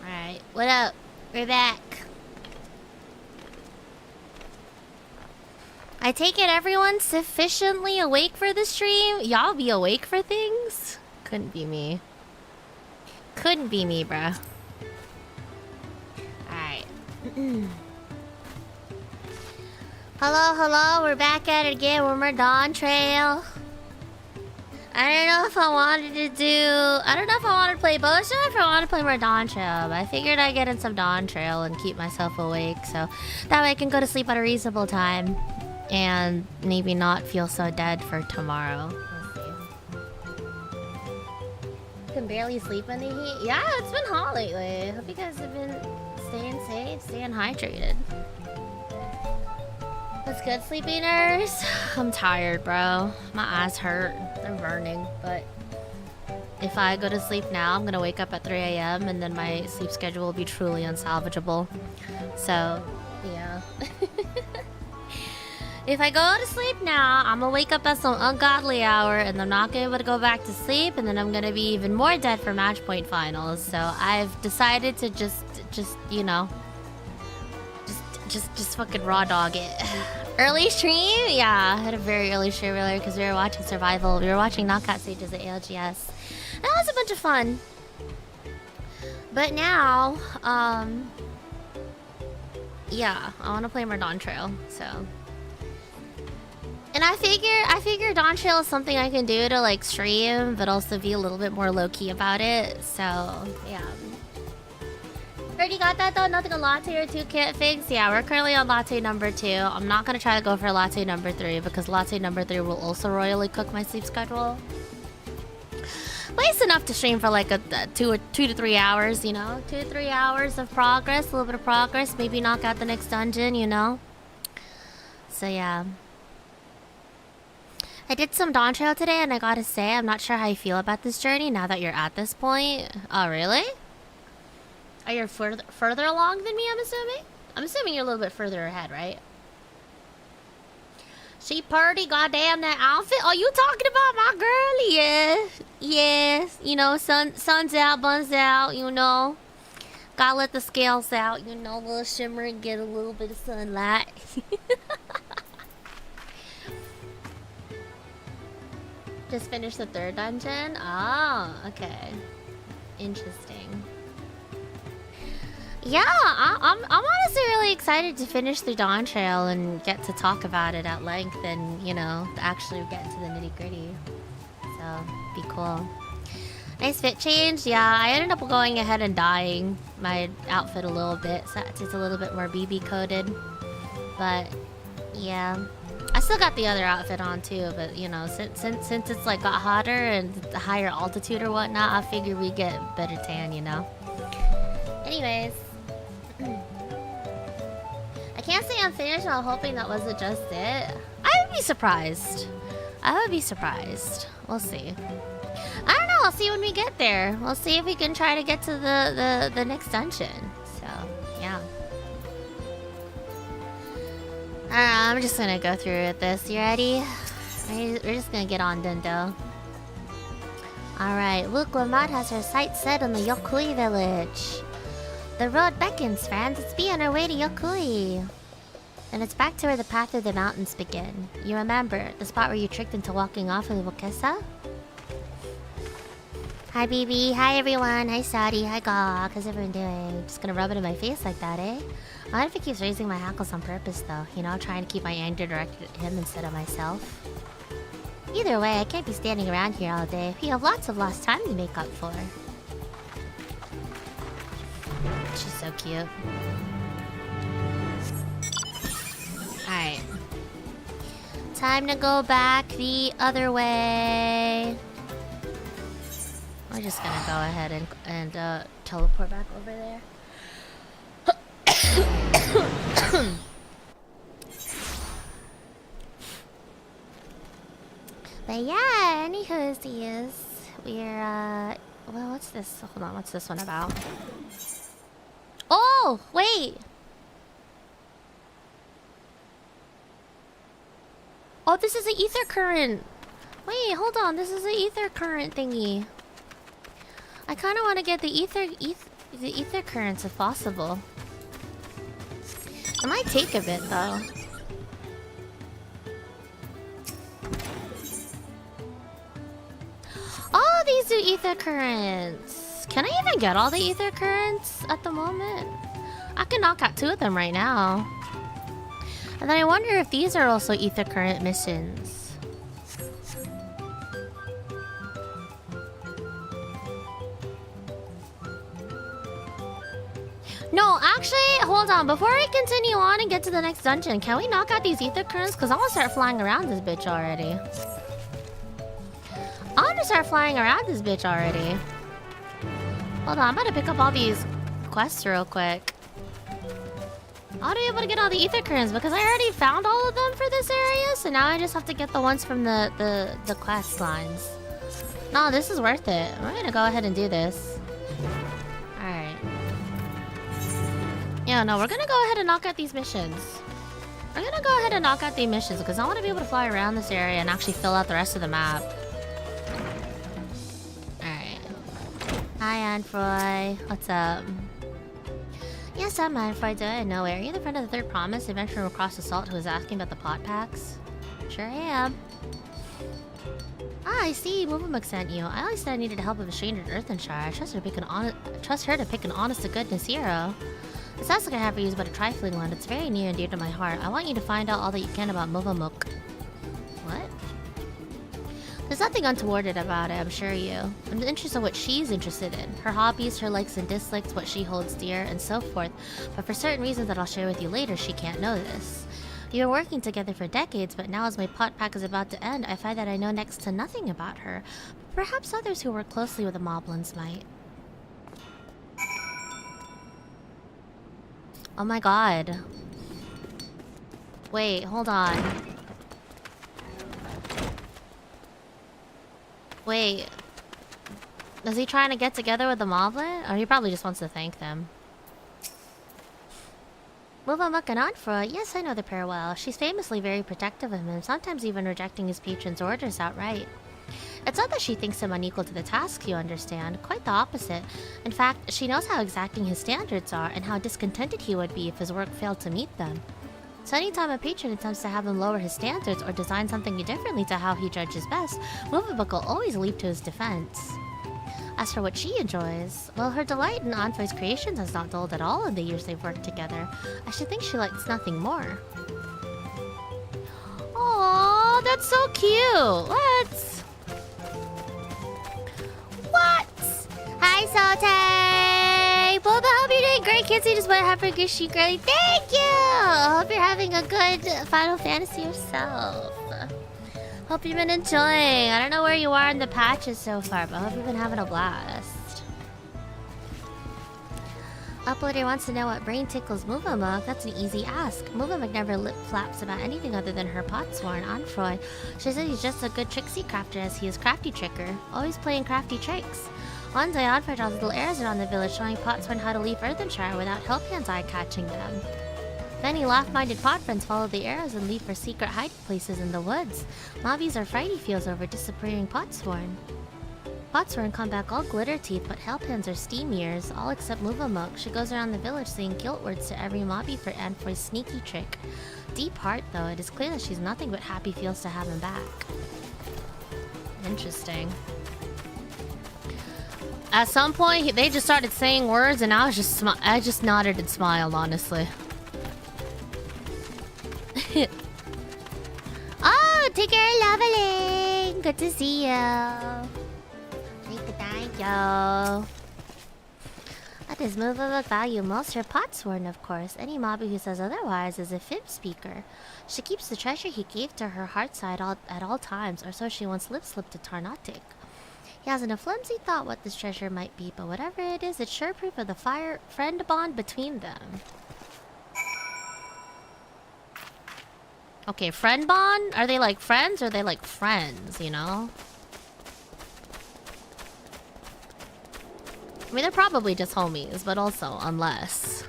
Alright, what up? We're back. I take it everyone's sufficiently awake for the stream? Y'all be awake for things? Couldn't be me. Couldn't be me, bruh. Alright. Hello, hello, we're back at it again with more Dawntrail. I don't know if I wanted to play Bosa or if I wanted to play more Dawntrail, but I figured I'd get in some Dawntrail and keep myself awake, so that way I can go to sleep at a reasonable time and maybe not feel so dead for tomorrow. Let's see. Can barely sleep in the heat. Yeah, it's been hot lately. Hope you guys have been staying safe, staying hydrated. That's good, Sleepy Nurse. I'm tired, bro. My eyes hurt. They're burning, but if I go to sleep now, I'm gonna wake up at 3 a.m. and then my sleep schedule will be truly unsalvageable. So, yeah. If I go to sleep now, I'm gonna wake up at some ungodly hour and I'm not gonna be able to go back to sleep, and then I'm gonna be even more dead for match point finals. So I've decided to just you know, just fucking raw dog it. Early stream? Yeah, I had a very early stream earlier because we were watching Survival. We were watching Knockout Stages at ALGS. That was a bunch of fun. But now, yeah, I want to play more Dawntrail, so. And I figure Dawntrail is something I can do to like stream, but also be a little bit more low-key about it, so yeah. Already got that though? Nothing a latte or 2 can't fix? Yeah, we're currently on latte number 2. I'm not gonna try to go for latte number 3 because latte number 3 will also royally cook my sleep schedule. But it's enough to stream for like a 2 to 3 hours, you know? 2 to 3 hours of progress, a little bit of progress, maybe knock out the next dungeon, you know? So yeah. I did some Dawntrail today and I gotta say, I'm not sure how you feel about this journey now that you're at this point. Oh, really? Are you further along than me, I'm assuming? I'm assuming you're a little bit further ahead, right? She purty, goddamn that outfit. Oh, you talking about my girl? Yeah. Yes, you know, sun's out, bun's out, you know. Gotta let the scales out, you know, a little shimmer and get a little bit of sunlight. Just finished the 3rd dungeon? Oh, okay. Interesting. Yeah, I'm honestly really excited to finish the Dawntrail and get to talk about it at length and, you know, actually get into the nitty-gritty. So, be cool. Nice fit change. Yeah, I ended up going ahead and dyeing my outfit a little bit, so it's a little bit more BB coated. But yeah, I still got the other outfit on too. But you know, since it's like got hotter and the higher altitude or whatnot, I figure we get better tan. You know. Anyways, I can't say I'm finished. I'm hoping that wasn't just it. I would be surprised. I would be surprised. We'll see. I don't know. I'll see when we get there. We'll see if we can try to get to the next dungeon. So, yeah. I don't know. I'm just gonna go through with this. You ready? We're just gonna get on Dindo. Alright. Luke Lamont has her sights set on the Yokui village. The road beckons, friends. Let's be on our way to Yokui. And it's back to where the path through the mountains begin. You remember, the spot where you tricked into walking off with Wokesa? Hi, BB. Hi, everyone. Hi, Saudi. Hi, Gawk. How's everyone doing? Just gonna rub it in my face like that, eh? I wonder if he keeps raising my hackles on purpose, though. You know, trying to keep my anger directed at him instead of myself. Either way, I can't be standing around here all day. We have lots of lost time to make up for. She's so cute. Alright. Time to go back the other way. We're just gonna go ahead and teleport back over there. But yeah, anywhoosies, we're well, what's this? Hold on, what's this one about? Oh, wait. Oh, this is an ether current. Wait, hold on, this is an ether current thingy. I kind of want to get the ether currents if possible. It might take a bit though. Oh, these do ether currents. Can I even get all the ether currents at the moment? I can knock out 2 of them right now. And then I wonder if these are also ether current missions. No, actually, hold on. Before we continue on and get to the next dungeon, can we knock out these ether currents? Because I want to start flying around this bitch already. I want to start flying around this bitch already. Hold on, I'm about to pick up all these quests real quick. I want to be able to get all the ether currents because I already found all of them for this area. So now I just have to get the ones from the quest lines. No, this is worth it. I'm going to go ahead and do this. Alright. Yeah, no, we're gonna go ahead and knock out these missions. We're gonna go ahead and knock out these missions because I want to be able to fly around this area and actually fill out the rest of the map. Alright. Hi, Anfroy. What's up? Yes, I'm Anfroy. Do I know? Are you the friend of the third promise adventurer from across the salt who was asking about the pot packs? Sure am. Ah, I see. Movemuk sent you. I always said I needed help with a stranger in Earthenshire. I trust her to pick an honest-to-goodness hero. The task I have for you is but a trifling one. It's very near and dear to my heart. I want you to find out all that you can about Movemuk. What? There's nothing untoward about it, I'm sure you. I'm interested in what she's interested in. Her hobbies, her likes and dislikes, what she holds dear, and so forth. But for certain reasons that I'll share with you later, she can't know this. We were working together for decades, but now as my pot pack is about to end, I find that I know next to nothing about her. Perhaps others who work closely with the Moblins might. Oh my god. Wait, hold on. Wait. Is he trying to get together with the Moblin? Or he probably just wants to thank them. Movemuk and Anfra. Yes, I know the pair well. She's famously very protective of him, sometimes even rejecting his patron's orders outright. It's not that she thinks him unequal to the task, you understand. Quite the opposite. In fact, she knows how exacting his standards are and how discontented he would be if his work failed to meet them. So anytime a patron attempts to have him lower his standards or design something differently to how he judges best, Movable will always leap to his defense. As for what she enjoys, well, her delight in Anfoy's creations has not dulled at all in the years they've worked together. I should think she likes nothing more. Aww, that's so cute! Let's... What? Hi, Saute! Boba, hope you're doing great, kids. You just went have a good shoot, girly. Thank you! Hope you're having a good Final Fantasy yourself. Hope you've been enjoying. I don't know where you are in the patches so far, but I hope you've been having a blast. Uploader wants to know what brain tickles Movamuk. That's an easy ask. Movamuk never lip flaps about anything other than her potsworn Anfroy. She says he's just a good tricksy crafter as he is crafty tricker, always playing crafty tricks. One day, Anfroy draws little arrows around the village showing potsworn how to leave Earthenshire without Helphand's eye catching them. Many laugh-minded pod friends follow the arrows and leave for secret hiding places in the woods. Mobbies are frighty feels over disappearing potsworn. Potsworn come back all glitter teeth, but Helphands are steam ears, all except Movamuk. She goes around the village saying guilt words to every mobby for Anfoy's sneaky trick. Deep heart, though, it is clear that she's nothing but happy feels to have him back. Interesting. At some point, they just started saying words, and I just nodded and smiled, honestly. Oh, take care, Leveling! Good to see you. Thank you. What does Movamuk value most? Her potsworn, of course. Any mobby who says otherwise is a fib speaker. She keeps the treasure he gave to her heart side at all times, or so she once lip-slipped to Tarnatic. He hasn't a flimsy thought what this treasure might be, but whatever it is, it's sure proof of the friend bond between them. Okay, friend bond? Are they like friends or are they like friends, you know? I mean, they're probably just homies, but also, unless.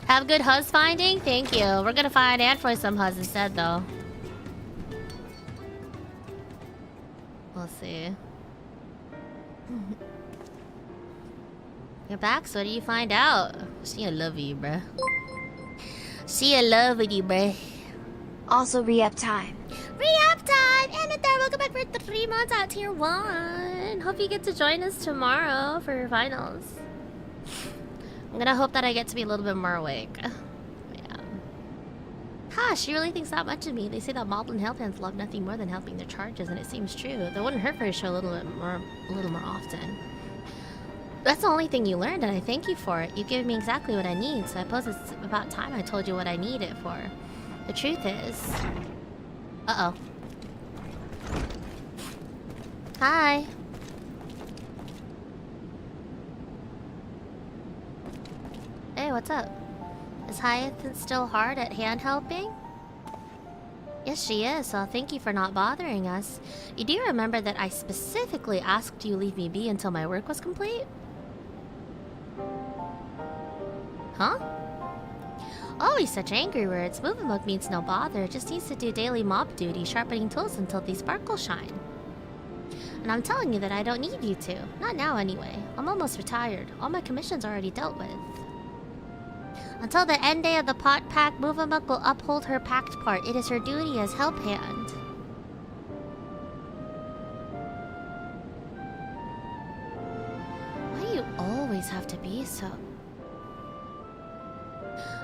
Have good huzz finding? Thank you. We're gonna find Anfoy some huzz instead, though. We'll see. You're back, so what do you find out? She in love with you, bruh. She in love with you, bruh. Also re-up time. Re-up time! And with that, welcome back for 3 months at tier 1. Hope you get to join us tomorrow for your finals. I'm gonna hope that I get to be a little bit more awake. Yeah. Ha, she really thinks that much of me. They say that Moblin Hellpants love nothing more than helping their charges, and it seems true. That wouldn't hurt for her to show a little more often. That's the only thing you learned, and I thank you for it. You give me exactly what I need, so I suppose it's about time I told you what I need it for. The truth is... Uh-oh. Hi. Hey, what's up? Is Hyacinth still hard at hand helping? Yes, she is, so thank you for not bothering us. You do remember that I specifically asked you leave me be until my work was complete? Huh? Always such angry words. Movamuk means no bother. Just needs to do daily mob duty, sharpening tools until these sparkles shine. And I'm telling you that I don't need you to. Not now, anyway. I'm almost retired. All my commissions are already dealt with. Until the end day of the pot pack, Movamuk will uphold her pact part. It is her duty as help hand. Why do you always have to be so...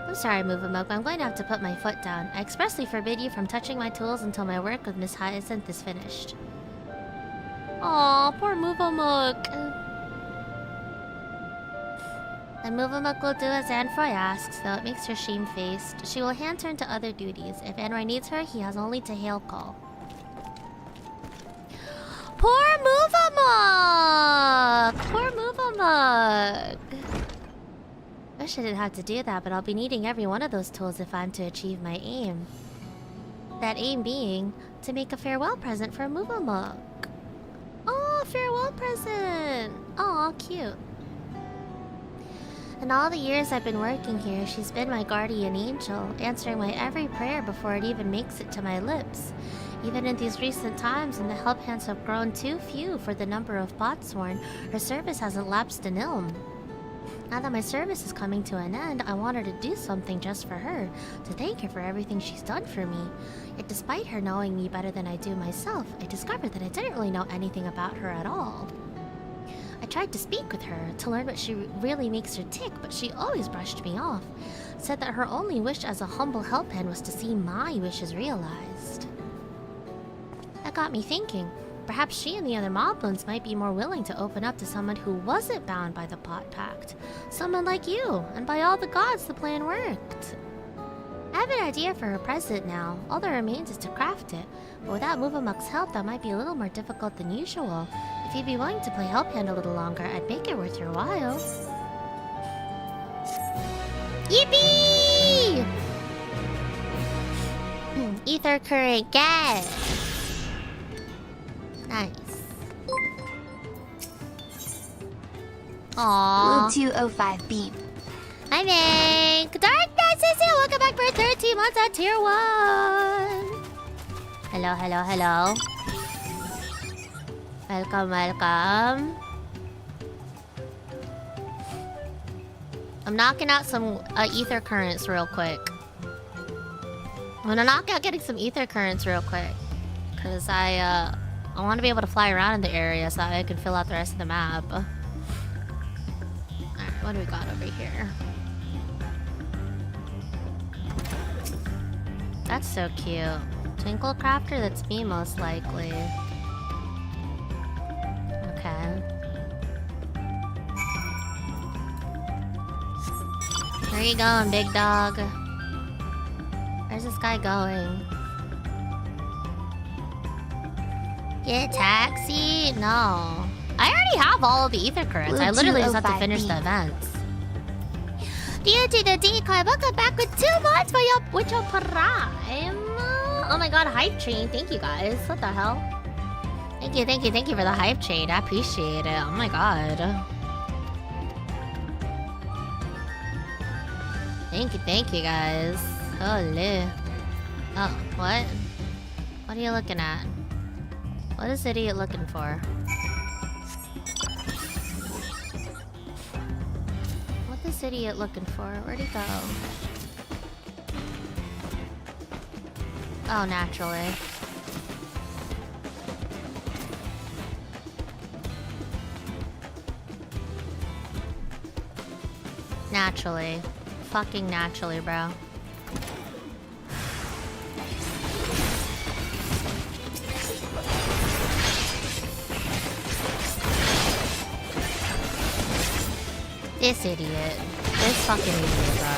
I'm sorry, Movamuk, but I'm going to have to put my foot down. I expressly forbid you from touching my tools until my work with Miss Hyacinth is finished. Aw, poor Movamuk. And Movamuk will do as Anfoy asks, though it makes her shamefaced. She will hand turn to other duties. If Anroy needs her, he has only to hail call. Poor Movamuk! Poor Movamuk! Wish I didn't have to do that, but I'll be needing every one of those tools if I'm to achieve my aim. That aim being to make a farewell present for Movamuk. Oh, farewell present! Aw, cute. In all the years I've been working here, she's been my guardian angel, answering my every prayer before it even makes it to my lips. Even in these recent times, when the help hands have grown too few for the number of bots sworn, her service hasn't lapsed an ilm. Now that my service is coming to an end, I wanted to do something just for her, to thank her for everything she's done for me. Yet despite her knowing me better than I do myself, I discovered that I didn't really know anything about her at all. I tried to speak with her, to learn what she really makes her tick, but she always brushed me off. Said that her only wish as a humble help hand was to see my wishes realized. That got me thinking. Perhaps she and the other moblins might be more willing to open up to someone who wasn't bound by the Pot Pact. Someone like you, and by all the gods the plan worked. I have an idea for her present now. All that remains is to craft it. But without Movamuk's help, that might be a little more difficult than usual. If you'd be willing to play help hand a little longer, I'd make it worth your while. Yippee! Ether current, get! Nice. Aww. Blue 205 beam. Hi, Meg! Darkness is here! Welcome back for 13 months at tier 1! Hello, hello, hello. Welcome, welcome. I'm knocking out some ether currents real quick. I'm gonna knock out getting some ether currents real quick. Because I want to be able to fly around in the area so that I can fill out the rest of the map. Alright, what do we got over here? That's so cute. Twinkle Crafter, that's me most likely. Okay. Where you going, big dog? Where's this guy going? Get a taxi? No. I already have all of the ether currents. I literally just have to finish the events. Due to the decoy, welcome back with 2 months with your prime. Oh my god, hype train. Thank you guys. What the hell? Thank you, thank you, thank you for the hype train. I appreciate it. Oh my god. Thank you guys. Holy. Oh, what? What are you looking at? What is idiot looking for? What is idiot looking for? Where'd he go? Oh, naturally. Naturally. Fucking naturally, bro. This idiot. This fucking idiot, bro.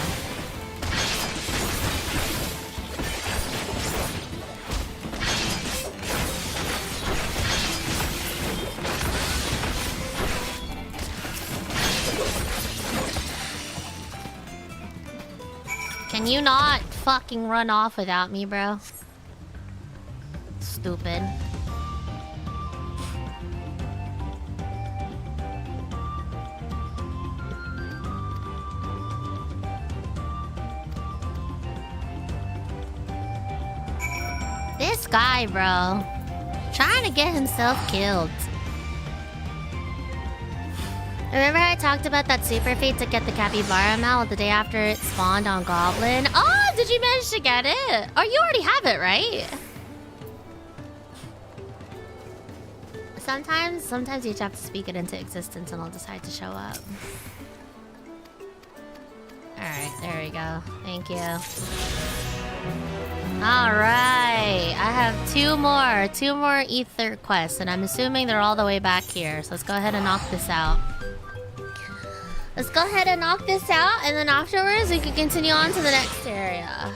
Can you not fucking run off without me, bro? Stupid. This guy, bro. Trying to get himself killed. Remember I talked about that super feat to get the capybara mount the day after it spawned on Goblin? Oh, did you manage to get it? Oh, you already have it, right? Sometimes you just have to speak it into existence and I'll decide to show up. Alright, there we go. Thank you. Alright, I have two more ether quests, and I'm assuming they're all the way back here. So let's go ahead and knock this out. Let's go ahead and knock this out, and then afterwards we can continue on to the next area.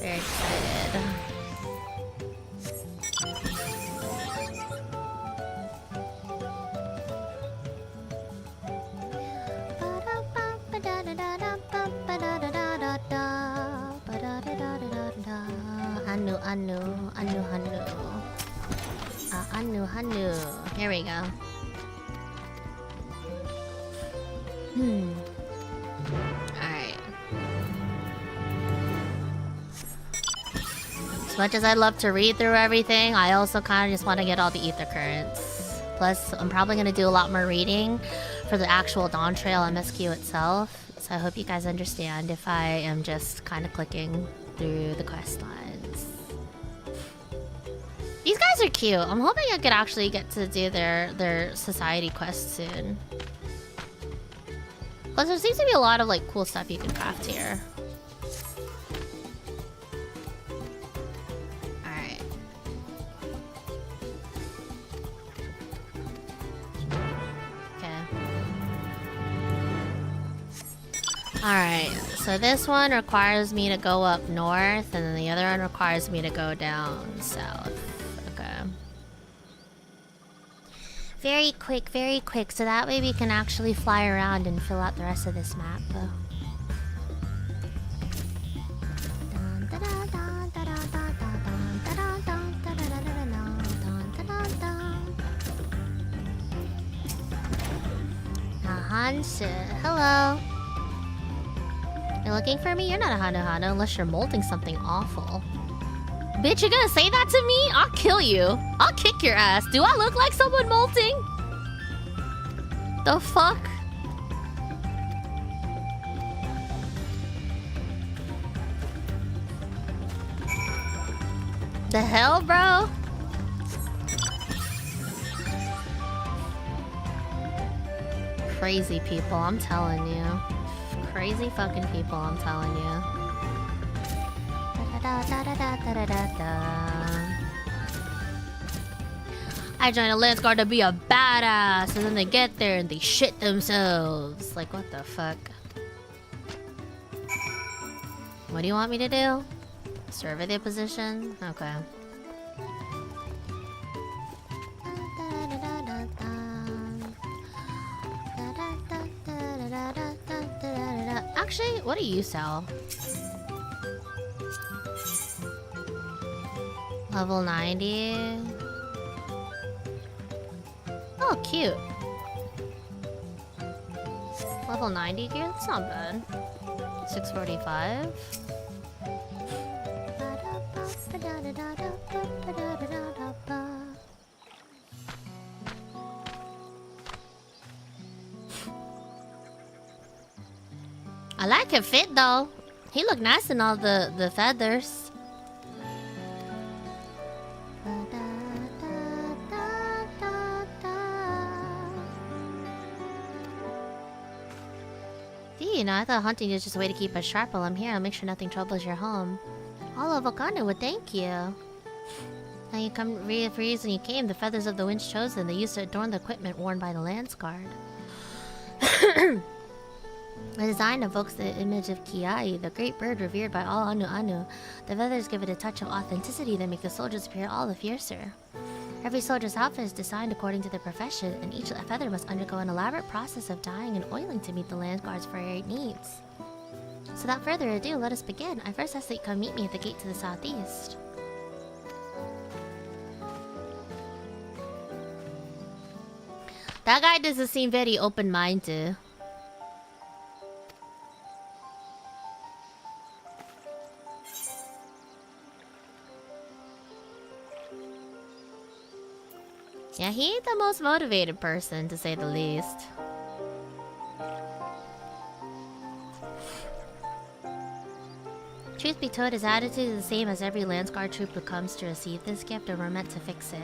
Very excited. Anu. Here we go. much as I love to read through everything, I also kind of just want to get all the ether currents. Plus, I'm probably going to do a lot more reading for the actual Dawntrail MSQ itself. So I hope you guys understand if I am just kind of clicking through the quest lines. These guys are cute. I'm hoping I could actually get to do their society quest soon. Plus, there seems to be a lot of like cool stuff you can craft here. Alright. Okay. Alright, so this one requires me to go up north, and then the other one requires me to go down south. Okay. Very quick, so that way we can actually fly around and fill out the rest of this map. Hansu, hello. You're looking for me? You're not a Hano unless you're molting something awful. Bitch, you're gonna say that to me? I'll kill you. I'll kick your ass. Do I look like someone molting? The fuck? The hell, bro? Crazy people, I'm telling you. Crazy fucking people, I'm telling you. I joined a Lance Guard to be a badass, and then they get there and they shit themselves. Like, what the fuck? What do you want me to do? Survey the position? Okay. Actually, what do you sell? Level 90. Oh, cute. Level 90 gear? That's not bad. 645. I like her fit though. He looked nice in all the feathers. You know, I thought hunting is just a way to keep us sharp while I'm here. I'll make sure nothing troubles your home. All of Wakanda would thank you. Now you come for reason you came. The feathers of the winds chosen. They used to adorn the equipment worn by the Lance Guard. The design evokes the image of Kiai, the great bird revered by all Anu Anu. The feathers give it a touch of authenticity that make the soldiers appear all the fiercer. Every soldier's outfit is designed according to their profession, and each feather must undergo an elaborate process of dyeing and oiling to meet the Land Guard's varied needs. So without further ado, let us begin. I first ask that you come meet me at the gate to the southeast. That guy doesn't seem very open-minded. Yeah, he ain't the most motivated person, to say the least. Truth be told, his attitude is the same as every Lance Guard troop who comes to receive this gift, and we're meant to fix it.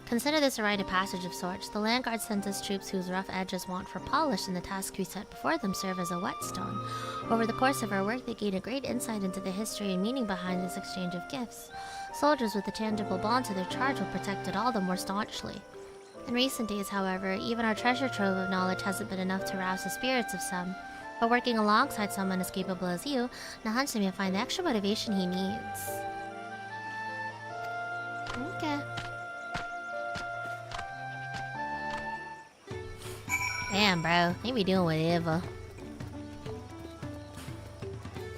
Consider this a rite of passage of sorts. The Land Guard sent us troops whose rough edges want for polish, and the tasks we set before them serve as a whetstone. Over the course of our work, they gain a great insight into the history and meaning behind this exchange of gifts. Soldiers with a tangible bond to their charge will protect it all the more staunchly. In recent days, however, even our treasure trove of knowledge hasn't been enough to rouse the spirits of some. But working alongside someone as capable as you, Nahanshi may find the extra motivation he needs. Okay. Damn, bro. They be doing whatever.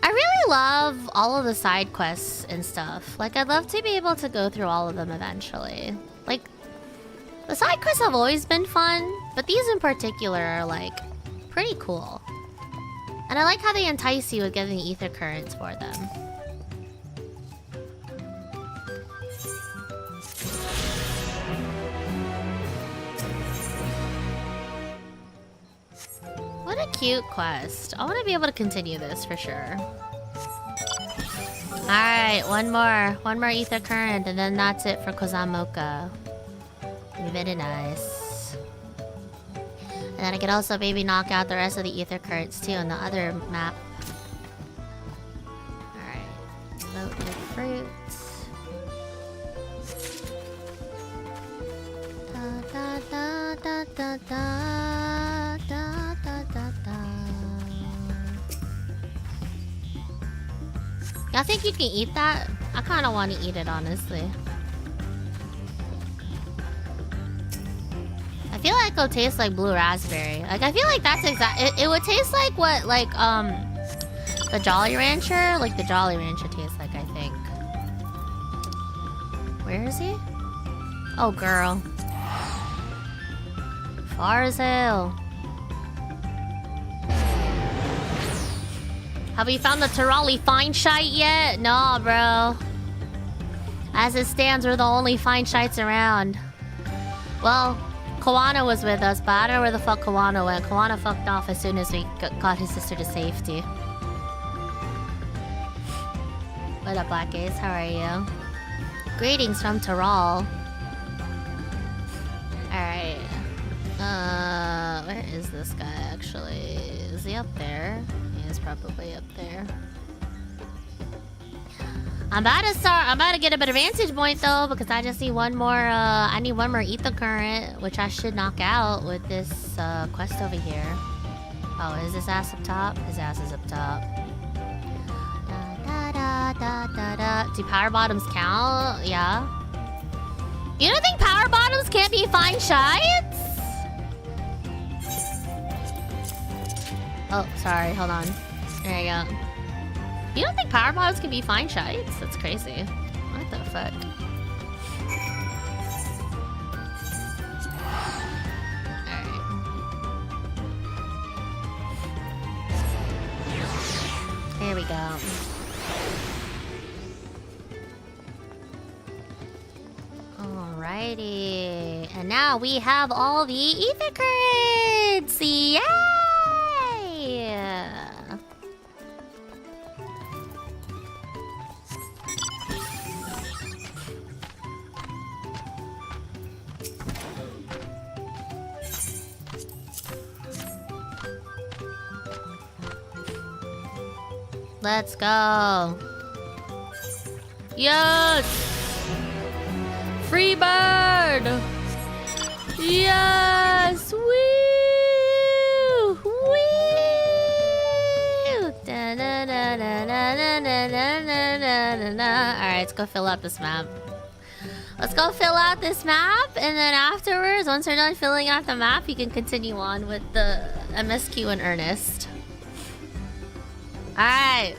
I really love all of the side quests and stuff. Like, I'd love to be able to go through all of them eventually. Like, the side quests have always been fun, but these in particular are, like, pretty cool. And I like how they entice you with giving ether currents for them. What a cute quest. I want to be able to continue this for sure. Alright, one more ether current, and then that's it for Kozamoka. Very nice. And then I could also maybe knock out the rest of the ether currents too on the other map. Alright, loaded fruits. Da da da da da da da da da. Y'all think you can eat that? I kind of want to eat it, honestly. I feel like it'll taste like blue raspberry. Like, I feel like that's it would taste like what, like, the Jolly Rancher? Like, the Jolly Rancher tastes like, I think. Where is he? Oh, girl. Far as hell. Have we found the Tural fine shite yet? No, bro. As it stands, we're the only fine shites around. Well, Kawana was with us, but I don't know where the fuck Kawana went. Kawana fucked off as soon as we got his sister to safety. What up, Black Ace? How are you? Greetings from Tural. Alright. Where is this guy actually? Is he up there? He's probably up there. I'm about to get a better vantage point though, because I just need one more, I need one more ether current, which I should knock out with this, quest over here. Oh, is his ass up top? His ass is up top. Da da da da da. Do power bottoms count? Yeah. You don't think power bottoms can't be fine shites? Oh, sorry, hold on. There you go. You don't think power bottoms can be fine shites? That's crazy. What the fuck? Alright. Here we go. Alrighty. And now we have all the ether currents! Yay! Let's go. Yes! Free bird! Yes! Woo! Woo! Alright, let's go fill out this map. Let's go fill out this map, and then afterwards, once we're done filling out the map, you can continue on with the MSQ in earnest. Alright.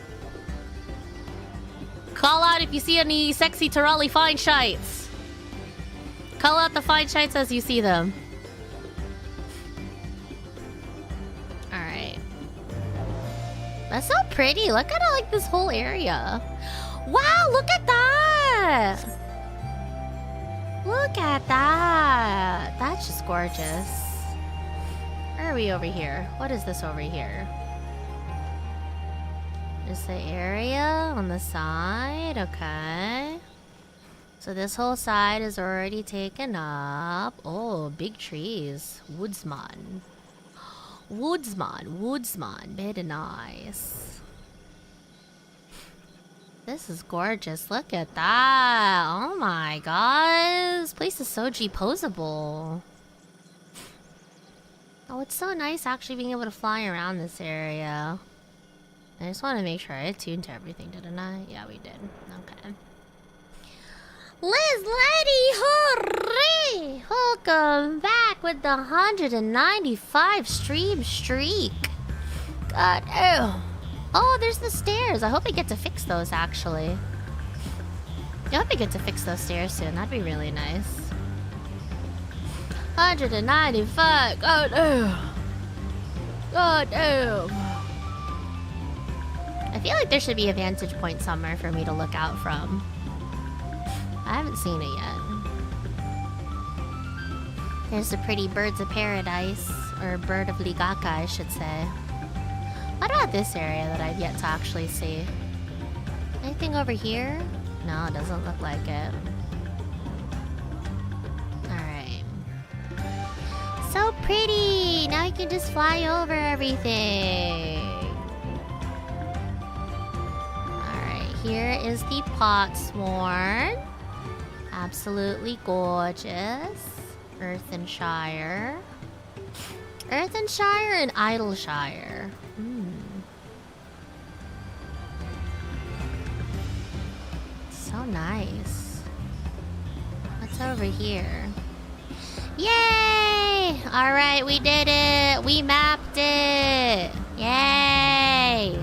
Call out if you see any sexy Turali fine shites. Call out the fine shites as you see them. Alright. That's so pretty. Look at like this whole area. Wow, look at that! Look at that! That's just gorgeous. Where are we over here? What is this over here? Is the area on the side? Okay. So this whole side is already taken up. Oh, big trees. Woodsman. Woodsman. Very nice. This is gorgeous. Look at that. Oh my god. This place is so G-posable. Oh, it's so nice actually being able to fly around this area. I just want to make sure I attuned to everything, didn't I? Yeah, we did. Okay. Liz Lady, hooray! Welcome back with the 195 stream streak. God, ew. Oh, there's the stairs. I hope I get to fix those, actually. I hope I get to fix those stairs soon. That'd be really nice. 195. God, ew. God, ew. I feel like there should be a vantage point somewhere for me to look out from. I haven't seen it yet. There's the pretty birds of paradise. Or bird of Ligaka, I should say. What about this area that I've yet to actually see? Anything over here? No, it doesn't look like it. Alright. So pretty! Now you can just fly over everything. Alright, here is the pot sworn. Absolutely gorgeous. Earthenshire. Earthenshire and Idleshire. So nice. What's over here? Yay! Alright, we did it! We mapped it! Yay!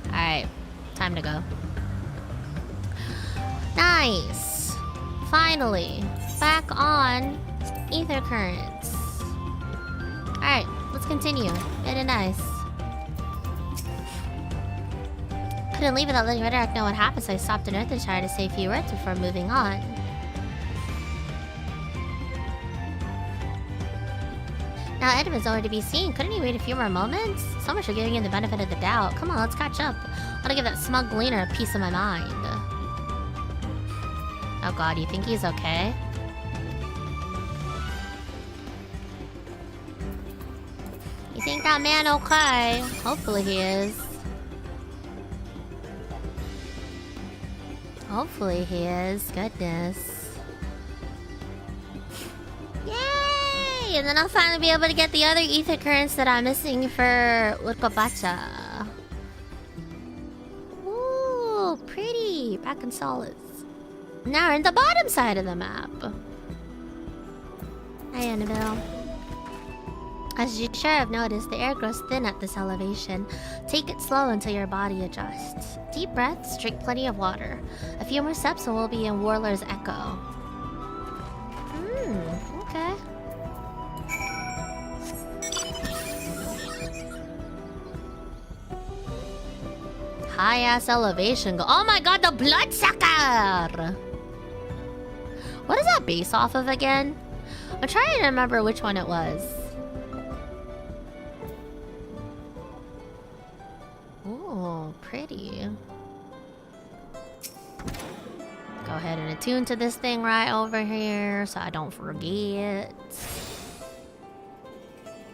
Alright, time to go. Nice! Finally, back on ether currents. Alright, let's continue. Very nice. Couldn't leave without letting Redirect know what happened, so I stopped in Earthenshire to say a few words before moving on. Now Edmund's nowhere to be seen. Couldn't he wait a few more moments? So much for giving him the benefit of the doubt. Come on, let's catch up. I want to give that smug gleaner a piece of my mind. Oh god, you think he's okay? You think that man okay? Hopefully he is. Hopefully he is. Goodness. Yay! And then I'll finally be able to get the other ether currents that I'm missing for Urkobacha. Ooh, pretty. Back in solids. Now we're in the bottom side of the map. Hi, Annabelle. As you sure have noticed, the air grows thin at this elevation. Take it slow until your body adjusts. Deep breaths, drink plenty of water. A few more steps and we'll be in Warlor's Echo. Okay. High-ass elevation. Oh my god, the bloodsucker! What is that base off of again? I'm trying to remember which one it was. Oh, pretty. Go ahead and attune to this thing right over here so I don't forget.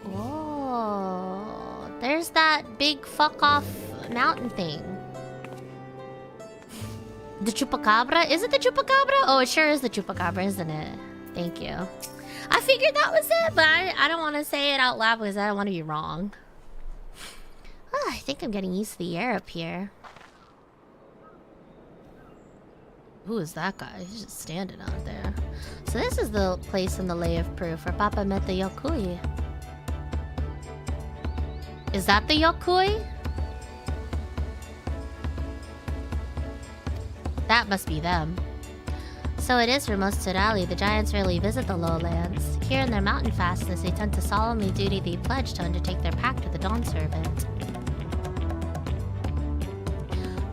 Whoa. There's that big fuck off mountain thing. The Chupacabra? Is it the Chupacabra? Oh, it sure is the Chupacabra, isn't it? Thank you. I figured that was it, but I don't want to say it out loud because I don't want to be wrong. Oh, I think I'm getting used to the air up here. Who is that guy? He's just standing out there. So this is the place in the Lay of Proof where Papa met the Yokui. Is that the Yokui? That must be them. So it is for most Turali, the giants rarely visit the lowlands. Here in their mountain fastness, they tend to solemnly duty the pledge to undertake their pact with the Dawn Servant.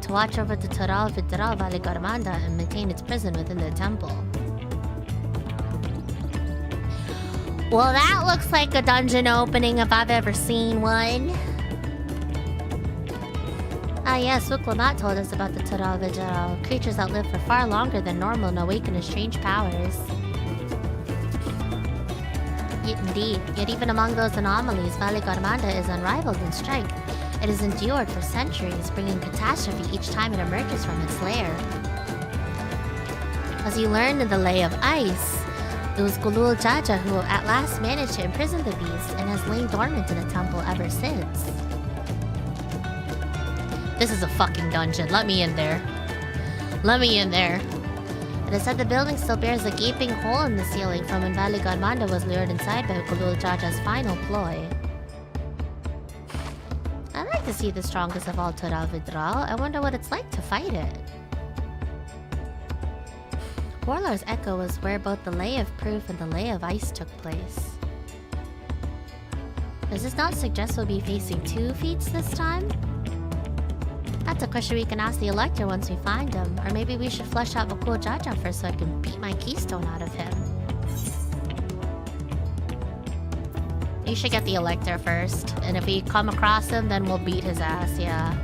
To watch over the Tural Vidral Valley Garmanda and maintain its prison within the temple. Well, that looks like a dungeon opening if I've ever seen one. Ah yes, Wuklamat told us about the Tural Vidral. Creatures that live for far longer than normal and awaken to strange powers. Indeed, yet even among those anomalies, Valley Garmanda is unrivaled in strength. It has endured for centuries, bringing catastrophe each time it emerges from its lair. As you learned in the Lay of Ice, it was Gulul Jaja who at last managed to imprison the beast and has lain dormant in the temple ever since. This is a fucking dungeon. Let me in there. Let me in there. It is said the building still bears a gaping hole in the ceiling from when Valley Garmanda was lured inside by Gulul Jaja's final ploy. I'd like to see the strongest of all Tural Vidral. I wonder what it's like to fight it. Warlord's Echo was where both the Lay of Proof and the Lay of Ice took place. Does this not suggest we'll be facing two feats this time? That's a question we can ask the Elector once we find him. Or maybe we should flesh out Bakul Jaja first so I can beat my keystone out of him. You should get the Elector first. And if we come across him, then we'll beat his ass, yeah.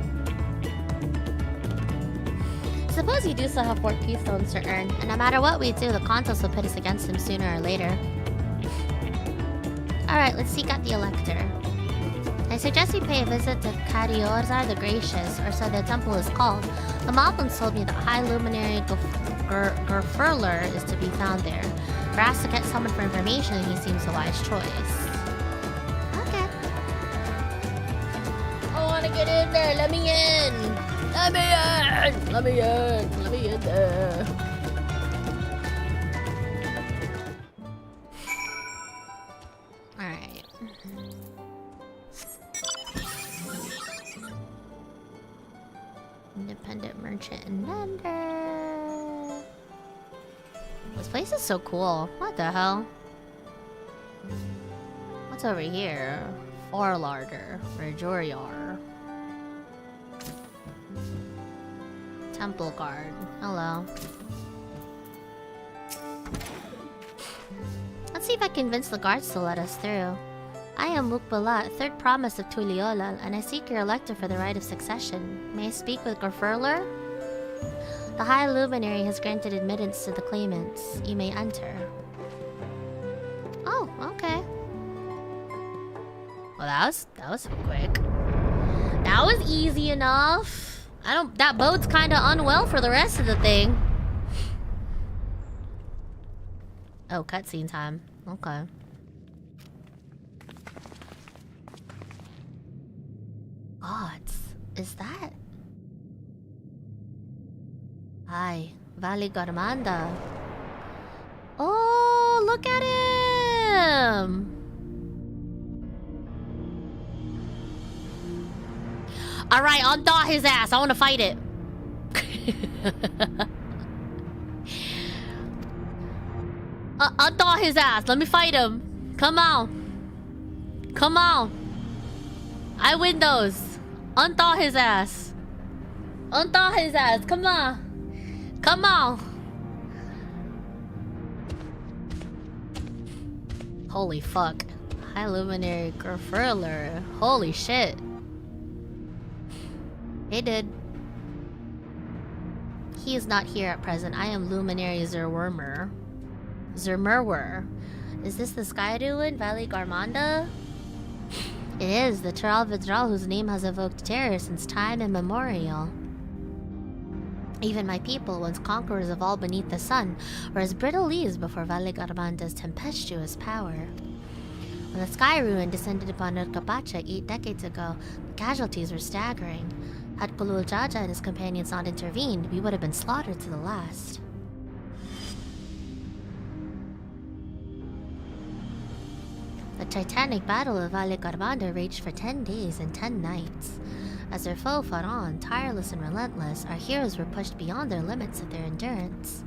Suppose you do still have 4 keystones to earn. And no matter what we do, the Contos will pit us against him sooner or later. Alright, let's seek out the Elector. I suggest we pay a visit to Kariorza the Gracious, or so the temple is called. The Moblins told me that High Luminary Gerfurler is to be found there. We're asked to get someone for information, and he seems a wise choice. Okay. I wanna get in there, let me in! Let me in! Let me in! Let me in there! Alright. Independent merchant and vendor. This place is so cool. What the hell? What's over here? Forlarder. Rejuriar. Temple guard. Hello. Let's see if I can convince the guards to let us through. I am Mukbalat, 3rd promise of Tuliolal, and I seek your elector for the right of succession. May I speak with Gorfurler? The High Luminary has granted admittance to the claimants. You may enter. Oh, okay. Well, that was quick. That was easy enough. That boat's kinda unwell for the rest of the thing. Oh, cutscene time. Okay. Gods, is that? Hi, Valley Garmanda. Oh, look at him! Alright, unthaw his ass. I want to fight it. Unthaw his ass. Let me fight him. Come on. Come on. I win those. Unthaw his ass. Unthaw his ass. Come on. Come on. Holy fuck. High Luminary Gerfurler. Holy shit. Hey, dude. He is not here at present. I am Luminary Zermerwer. Is this the Sky Ruin, Valley Garmanda? It is, the Tural Vidral whose name has evoked terror since time immemorial. Even my people, once conquerors of all beneath the sun, were as brittle leaves before Valley Garmanda's tempestuous power. When the Sky Ruin descended upon Urkapacha 8 decades ago, the casualties were staggering. Had Kulul Jaja and his companions not intervened, we would have been slaughtered to the last. The titanic battle of Valley Garmanda raged for 10 days and 10 nights. As their foe fought on, tireless and relentless, our heroes were pushed beyond their limits of their endurance.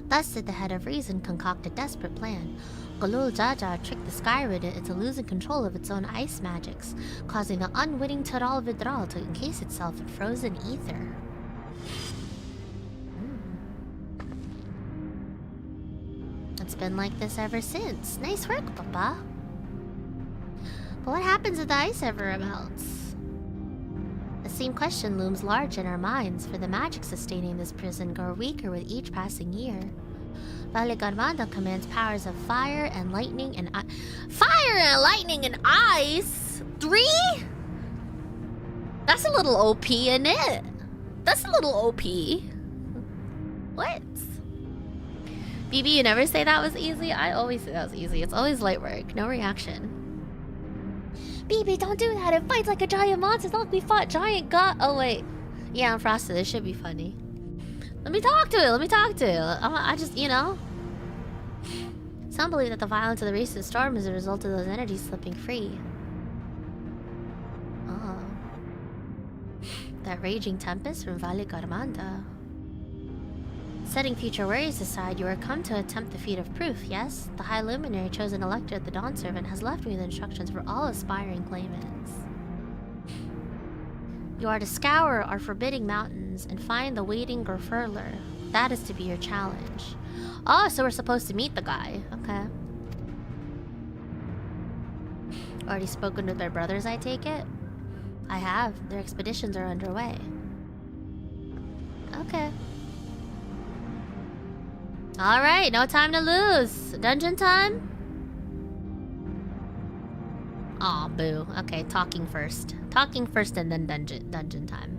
Thus did the Head of Reason concoct a desperate plan. Kulul Jaja tricked the Sky Ruin into losing control of its own ice magics, causing the unwitting Tural Vidral to encase itself in frozen ether. It's been like this ever since. Nice work, Papa. But what happens if the ice ever melts? The same question looms large in our minds, for the magic sustaining this prison grow weaker with each passing year. Valley Garmanda commands powers of fire and lightning and fire and lightning and ice? 3? That's a little OP, isn't it? That's a little OP. What? BB, you never say that was easy? I always say that was easy. It's always light work, no reaction. BB, don't do that. It fights like a giant monster. It's not like we fought giant god. Oh, wait. Yeah, I'm frosted. This should be funny. Let me talk to it. Let me talk to it. I just, you know. Some believe that the violence of the recent storm is a result of those energies slipping free. Oh. That raging tempest from Valley Garmanda. Setting future worries aside, you are come to attempt the feat of proof, yes? The High Luminary chosen elector at the Dawn Servant has left me with instructions for all aspiring claimants. You are to scour our forbidding mountains and find the waiting Gerfurler. That is to be your challenge. Oh, so we're supposed to meet the guy. Okay. Already spoken with their brothers, I take it? I have. Their expeditions are underway. Okay. Alright, no time to lose. Dungeon time? Aw, boo. Okay, talking first. Talking first and then dungeon time.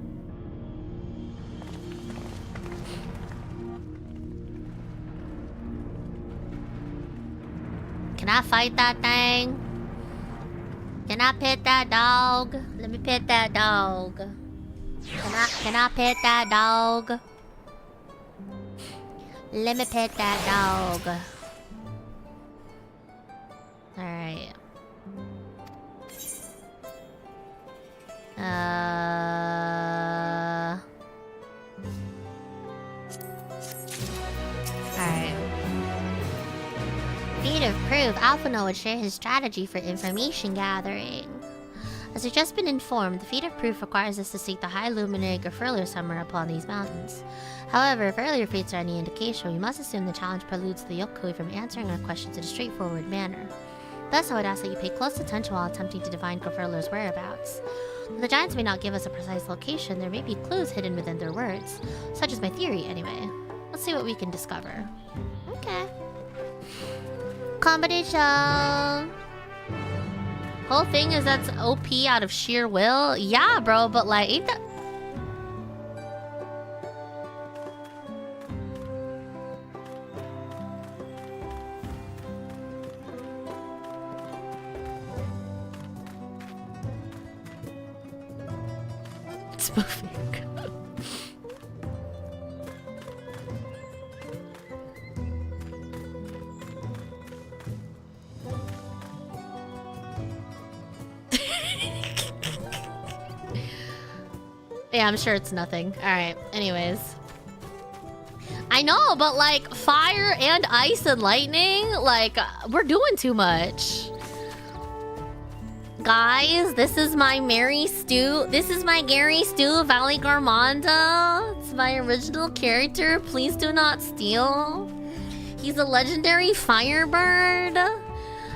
Can I fight that thing? Can I pet that dog? Let me pet that dog. Can I pet that dog? Let me pet that dog. Alright. Alright. Feat of Proof, Alphino would share his strategy for information gathering. As we've just been informed, the Feat of Proof requires us to seek the High Luminary Gerfurler somewhere upon these mountains. However, if earlier fates are any indication, we must assume the challenge preludes the Yokoi from answering our questions in a straightforward manner. Thus, I would ask that you pay close attention while attempting to divine Gerfurler's whereabouts. Though the giants may not give us a precise location, there may be clues hidden within their words. Such is my theory, anyway. Let's see what we can discover. Okay. Combination. Whole thing is that's OP out of sheer will? Yeah, bro, but like, ain't that... Spoofing. Yeah, I'm sure it's nothing. Alright, anyways. I know, but like, fire and ice and lightning, like, we're doing too much. Guys, this is my Mary Stu. This is my Gary Stu Valley Garmonda. It's my original character. Please do not steal. He's a legendary firebird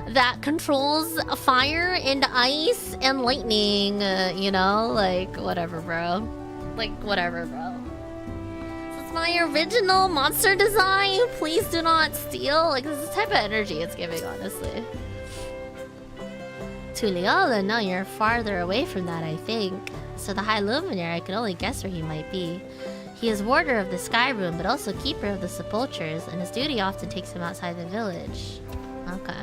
that controls fire and ice and lightning. You know, like, whatever, bro. Like, whatever, bro. This is my original monster design. Please do not steal. Like, this is the type of energy it's giving, honestly. Tural, no, you're farther away from that, I think. So the High Luminary, I can only guess where he might be. He is warder of the Sky Room, but also keeper of the sepulchres, and his duty often takes him outside the village. Okay.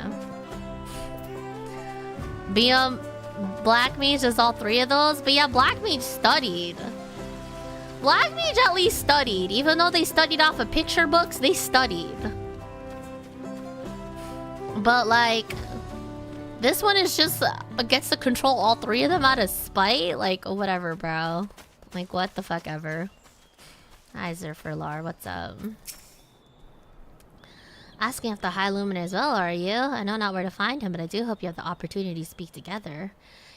Black Mage does all three of those, but yeah, Black Mage studied. Black Mage at least studied. Even though they studied off of picture books, they studied. But like... this one is just gets to control all three of them out of spite? Like, whatever, bro. Like, what the fuck ever. Hi, Zerfurlar, what's up? Asking if the High Luminary as well, are you? I know not where to find him, but I do hope you have the opportunity to speak together.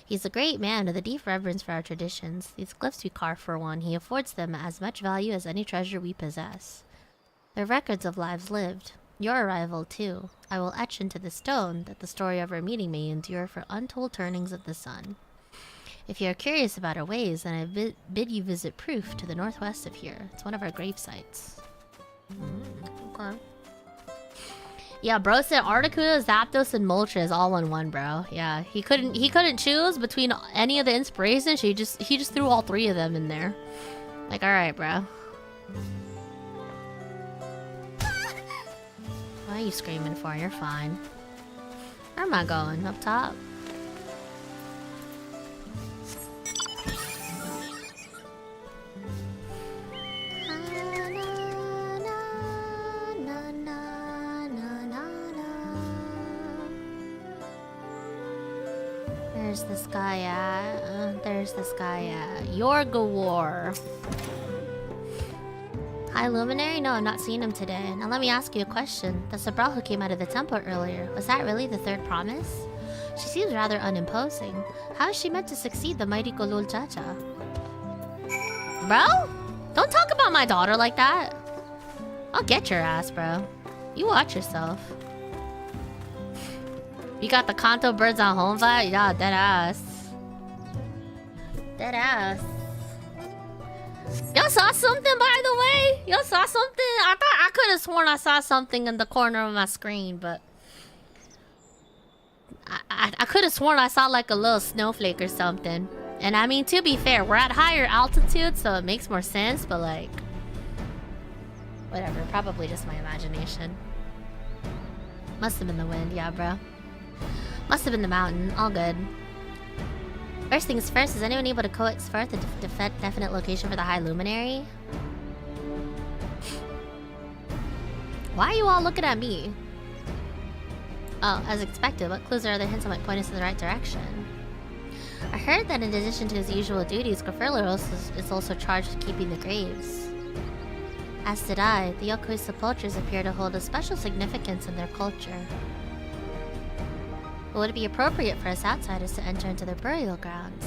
He's a great man with a deep reverence for our traditions. These glyphs we carve for one, he affords them as much value as any treasure we possess. They're records of lives lived. Your arrival, too. I will etch into the stone that the story of our meeting may endure for untold turnings of the sun. If you are curious about our ways, then I bid you visit Proof to the northwest of here. It's one of our grave sites. Okay. Yeah, bro said Articuno, Zapdos, and Moltres all in one, bro. Yeah, he couldn't choose between any of the inspirations. He just threw all three of them in there. Like, all right, bro. What are you screaming for? You're fine. Where am I going? Up top? There's this guy at... there's this guy at... Yorgawar. High Luminary? No, I'm not seeing him today. Now let me ask you a question. The Sabral who came out of the temple earlier, was that really the third promise? She seems rather unimposing. How is she meant to succeed the mighty Golul Jaja? bro. Don't talk about my daughter like that. I'll get your ass, bro. You watch yourself. You got the Kanto birds on home vibe? Yeah, dead ass. Dead ass. Y'all saw something, by the way? Y'all saw something? I could have sworn I saw something in the corner of my screen, but I could have sworn I saw like a little snowflake or something. And I mean, to be fair, we're at higher altitude, so it makes more sense, but like, whatever, probably just my imagination. Must have been the wind, yeah, bro. Must have been the mountain, all good. First things first, is anyone able to coexport the definite location for the High Luminary? Why are you all looking at me? Oh, as expected, what clues or other hints that might point us in the right direction? I heard that in addition to his usual duties, Konberu is also charged with keeping the graves. As did I, the Yokui sepulchres appear to hold a special significance in their culture. But would it be appropriate for us outsiders to enter into their burial grounds?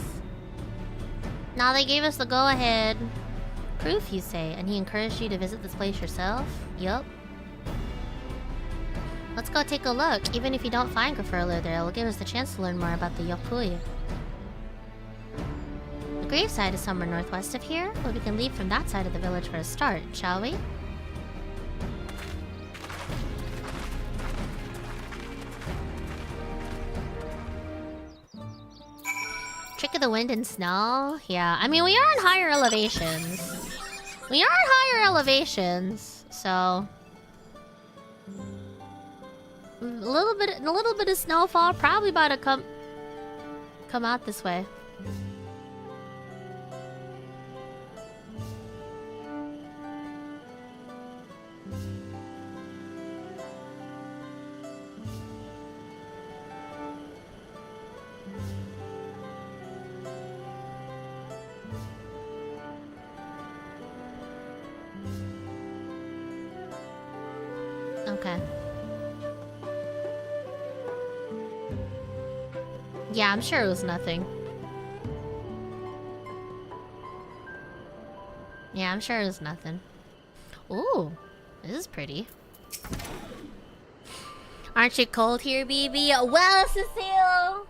Now they gave us the go-ahead. Proof, you say, and he encouraged you to visit this place yourself? Yup. Let's go take a look. Even if you don't find Konberu there, it will give us the chance to learn more about the Yokui. The gravesite is somewhere northwest of here, but we can leave from that side of the village for a start, shall we? Trick of the wind and snow? Yeah, I mean, we are in higher elevations. We are in higher elevations, so... A little bit of snowfall, probably about to come out this way. Okay. Yeah, I'm sure it was nothing. Yeah, I'm sure it was nothing. Ooh, this is pretty. Aren't you cold here, BB? Well, Cecile!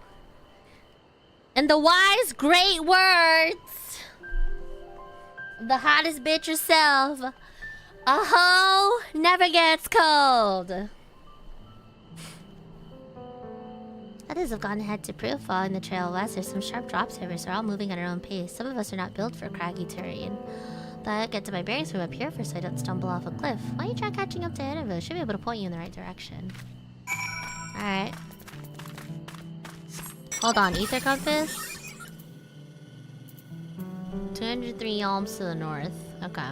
And the wise, great words! The hottest bitch herself. A hoe never gets cold. Others have gone ahead to prove following the trail west. There's some sharp drops here, so we're all moving at our own pace. Some of us are not built for craggy terrain. But I get to my bearings from up here first so I don't stumble off a cliff. Why don't you try catching up to Edinburgh? Should be able to point you in the right direction. Alright. Hold on, ether compass? 203 yalms to the north. Okay.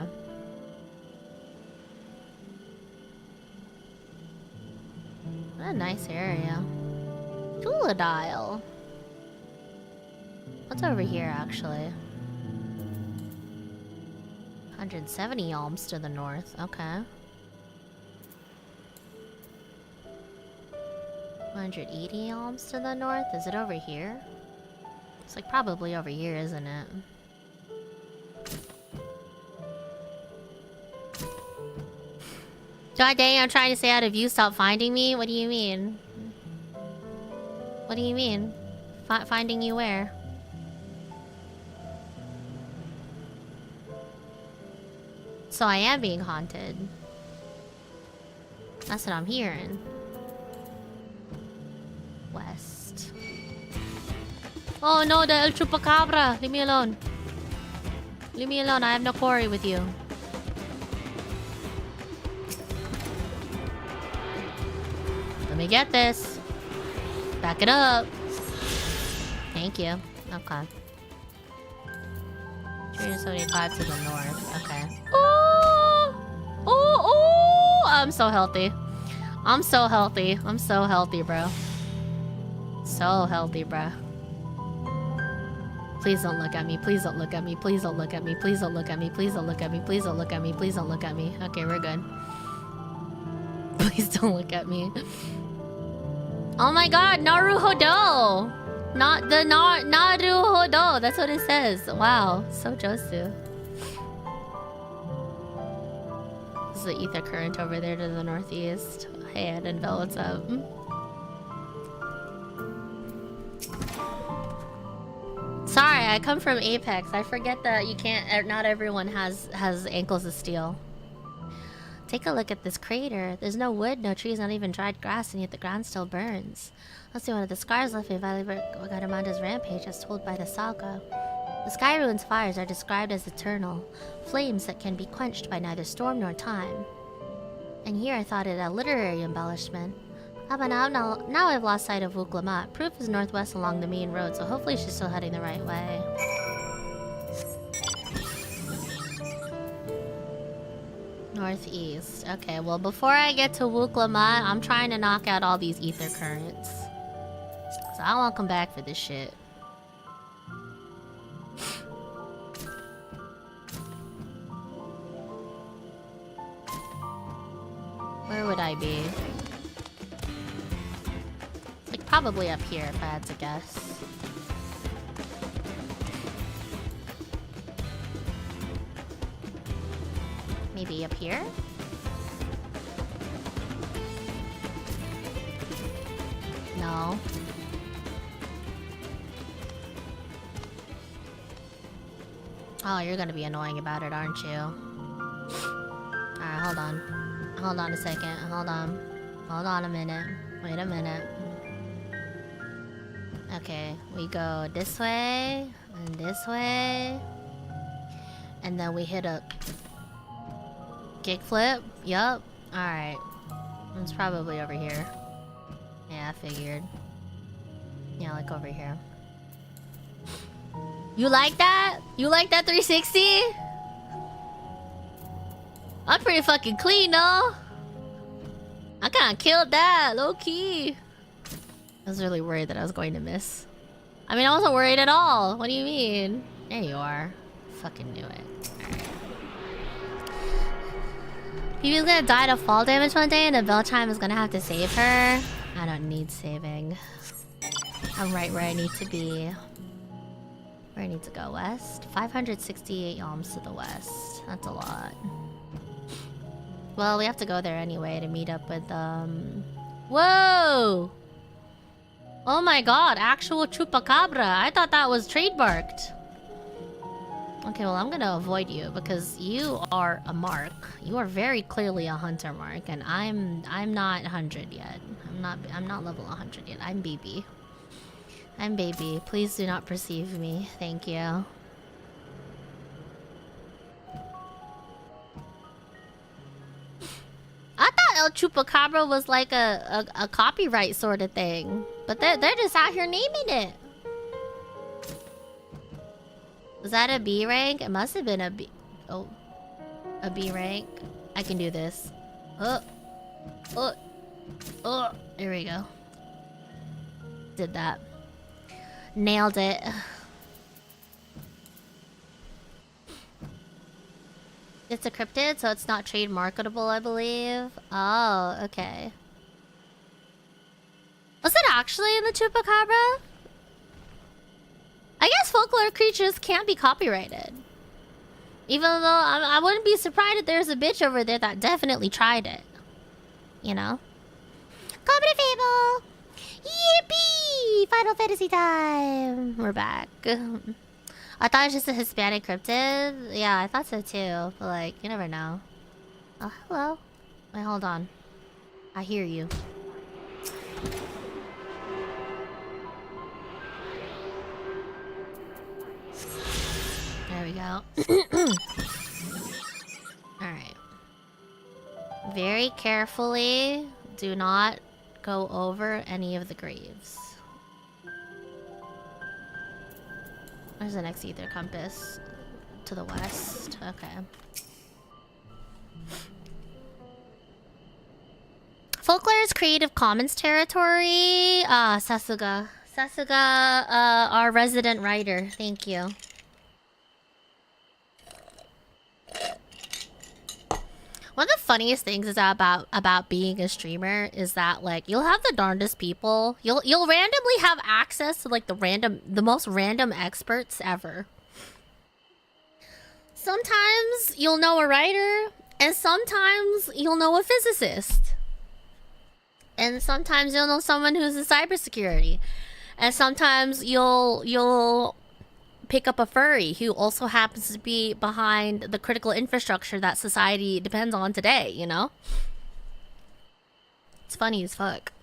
What a nice area. Tural. What's over here, actually? 170 yalms to the north. Okay. 180 yalms to the north. Is it over here? It's like probably over here, isn't it? God dang, I'm trying to stay out of view. Stop finding me? What do you mean? What do you mean? Finding you where? So I am being haunted. That's what I'm hearing. West. Oh no, the El Chupacabra! Leave me alone. Leave me alone, I have no quarry with you. Let me get this. Back it up. Thank you. Okay. 375 to the north. Okay. Oh! Oh! Oh! I'm so healthy. I'm so healthy. I'm so healthy, bro. So healthy, bro. Please don't look at me. Please don't look at me. Please don't look at me. Please don't look at me. Please don't look at me. Please don't look at me. Please don't look at me. Okay, we're good. Please don't look at me. Oh my god, Naruhodo! Not the Naruhodo, that's what it says. Wow, so Josu. There's the ether current over there to the northeast. Hey, Edenville, what's up? Sorry, I come from Apex. I forget that you can't. Not everyone has ankles of steel. Take a look at this crater. There's no wood, no trees, not even dried grass, and yet the ground still burns. Let's see one of the scars left in Valley Garamanda's rampage, as told by the saga. The Sky Ruins fires are described as eternal, flames that can be quenched by neither storm nor time. And here I thought it a literary embellishment. But now I've lost sight of Wuklamat. Proof is northwest along the main road, so hopefully she's still heading the right way. Northeast. Okay, well before I get to Wuklamat, I'm trying to knock out all these ether currents. So I won't come back for this shit. Where would I be? Like probably up here if I had to guess. Maybe up here? No. Oh, you're gonna be annoying about it, aren't you? Alright, hold on. Hold on a second. Hold on. Hold on a minute. Wait a minute. Okay, we go this way and this way. And then we hit a kickflip. Yup. Alright. It's probably over here. Yeah, I figured. Yeah, like over here. You like that? You like that 360? I'm pretty fucking clean, though. I kinda killed that, low-key. I was really worried that I was going to miss. I mean, I wasn't worried at all. What do you mean? There you are. Fucking knew it. Alright. Phoebe's gonna die to fall damage one day and the bell chime is gonna have to save her. I don't need saving. I'm right where I need to be. Where I need to go, west? 568 yalms to the west. That's a lot. Well, we have to go there anyway to meet up with, Whoa! Oh my god, actual chupacabra. I thought that was trademarked. Okay, well, I'm gonna avoid you because you are a mark. You are very clearly a hunter mark, and I'm not 100 yet. I'm not level 100 yet. I'm baby. I'm baby. Please do not perceive me. Thank you. I thought El Chupacabra was like a copyright sort of thing. But they're just out here naming it. Was that a B rank? It must have been a B... Oh. A B rank. I can do this. There we go. Did that. Nailed it. It's a cryptid, so it's not trade marketable, I believe. Oh, okay. Was it actually in the Chupacabra? I guess folklore creatures can't be copyrighted. Even though I wouldn't be surprised if there's a bitch over there that definitely tried it. You know? Comedy Fable! Yippee! Final Fantasy time! We're back. I thought it was just a Hispanic cryptid. Yeah, I thought so too. But like, you never know. Oh, hello. Wait, hold on. I hear you. There we go. Alright. Very carefully, do not go over any of the graves. Where's the next ether compass? To the west. Okay. Folklore's Creative Commons territory. Sasuga. Sasuga, our resident writer. Thank you. One of the funniest things is about being a streamer is that like you'll have the darndest people. You'll randomly have access to like the most random experts ever. Sometimes you'll know a writer, And sometimes you'll know a physicist. And sometimes you'll know someone who's in cybersecurity. And sometimes you'll pick up a furry who also happens to be behind the critical infrastructure that society depends on today, you know? It's funny as fuck.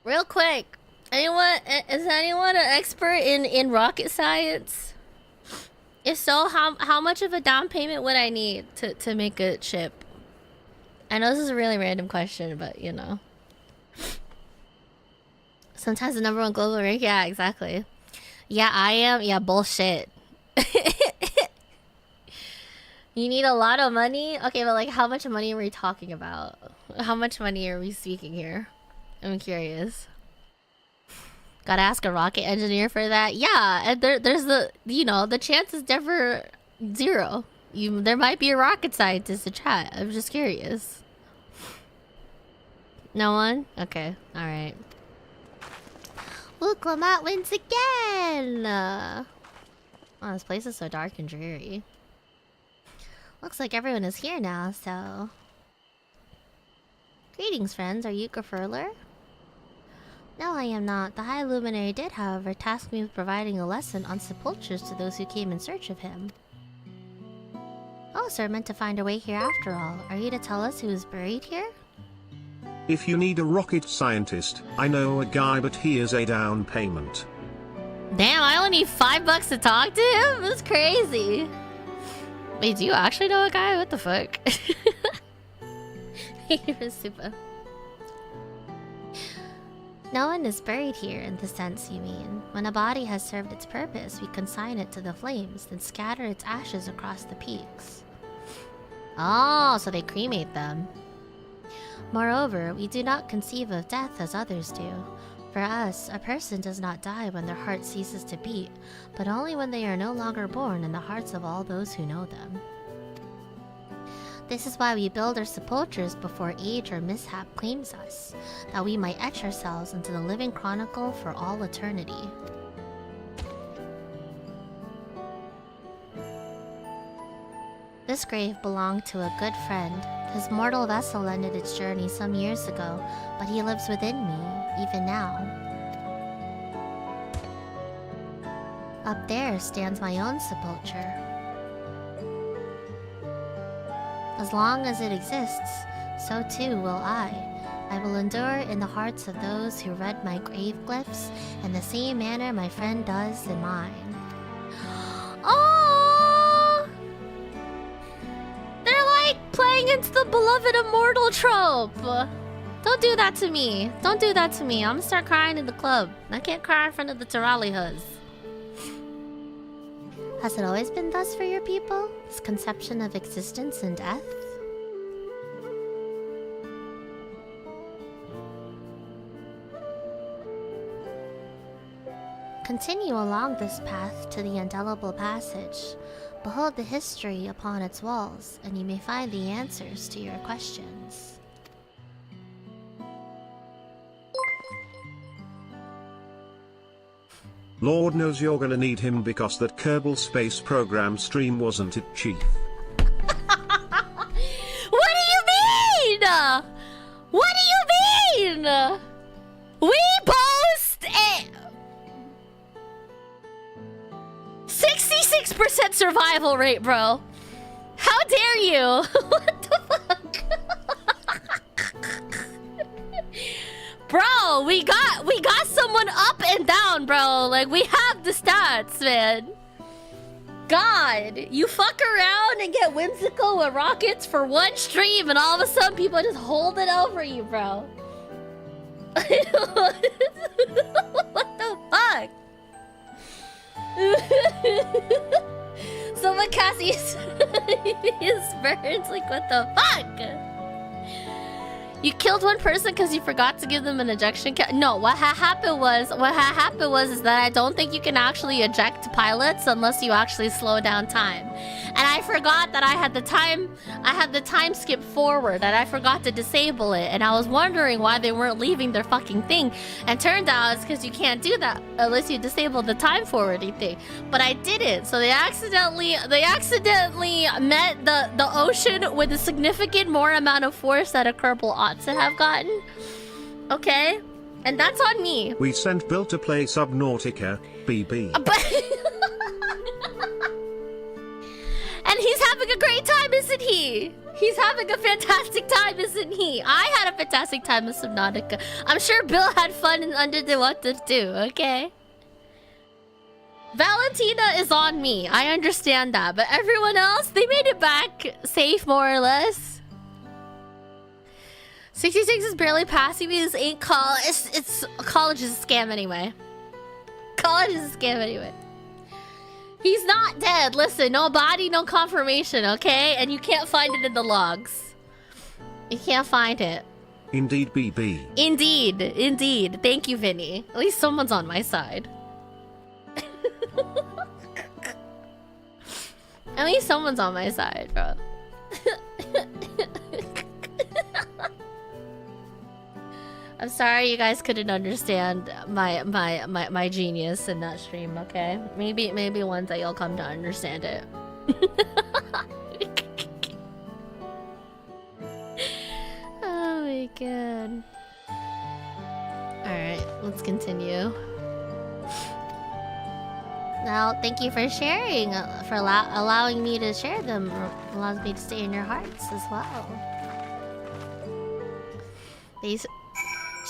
Real quick, is anyone an expert in rocket science? If so, how much of a down payment would I need to make a ship? I know this is a really random question, but you know. Sometimes the #1 global rank, yeah, exactly. Yeah, I am. Yeah, bullshit. You need a lot of money? Okay, but like, how much money are we talking about? How much money are we speaking here? I'm curious. Gotta ask a rocket engineer for that. Yeah, and there's the, you know, the chance is never 0. There might be a rocket scientist to chat. I'm just curious. No one? Okay, alright. Look, Lamont wins again! Oh, this place is so dark and dreary. Looks like everyone is here now, so... Greetings, friends. Are you Furler? No, I am not. The High Luminary did, however, task me with providing a lesson on sepultures to those who came in search of him. Oh, so we're meant to find our way here after all. Are you to tell us who is buried here? If you need a rocket scientist, I know a guy, but he is a down payment. Damn, I only need $5 to talk to him? That's crazy. Wait, do you actually know a guy? What the fuck? You're super. No one is buried here in the sense you mean. When a body has served its purpose, we consign it to the flames, then scatter its ashes across the peaks. Oh, so they cremate them. Moreover, we do not conceive of death as others do. For us, a person does not die when their heart ceases to beat, but only when they are no longer born in the hearts of all those who know them. This is why we build our sepulchres before age or mishap claims us, that we might etch ourselves into the living chronicle for all eternity. This grave belonged to a good friend. His mortal vessel ended its journey some years ago, but he lives within me, even now. Up there stands my own sepulchre. As long as it exists, so too will I. I will endure in the hearts of those who read my grave glyphs in the same manner my friend does in mine. Oh! They're like playing into the beloved immortal trope. Don't do that to me. Don't do that to me. I'm gonna start crying in the club. I can't cry in front of the Turalihas. Has it always been thus for your people? This conception of existence and death? Continue along this path to the indelible passage. Behold the history upon its walls, and you may find the answers to your questions. Lord knows you're gonna need him because that Kerbal Space Program stream wasn't it, Chief? What do you mean? What do you mean? We boast a 66% survival rate, bro. How dare you? What the fuck? Bro, we got someone up and down, bro. Like, we have the stats, man. God, you fuck around and get whimsical with rockets for one stream, and all of a sudden people just hold it over you, bro. What the fuck? Someone cast his birds. Like, what the fuck? You killed one person because you forgot to give them an ejection kit? No, what happened was is that I don't think you can actually eject pilots unless you actually slow down time. And I forgot that I had the time skip forward, and I forgot to disable it. And I was wondering why they weren't leaving their fucking thing. And turned out it's because you can't do that unless you disable the time forwarding thing. But I didn't, so they accidentally met the ocean with a significant more amount of force that a Kerbal ought to have gotten. Okay? And that's on me. We sent Bill to play Subnautica, BB. And he's having a great time, isn't he? He's having a fantastic time, isn't he? I had a fantastic time with Subnautica. I'm sure Bill had fun in Under the Water too, okay? Valentina is on me. I understand that. But everyone else, they made it back safe, more or less. 66 is barely passing me. This ain't college. It's college is a scam anyway. College is a scam anyway. He's not dead. Listen, no body, no confirmation, okay? And you can't find it in the logs. You can't find it. Indeed, BB. Indeed, indeed. Thank you, Vinny. At least someone's on my side. At least someone's on my side, bro. I'm sorry you guys couldn't understand my genius in that stream, okay? Maybe one day you'll come to understand it. Oh my god. Alright, let's continue. Now, thank you for sharing, for allowing me to share them. Allows me to stay in your hearts as well.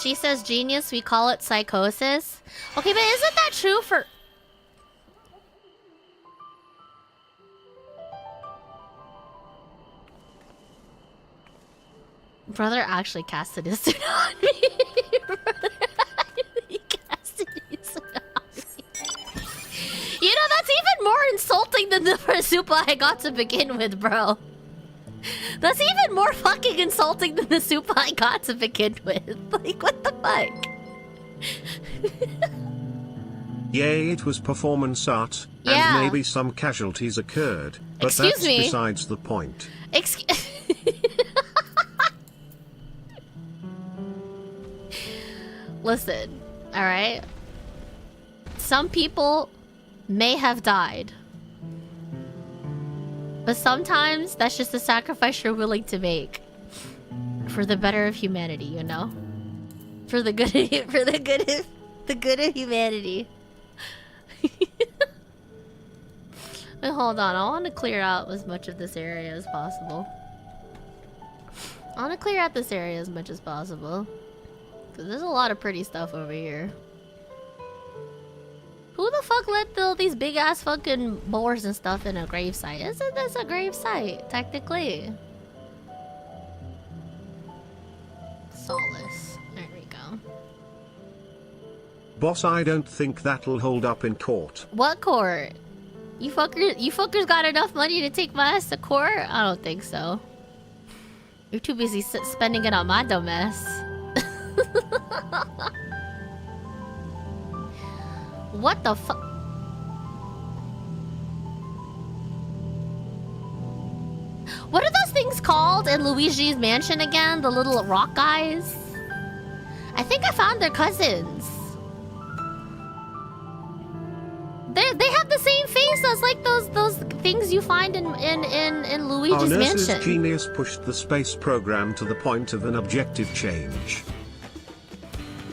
She says genius, we call it psychosis. Okay, but isn't that true for... Brother actually casted his suit on me. Brother actually casted his suit on me. You know, that's even more insulting than the Marsupa I got to begin with, bro. That's even more fucking insulting than the soup I got to begin with. Like, what the fuck? Yay, it was performance art, yeah. And maybe some casualties occurred, but Excuse that's me. Besides the point. Listen, alright? Some people may have died. But sometimes that's just a sacrifice you're willing to make for the better of humanity, you know? For the good of, the good of humanity. Wait, hold on, I want to clear out as much of this area as possible. I want to clear out this area as much as possible. Cause there's a lot of pretty stuff over here. Who the fuck let all these big ass fucking boars and stuff in a grave site? Isn't this a grave site, technically? Solace. There we go. Boss, I don't think that'll hold up in court. What court? You fuckers got enough money to take my ass to court? I don't think so. You're too busy spending it on my dumb ass. What the fuck? What are those things called in Luigi's mansion again? The little rock guys? I think I found their cousins. They have the same face as like those things you find in Luigi's Our mansion. nurse's genius pushed the space program to the point of an objective change.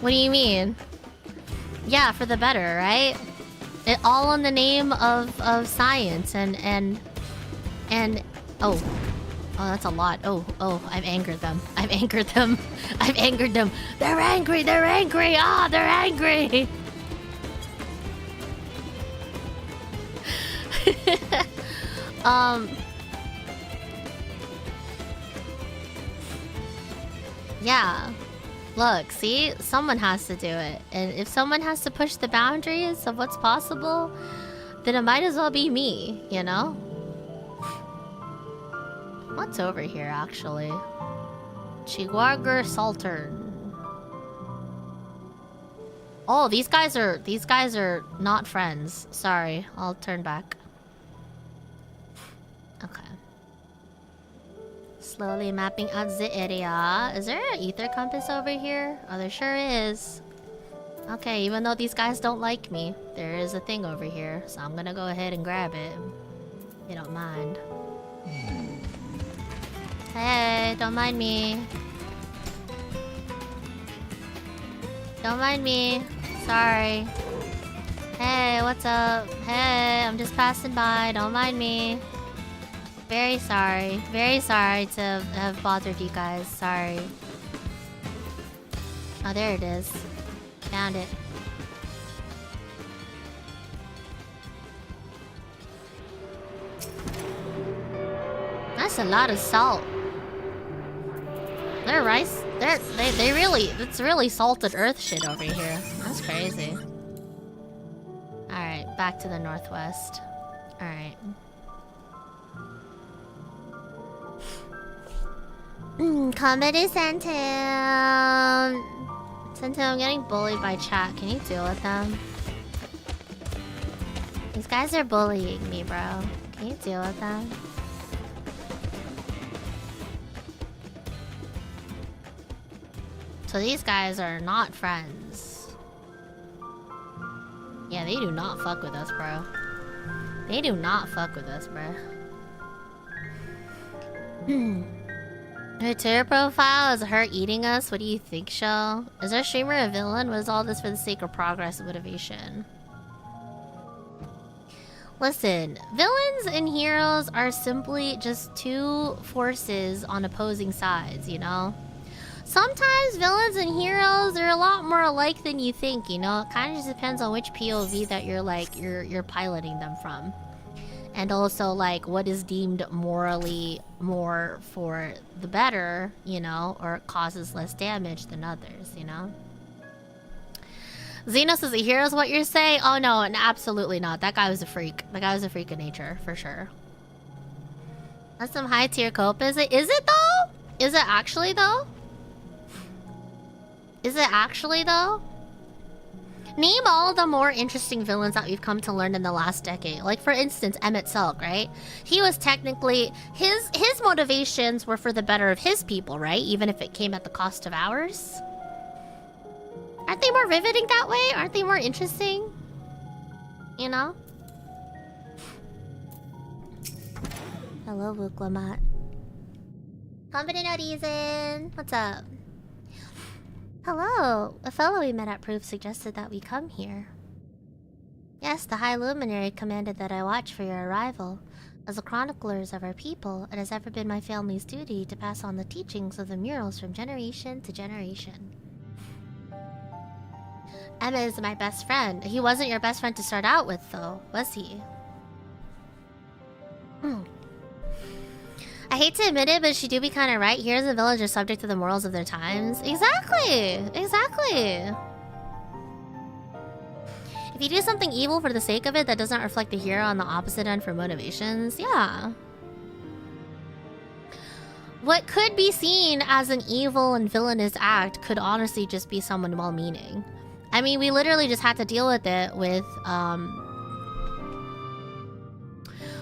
What do you mean? Yeah, for the better, right? It all in the name of science and oh, that's a lot. Oh, I've angered them. I've angered them. They're angry. Ah, they're angry. Yeah. Look, see? Someone has to do it. And if someone has to push the boundaries of what's possible, then it might as well be me, you know? What's over here, actually? Chihuahua Saltern. Oh, these guys are not friends. Sorry, I'll turn back. Okay. Slowly mapping out the area. Is there an ether compass over here? Oh, there sure is. Okay, even though these guys don't like me, there is a thing over here. So I'm gonna go ahead and grab it. If you don't mind. Hey, don't mind me. Don't mind me. Sorry. Hey, what's up? Hey, I'm just passing by. Don't mind me. Very sorry. Very sorry to have bothered you guys. Sorry. Oh, there it is. Found it. That's a lot of salt. Their rice, they really, it's really salted earth shit over here. That's crazy. Alright, back to the northwest. Alright. Comedy Santam. Santam, I'm getting bullied by chat. Can you deal with them? These guys are bullying me, bro. Can you deal with them? So these guys are not friends. Yeah, they do not fuck with us, bro. They do not fuck with us, bro. Her Twitter profile is her eating us. What do you think, Shell? Is our streamer a villain? Was all this for the sake of progress and motivation? Listen, villains and heroes are simply just two forces on opposing sides, you know? Sometimes villains and heroes are a lot more alike than you think, you know? It kind of just depends on which POV that you're piloting them from. And also, like, what is deemed morally more for the better, you know? Or causes less damage than others, you know? Xenos is a hero is what you're saying? Oh, no, absolutely not. That guy was a freak. That guy was a freak of nature, for sure. That's some high-tier cope, is it? Is it, though? Is it actually, though? Is it actually, though? Name all the more interesting villains that we've come to learn in the last decade. Like, for instance, Emmett Silk, right? He was technically... His motivations were for the better of his people, right? Even if it came at the cost of ours. Aren't they more riveting that way? Aren't they more interesting? You know? Hello, Wuklamat. Company no reason. What's up? Hello. A fellow we met at Proof suggested that we come here. Yes, the High Luminary commanded that I watch for your arrival. As the chroniclers of our people, it has ever been my family's duty to pass on the teachings of the murals from generation to generation. Emma is my best friend. He wasn't your best friend to start out with, though, was he? I hate to admit it, but she do be kind of right. Heroes and villains are subject to the morals of their times. Exactly! Exactly! If you do something evil for the sake of it that doesn't reflect the hero on the opposite end for motivations, yeah. What could be seen as an evil and villainous act could honestly just be someone well-meaning. I mean, we literally just had to deal with it with,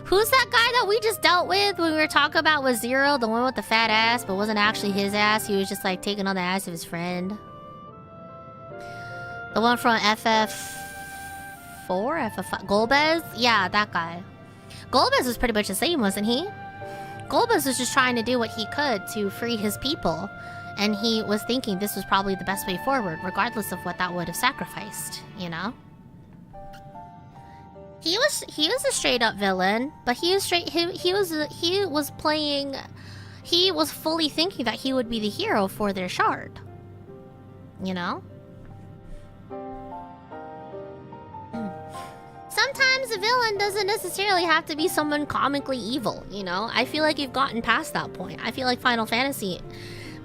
who's that guy that we just dealt with when we were talking about with Zero? The one with the fat ass, but wasn't actually his ass. He was just like taking on the ass of his friend. The one from FF4? FF5? Golbez? Yeah, that guy. Golbez was pretty much the same, wasn't he? Golbez was just trying to do what he could to free his people. And he was thinking this was probably the best way forward, regardless of what that would have sacrificed, you know? He was a straight up villain, but he was fully thinking that he would be the hero for their shard. You know? Sometimes a villain doesn't necessarily have to be someone comically evil, you know? I feel like you've gotten past that point. I feel like Final Fantasy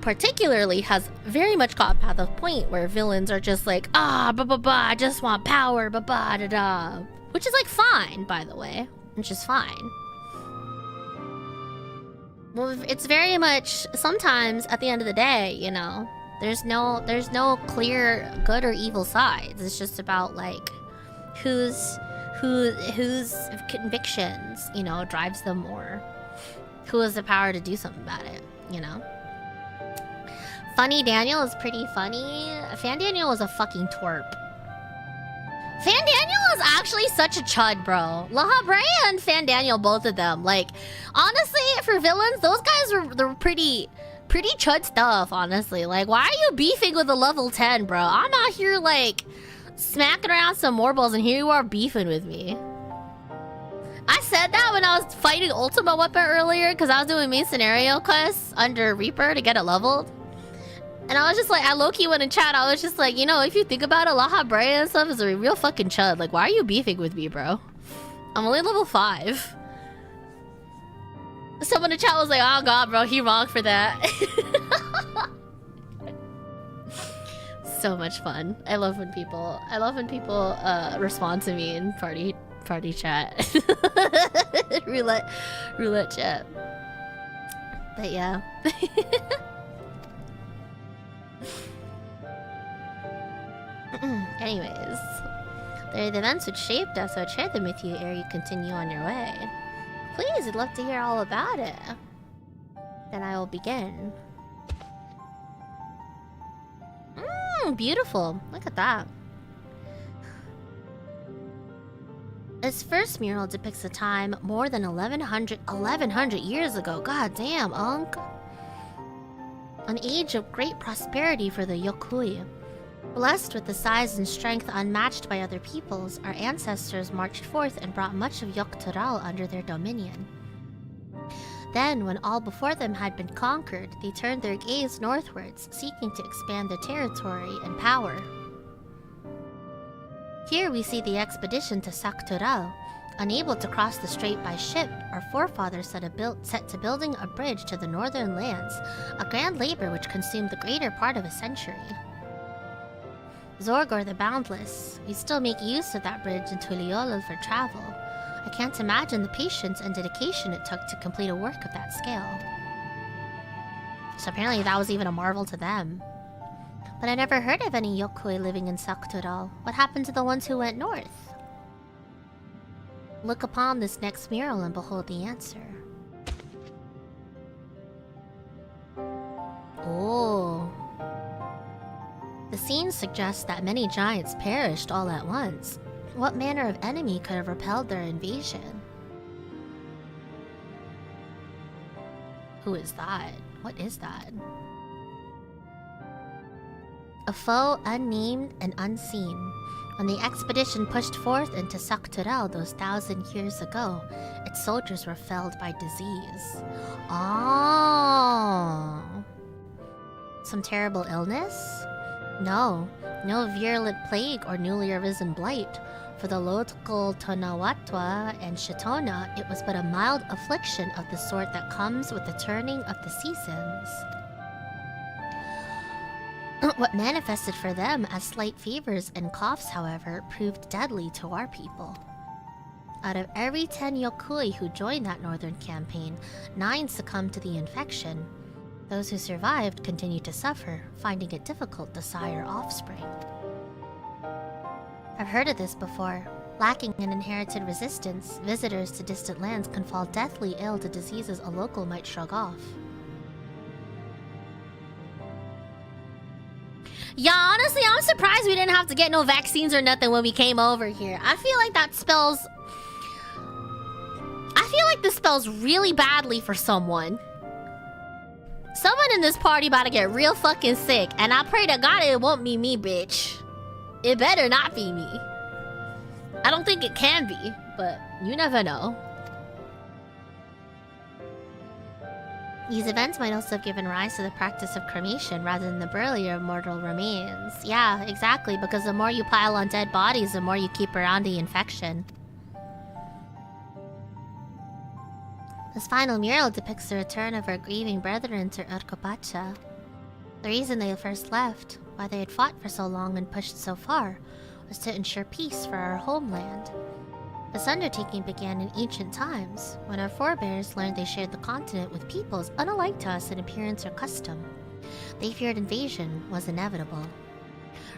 particularly has very much gotten past the point where villains are just like, I just want power, da-da. Which is like fine, by the way. Which is fine. Well, it's very much sometimes at the end of the day, you know, there's no clear good or evil sides. It's just about like whose convictions, you know, drives them more. who has the power to do something about it, you know? Funny Daniel is pretty funny. Fan Daniel was a fucking twerp. Fan Daniel is actually such a chud, bro. La Habrea and Fan Daniel, both of them. Like, honestly, for villains, those guys they're pretty chud stuff, honestly. Like, why are you beefing with a level 10, bro? I'm out here, like, smacking around some marbles, and here you are beefing with me. I said that when I was fighting Ultima Weapon earlier, because I was doing main scenario quests under Reaper to get it leveled. And I was just like, I low-key went in chat, I was just like, you know, if you think about it, La Habrea and stuff is a real fucking chud. Like, why are you beefing with me, bro? I'm only level 5. Someone in chat was like, oh god, bro, he wrong for that. So much fun. I love when people respond to me in party chat. roulette chat. But yeah. Anyways, they're the events which shaped us, so I'll share them with you ere you continue on your way. Please, I'd love to hear all about it. Then I will begin. Beautiful. Look at that. This first mural depicts a time more than 1100 years ago. God damn, Unc. An age of great prosperity for the Yokui. Blessed with the size and strength unmatched by other peoples, our ancestors marched forth and brought much of Tural under their dominion. Then, when all before them had been conquered, they turned their gaze northwards, seeking to expand their territory and power. Here we see the expedition to Tural. Unable to cross the strait by ship, our forefathers set to building a bridge to the northern lands, a grand labor which consumed the greater part of a century. Zorgor the Boundless, we still make use of that bridge in Tuliolol for travel. I can't imagine the patience and dedication it took to complete a work of that scale. So apparently that was even a marvel to them. But I never heard of any Yokui living in Tural. What happened to the ones who went north? Look upon this next mural and behold the answer. Oh. The scene suggests that many giants perished all at once. What manner of enemy could have repelled their invasion? Who is that? What is that? A foe unnamed and unseen. When the expedition pushed forth into Tural those 1,000 years ago, its soldiers were felled by disease. Oh. Some terrible illness? No virulent plague or newly arisen blight. For the local Tonawatwa and Shitona, it was but a mild affliction of the sort that comes with the turning of the seasons. What manifested for them as slight fevers and coughs, however, proved deadly to our people. Out of every 10 Yokui who joined that northern campaign, 9 succumbed to the infection. Those who survived continued to suffer, finding it difficult to sire offspring. I've heard of this before. Lacking an inherited resistance, visitors to distant lands can fall deathly ill to diseases a local might shrug off. Yeah, honestly, I'm surprised we didn't have to get no vaccines or nothing when we came over here. I feel like that spells... I feel like this spells really badly for someone. Someone in this party about to get real fucking sick, and I pray to God it won't be me, bitch. It better not be me. I don't think it can be, but you never know. These events might also have given rise to the practice of cremation rather than the burial of mortal remains. Yeah, exactly, because the more you pile on dead bodies, the more you keep around the infection. This final mural depicts the return of our grieving brethren to Urkopacha. The reason they first left, why they had fought for so long and pushed so far, was to ensure peace for our homeland. This undertaking began in ancient times, when our forebears learned they shared the continent with peoples unlike to us in appearance or custom. They feared invasion was inevitable.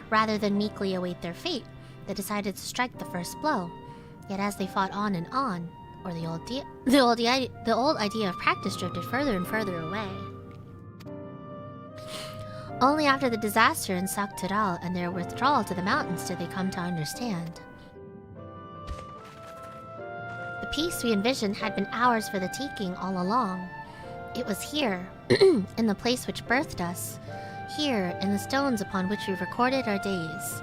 Rather than meekly await their fate, they decided to strike the first blow. Yet as they fought on and on, Or the old idea of practice drifted further and further away. Only after the disaster in Tural and their withdrawal to the mountains did they come to understand. The peace we envisioned had been ours for the taking all along. It was here, in the place which birthed us. Here, in the stones upon which we recorded our days.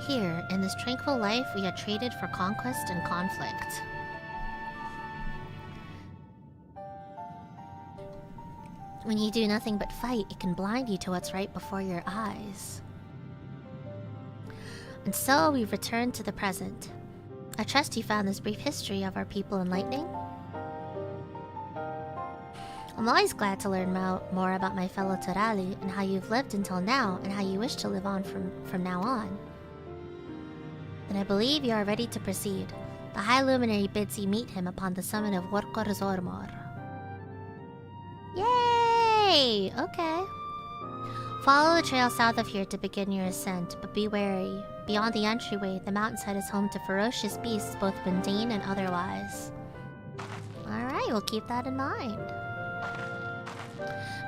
Here, in this tranquil life we had traded for conquest and conflict. When you do nothing but fight, it can blind you to what's right before your eyes. And so we returned to the present. I trust you found this brief history of our people enlightening? I'm always glad to learn more about my fellow Turali and how you've lived until now and how you wish to live on from now on. Then I believe you are ready to proceed. The High Luminary bids you meet him upon the summit of Zormor. Yay! Okay. Follow the trail south of here to begin your ascent, but be wary. Beyond the entryway, the mountainside is home to ferocious beasts, both mundane and otherwise. Alright, we'll keep that in mind.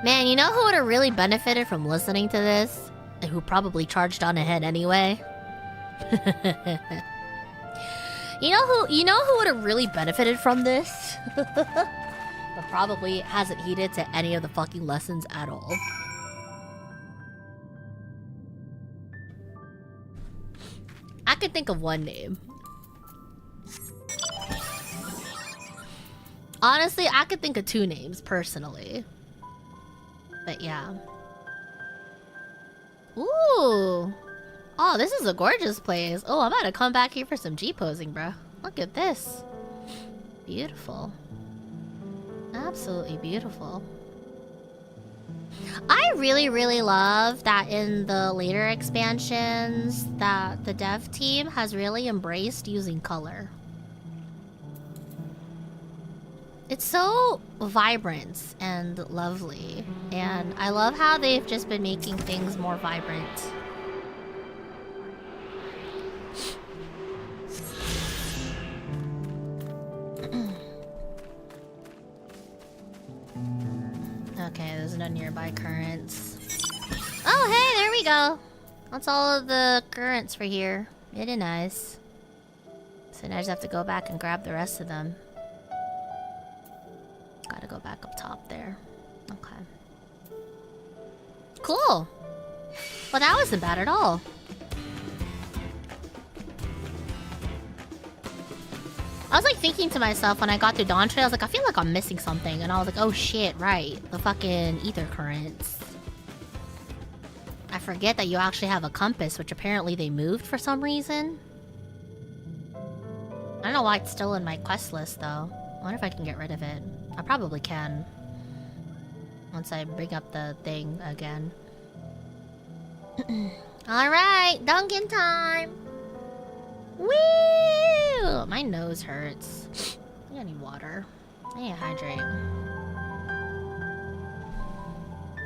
Man, you know who would have really benefited from listening to this? And who probably charged on ahead anyway? You know who would have really benefited from this? But probably hasn't heeded to any of the fucking lessons at all. I could think of one name. Honestly, I could think of two names, personally. But yeah. Ooh. Oh, this is a gorgeous place. Oh, I'm about to come back here for some G-posing, bro. Look at this. Beautiful. Absolutely beautiful. I really, really love that in the later expansions that the dev team has really embraced using color. It's so vibrant and lovely, and I love how they've just been making things more vibrant. Okay, there's no nearby currents. Oh, hey, there we go. That's all of the currents for here. Very nice. So now I just have to go back and grab the rest of them. Gotta go back up top there. Okay. Cool. Well, that wasn't bad at all. I was like thinking to myself when I got through Dawntrail, I was like, I feel like I'm missing something. And I was like, oh shit, right. The fucking ether currents. I forget that you actually have a compass, which apparently they moved for some reason. I don't know why it's still in my quest list though. I wonder if I can get rid of it. I probably can. Once I bring up the thing again. Alright, Dunkin' time! Woo! My nose hurts. I think I need water. I need to hydrate.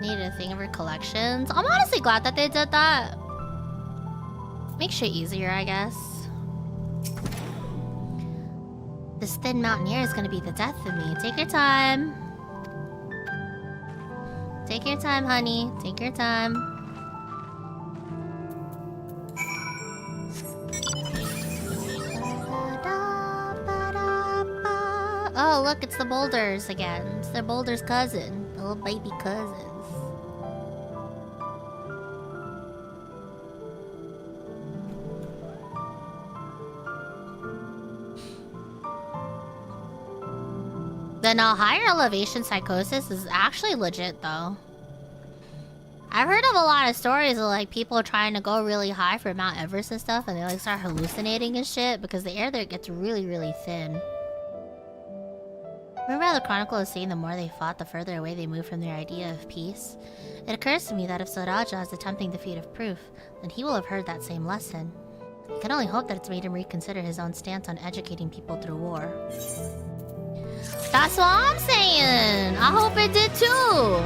Need a thing of her collections. I'm honestly glad that they did that. Makes shit easier, I guess. This thin mountaineer is gonna be the death of me. Take your time. Take your time, honey. Take your time. Oh, look, it's the boulders again. It's their boulder's cousin. The little baby cousins. The higher elevation psychosis is actually legit, though. I've heard of a lot of stories of, like, people trying to go really high for Mount Everest and stuff, and they, like, start hallucinating and shit because the air there gets really, really thin. Remember how the Chronicle is saying the more they fought, the further away they moved from their idea of peace? It occurs to me that if Soraja is attempting the feat of proof, then he will have heard that same lesson. I can only hope that it's made him reconsider his own stance on educating people through war. That's what I'm saying! I hope it did too!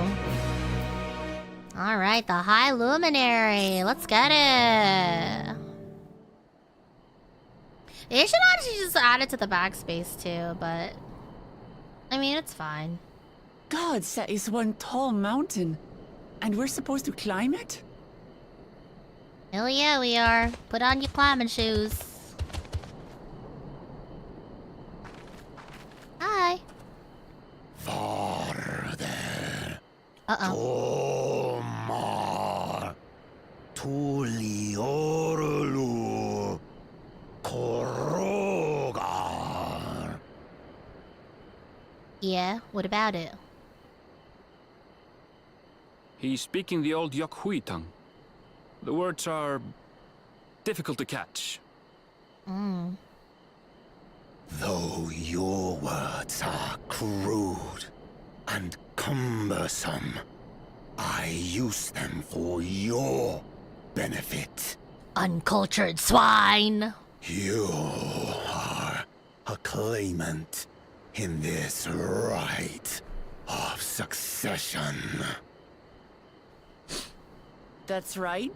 Alright, the High Luminary. Let's get it! They should actually just add it to the backspace too, but I mean, it's fine. God, that is one tall mountain. And we're supposed to climb it? Hell yeah, we are. Put on your climbing shoes. Hi. Farther. Uh-oh. Tomar. Tuliorlu. Korogar. Yeah, what about it? He's speaking the old Yokhui tongue. The words are difficult to catch. Though your words are crude and cumbersome, I use them for your benefit. Uncultured swine! You are a claimant in this right of succession. That's right.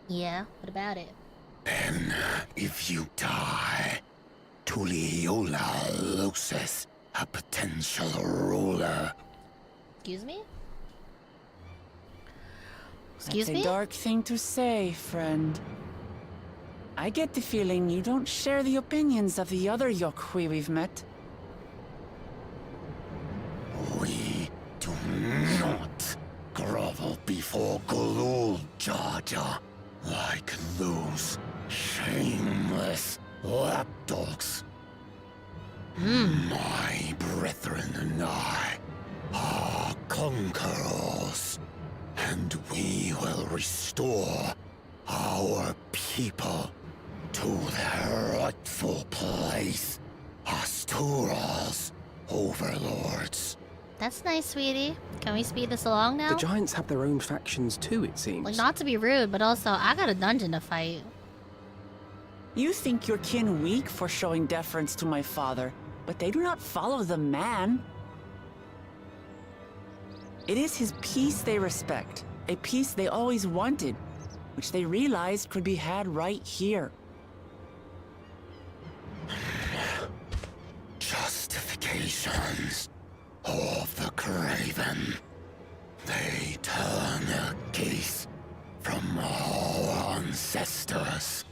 Yeah, what about it? Then, if you die, Tuliola loses a potential ruler. Excuse me? Excuse That's me? a dark thing to say, friend. I get the feeling you don't share the opinions of the other Yokhui we've met. We do not grovel before Glul Jaja like those shameless lapdogs. My brethren and I are conquerors, and we will restore our people to their rightful place as Tural's overlords. That's nice, sweetie. Can we speed this along now? The giants have their own factions too, it seems. Like, not to be rude, but also, I got a dungeon to fight. You think your kin weak for showing deference to my father, but they do not follow the man. It is his peace they respect, a peace they always wanted, which they realized could be had right here. Justifications of the craven. They turn their gaze from our ancestors,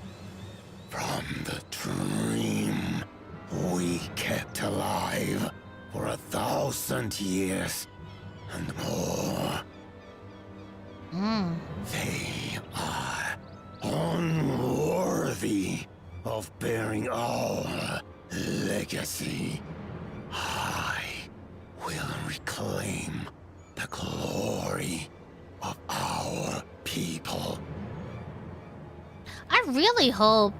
from the dream we kept alive for 1,000 years and more. They are unworthy of bearing our legacy. I will reclaim the glory of our people. I really hope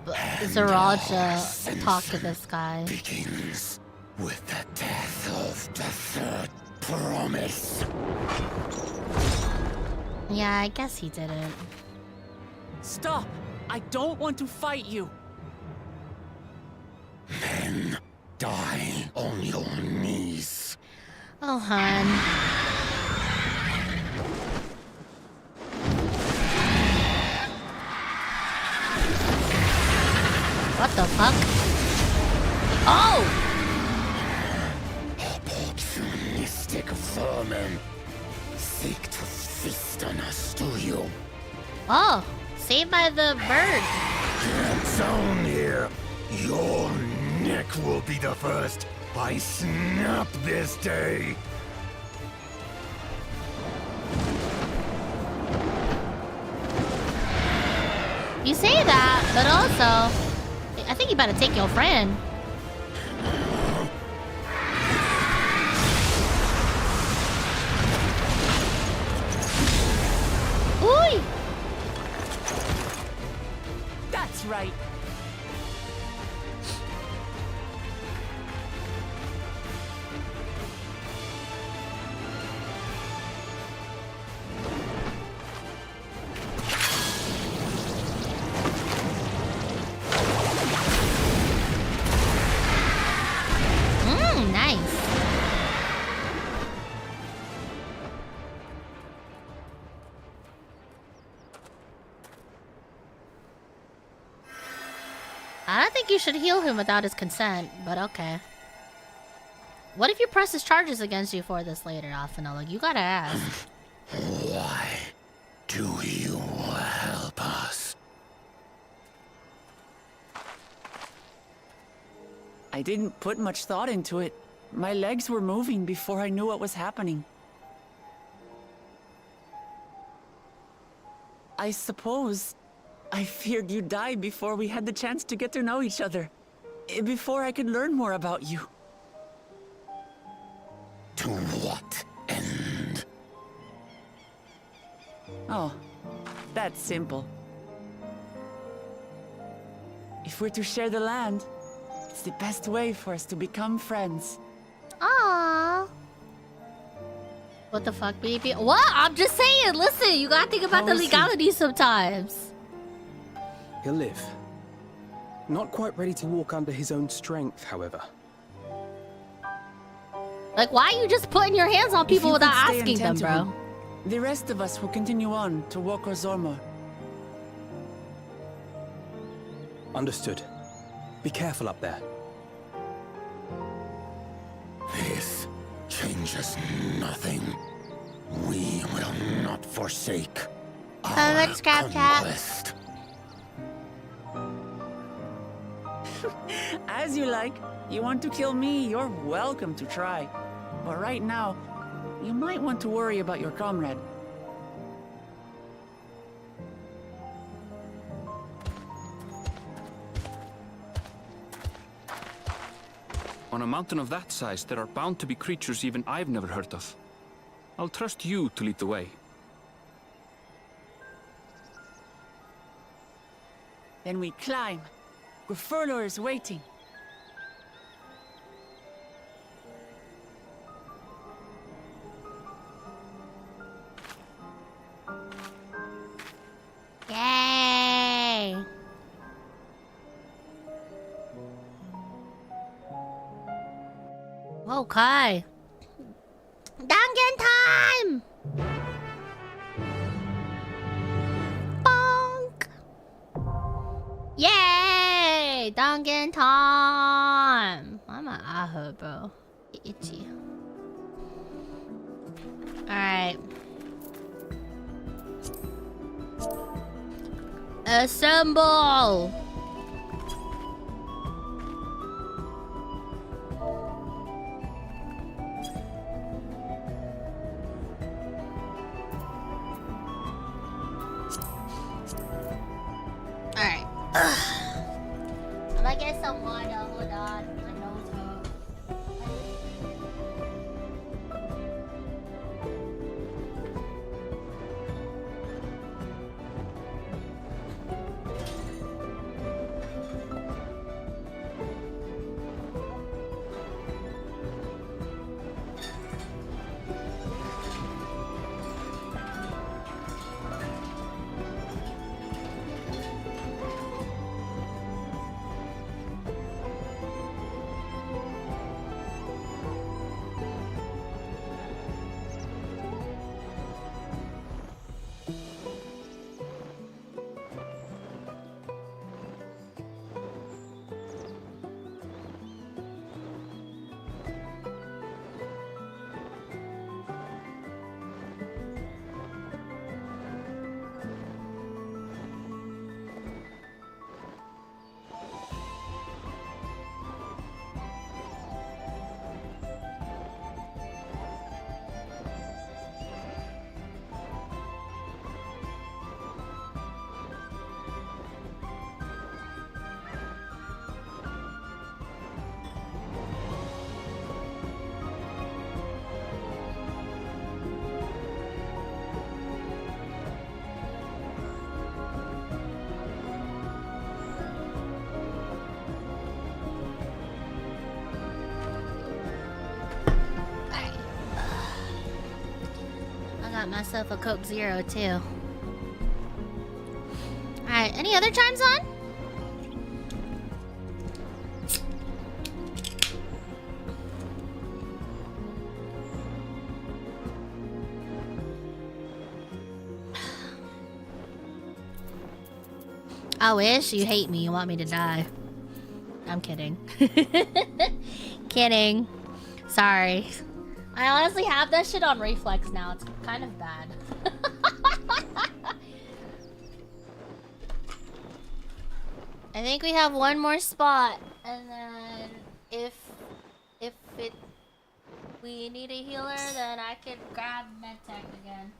Zeral our talk to ascension this guy. begins with the death of the third promise. Yeah, I guess he didn't. Stop! I don't want to fight you! Then die on your knees. Oh, hun. What the fuck? Oh! Opportunistic vermin seek to feast on us, do you? Oh, saved by the bird. Get down here. Your neck will be the first I snap this day. You say that, but also, I think you better take your friend. Ooh! That's right. Nice. I don't think you should heal him without his consent, but okay. What if you press his charges against you for this later, Alphino? Like, you gotta ask. Why do you help us? I didn't put much thought into it. My legs were moving before I knew what was happening. I suppose I feared you'd die before we had the chance to get to know each other. Before I could learn more about you. To what end? Oh, that's simple. If we're to share the land, it's the best way for us to become friends. Aww. What the fuck, baby? What? I'm just saying. Listen, you gotta think about the legalities sometimes. He'll live. Not quite ready to walk under his own strength, however. Like, why are you just putting your hands on people without asking them, bro? The rest of us will continue on to xoxo. Understood. Be careful up there. This changes nothing. We will not forsake our conquest. As you like. You want to kill me, you're welcome to try. But right now, you might want to worry about your comrade. On a mountain of that size, there are bound to be creatures even I've never heard of. I'll trust you to lead the way. Then we climb. Grufurlo is waiting. Yay! Okay. Dungeon time! Bonk! Yay! Dungeon time! Why am I ahur, bro? Itchy. Alright. Assemble! Alright. I'm gonna get some water. Hold on. My nose hurts. Myself a Coke Zero too. Alright, any other chimes on? I wish. You hate me. You want me to die. I'm kidding. Kidding. Sorry. I honestly have that shit on reflex now. It's kind of bad. I think we have one more spot, and then if we need a healer, then I could grab medtech again.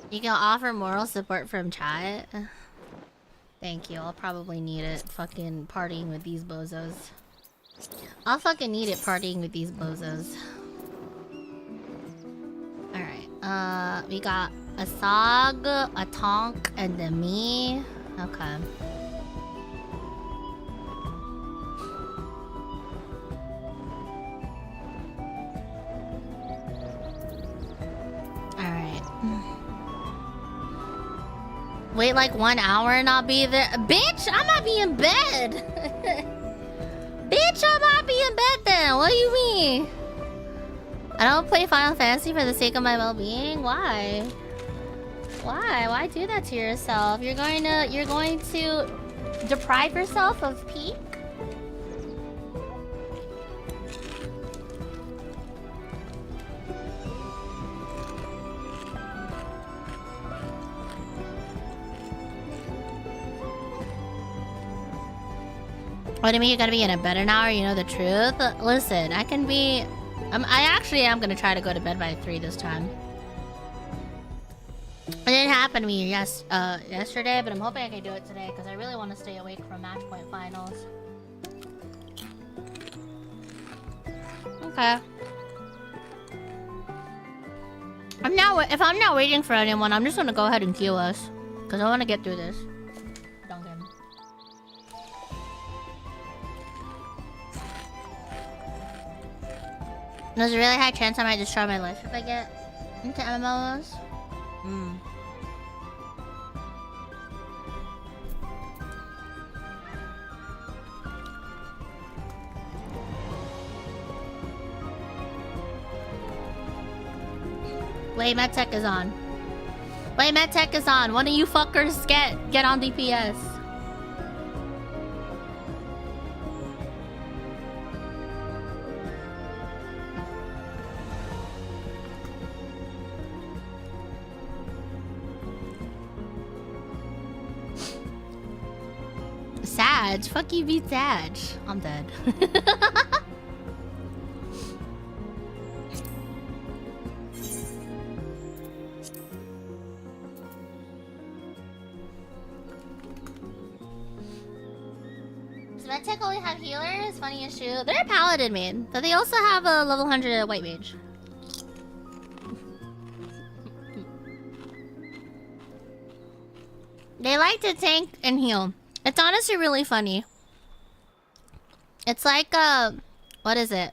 You can offer moral support from chat. Thank you. I'll probably need it. Fucking partying with these bozos. I'll fucking need it partying with these bozos. Alright. We got a Sog, a Tonk, and a me. Okay. Alright. Wait like 1 hour and I'll be there. Bitch, I might be in bed. Bitch, I might be in bed then. What do you mean? I don't play Final Fantasy for the sake of my well-being. Why? Why? Why do that to yourself? You're going to deprive yourself of peak? What do you mean you gotta be in a bed an hour? You know the truth? Listen, I can be... I actually am gonna try to go to bed by 3 this time. It didn't happen to me yesterday, but I'm hoping I can do it today because I really want to stay awake for match point finals. Okay. If I'm not waiting for anyone, I'm just gonna go ahead and queue us because I want to get through this. Don't get me. There's a really high chance I might destroy my life if I get into MMOs. Wait, medtech is on. Wait, medtech is on. One of you fuckers get on DPS. Sag, fuck you, beat Sag. I'm dead. Does medtech only have healers? Funny issue. They're a paladin main, but they also have a level 100 white mage. They like to tank and heal. It's honestly really funny. It's like, what is it?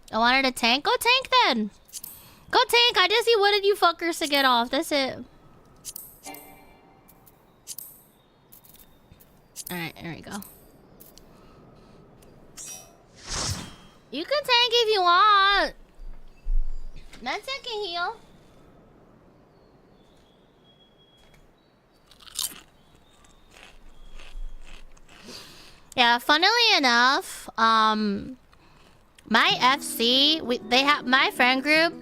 I wanted to tank? Go tank then! Go tank! I just need one of you fuckers to get off. That's it. Alright, there we go. You can tank if you want. Medtech can heal. Yeah, funnily enough, my FC, my friend group,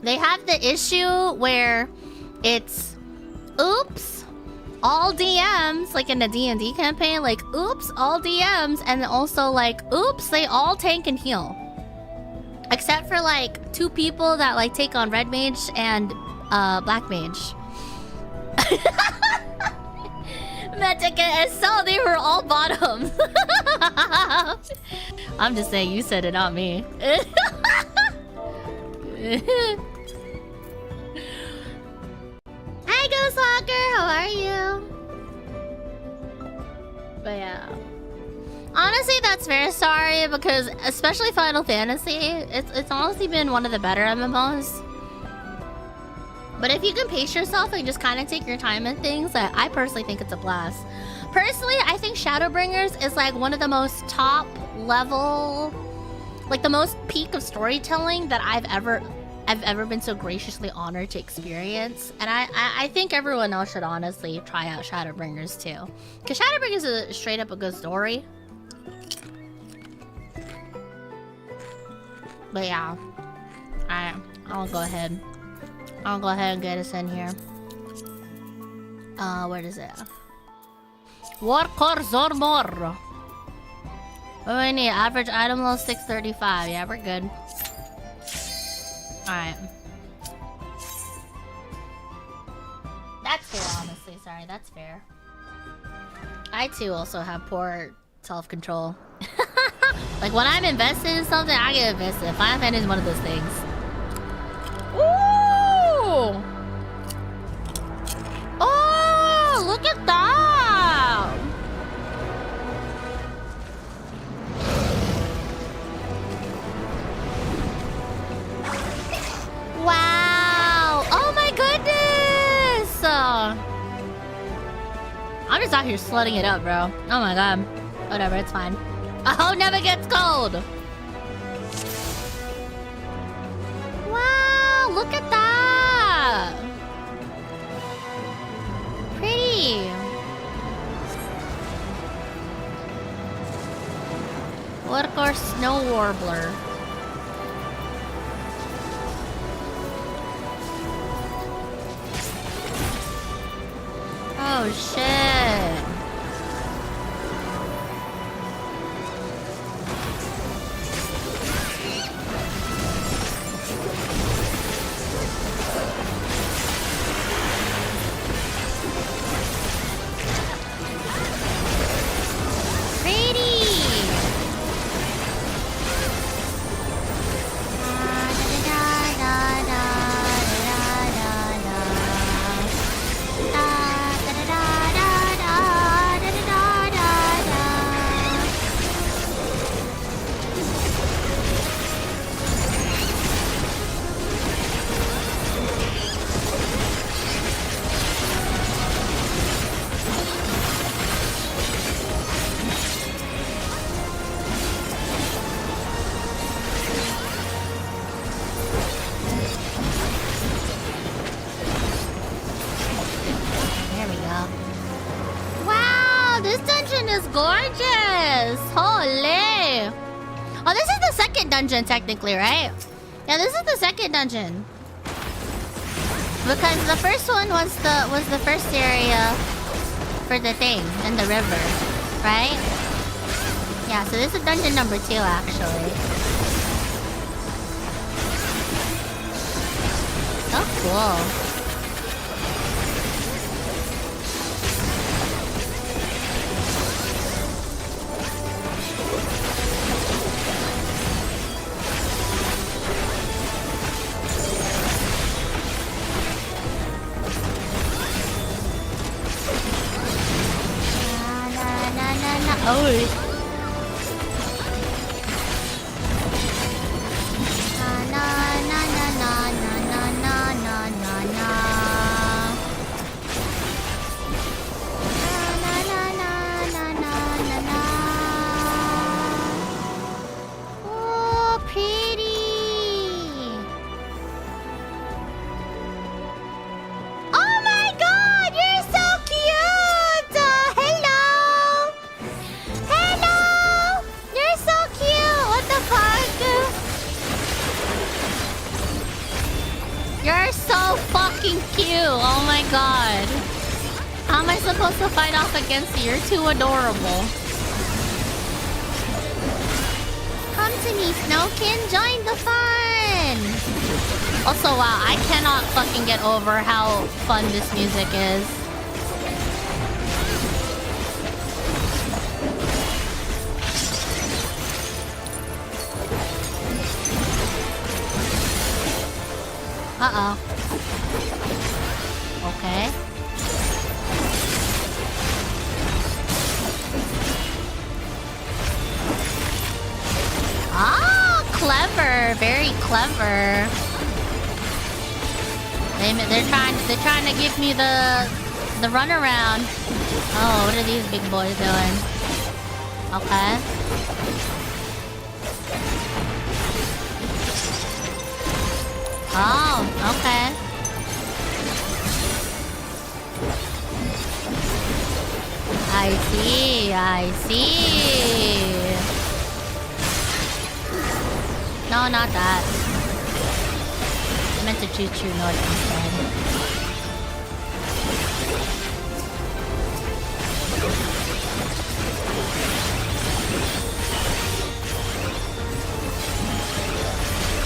they have the issue where it's oops, all DMs, like in the D&D campaign, like oops, all DMs, and also like oops, they all tank and heal. Except for like 2 people that like take on red mage and black mage. Medtech and so they were all bottoms. I'm just saying, you said it, not me. Hi, Ghost Walker, how are you? But yeah, honestly, that's very sorry because especially Final Fantasy, it's honestly been one of the better MMOs. But if you can pace yourself and just kind of take your time and things, I personally think it's a blast. Personally, I think Shadowbringers is like one of the most top level Like the most peak of storytelling that I've ever been so graciously honored to experience. And I think everyone else should honestly try out Shadowbringers too. Because Shadowbringers is straight up a good story. But yeah. I'll go ahead. I'll go ahead and get us in here. Where is it? Workor Zormor. What do we need? Average item level 635. Yeah, we're good. Alright. That's fair, honestly. Sorry, that's fair. I too also have poor self-control. Like when I'm invested in something, I get invested. Final Fantasy is one of those things. Ooh! Oh, look at that! Wow! Oh my goodness! I'm just out here slutting it up, bro. Oh my god. Whatever, it's fine. Oh, never gets cold! Wow! Look at that! Pretty! Workor Snow Warbler. Oh shit. Dungeon technically, right? Yeah, this is the second dungeon. Because the first one was the first area for the thing in the river, right? Yeah, so this is dungeon number 2 actually. So cool. Oh. Supposed to fight off against you. You're too adorable. Come to me, Snowkin. Join the fun. Also, wow, I cannot fucking get over how fun this music is. Uh-oh. Okay. Ah, clever, very clever. They're trying to give me the runaround. Oh, what are these big boys doing? Okay. Oh, okay. I see, I see. No, not that. I meant to choose True North instead.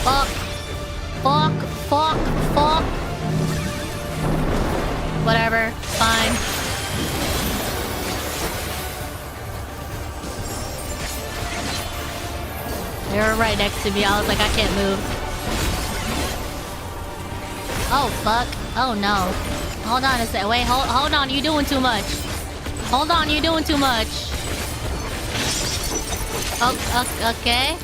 Fuck. Fuck, fuck, fuck. Whatever, fine. They were right next to me. I was like, I can't move. Oh, fuck. Oh, no. Hold on a sec. Wait, hold on. You're doing too much. Hold on, you're doing too much. Oh, okay.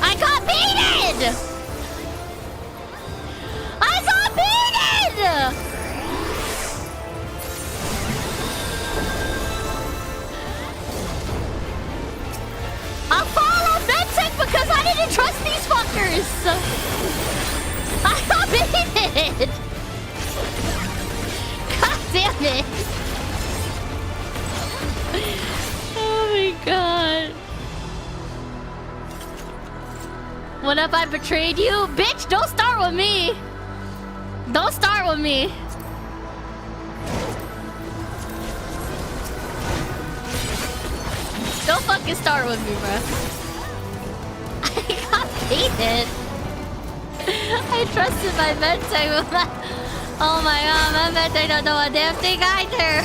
I got baited! I got baited! I followed Medtech because I didn't trust these fuckers! I got baited! God damn it! Oh my god. What if I betrayed you? Bitch, don't start with me! Don't start with me! Don't fucking start with me, bro. I got baited. I trusted my medtech with my... Oh my god, my medtech don't know a damn thing either.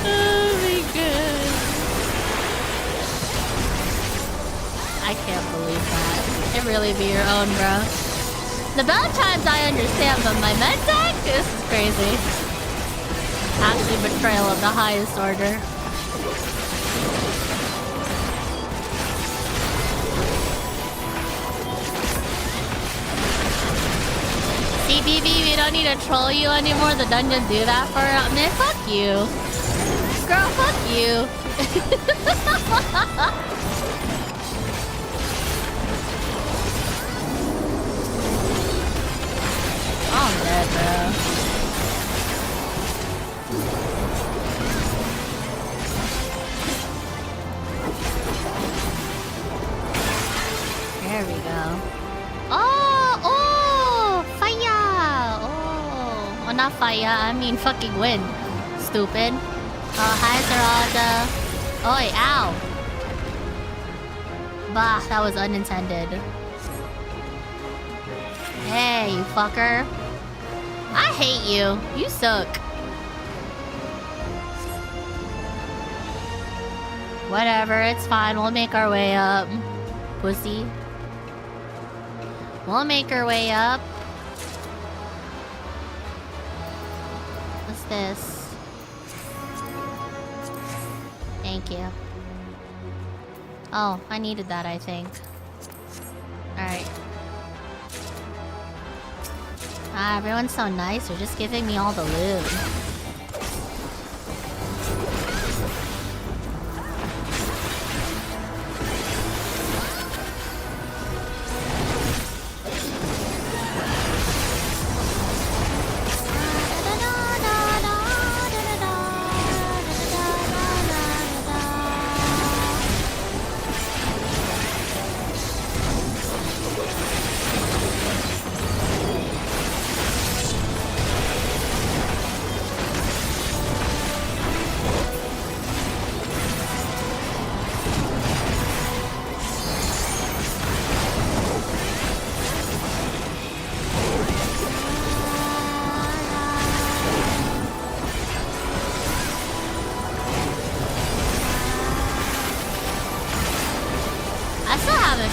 Oh my god. I can't believe that. It really be your own, bro. The bell chimes I understand, but my medtech? This is crazy. Actually betrayal of the highest order. See, BB, we don't need to troll you anymore. The dungeon do that for us. Man, fuck you. Girl, fuck you. I'm dead, bro. There we go. Oh, fire! Oh, not fire. I mean fucking wind. Stupid. Hi, Zeralda. Oi, ow. Bah, that was unintended. Hey, you fucker. I hate you. You suck. Whatever, it's fine. We'll make our way up. Pussy. We'll make our way up. What's this? Thank you. Oh, I needed that, I think. Alright. Ah, everyone's so nice. They're just giving me all the loot.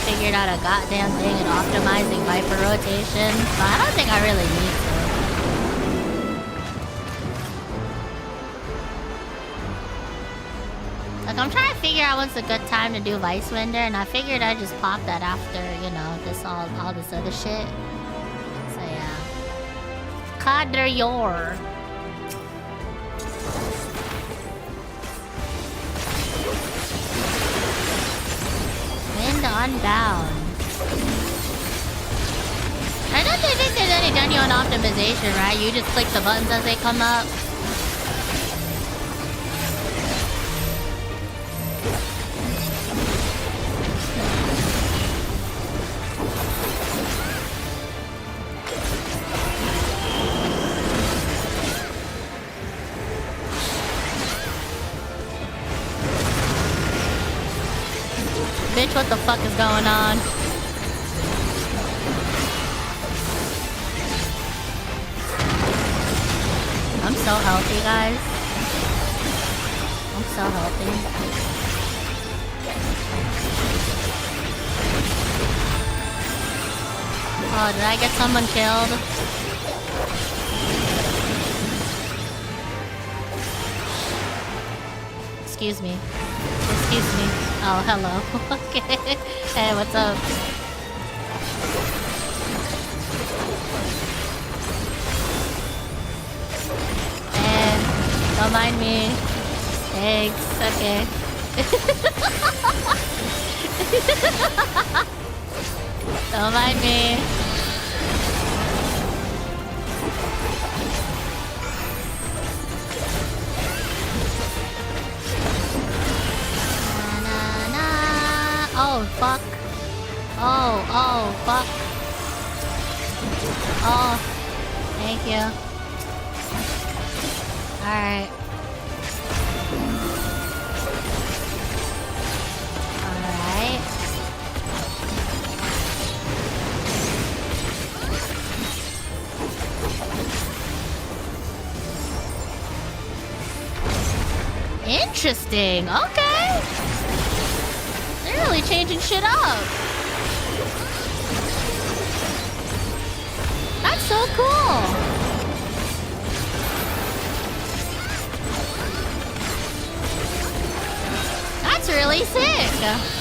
Figured out a goddamn thing in optimizing Viper rotation, but I don't think I really need to. Like, I'm trying to figure out what's a good time to do Vice Winder, and I figured I'd just pop that after, you know, this all this other shit. So yeah. Kader Yor. Wind unbound. I don't think there's any genuine optimization, right? You just click the buttons as they come up. Bitch, what the fuck is going on? I'm so healthy, guys. I'm so healthy. Oh, did I get someone killed? Excuse me. Excuse me. Oh, hello. Okay. Hey, what's up? Don't mind me. Eggs, okay. Don't mind me. Na, na, na. Oh, fuck. Oh, fuck. Oh, thank you. Alright. Alright. Interesting. Okay. They're really changing shit up. That's so cool. That's really sick. Okay.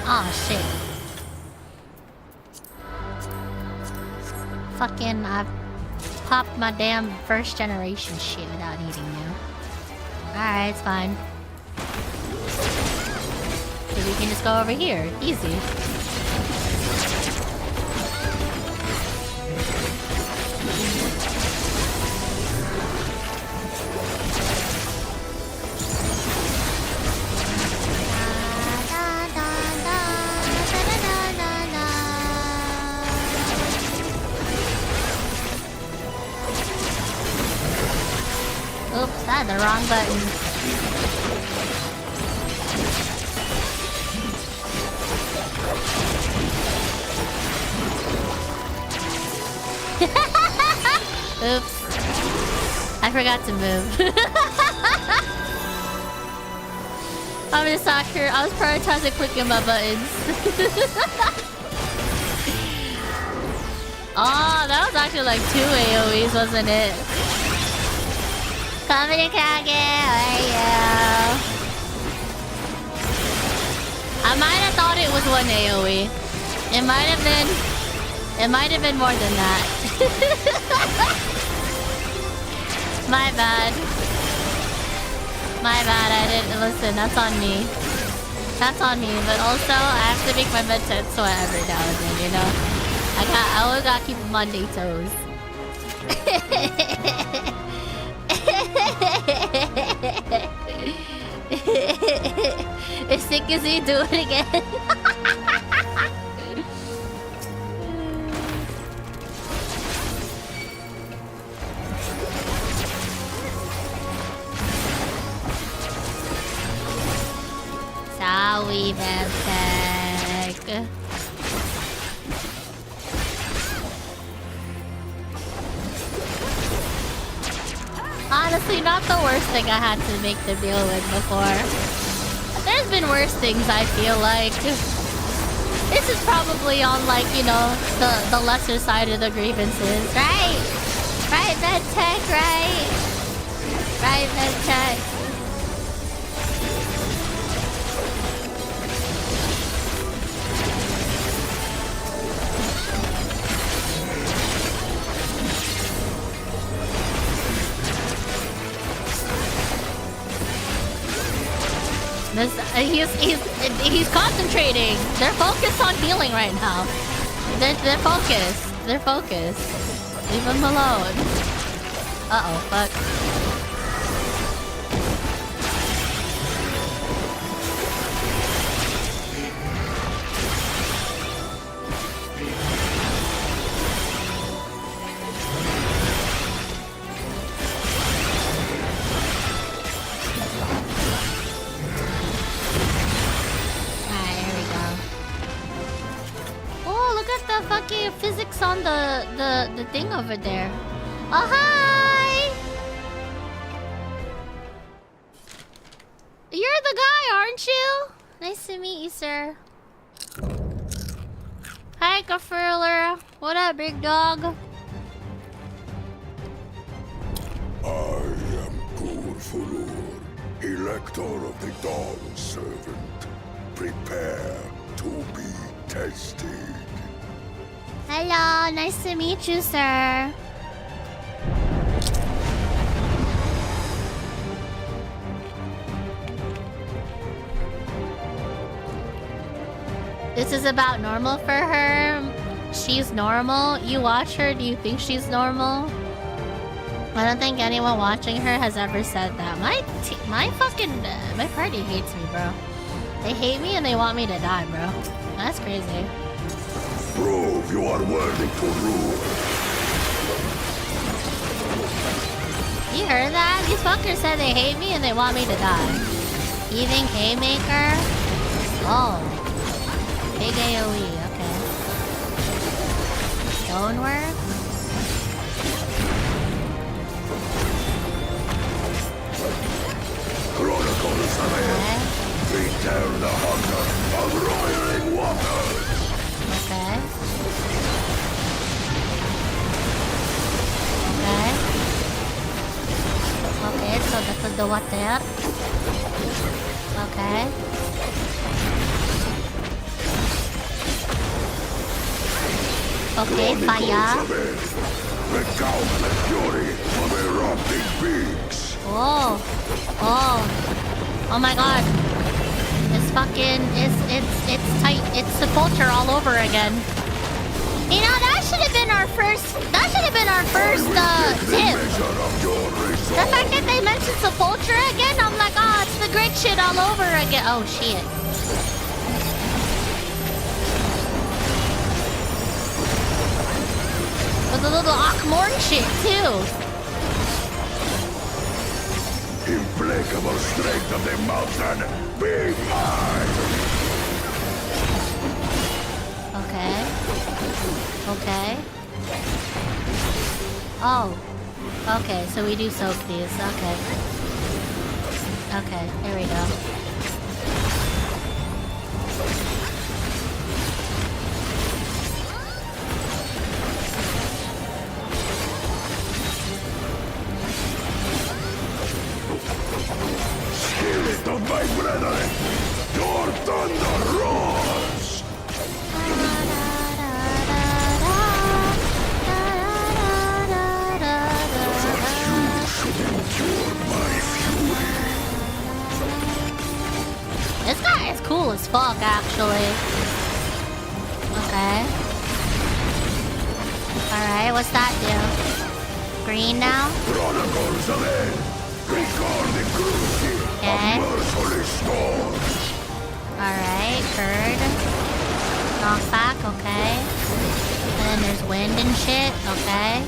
Oh shit. Fucking, I've popped my damn first generation shit without needing you. Alright, it's fine. So we can just go over here. Easy. Oops, I had the wrong button. Oops. I forgot to move. I'm a soccer. I was prioritizing clicking my buttons. Oh, that was actually like 2 AoEs, wasn't it? Comedy Kage, where are you? I might have thought it was 1 AoE. It might have been more than that. My bad. My bad, I didn't listen. That's on me. That's on me, but also I have to make my med-tent sweat every now and then, you know? I always gotta keep them on their toes. As sick as he do it again. Shall we, Bevtech? Honestly, not the worst thing I had to make them deal with before. There's been worse things, I feel like. This is probably on, like, you know, the lesser side of the grievances, right? Right, Bevtech, right? Right, Bevtech. He's concentrating. They're focused on healing right now. They're focused. They're focused. Leave them alone. Uh-oh, fuck. Physics on the thing over there. Oh, hi! You're the guy, aren't you? Nice to meet you, sir. Hi, Kafurler. What up, big dog? I am Kurfulur, Elector of the Dawn Servant. Prepare to be tested. Hello, nice to meet you, sir. This is about normal for her. She's normal. You watch her, do you think she's normal? I don't think anyone watching her has ever said that. My party hates me, bro. They hate me and they want me to die, bro. That's crazy. Prove you are worthy to rule. You heard that? These fuckers said they hate me and they want me to die. Heaving Haymaker? Oh. Big AoE, okay. Stonework? Chronicles of it. Return the hunger of roiling waters. Okay. Okay. Okay, so this is the water. Okay. Okay, fire. Recount the fury of erupting peaks. Oh. Oh. Oh my god. It's fucking... It's tight. It's Sepulcher all over again. You know, that should have been our first... That should have been our first, tip. The fact that they mentioned Sepulcher again, I'm like, oh, it's the great shit all over again. Oh, shit. With the little Akmorn shit, too. Implacable strength of the mountain, be mine! Okay. Okay. Oh. Okay, so we do soak these. Okay. Okay, there we go. Spirit of my brethren, your thunder roars! You should endure my fury. This guy is cool as fuck, actually. Okay. Alright, what's that do? Green now? Chronicles of it. Record the cruelty Okay. of merciless storms. Alright, bird. Knockback, okay. And then there's wind and shit, okay.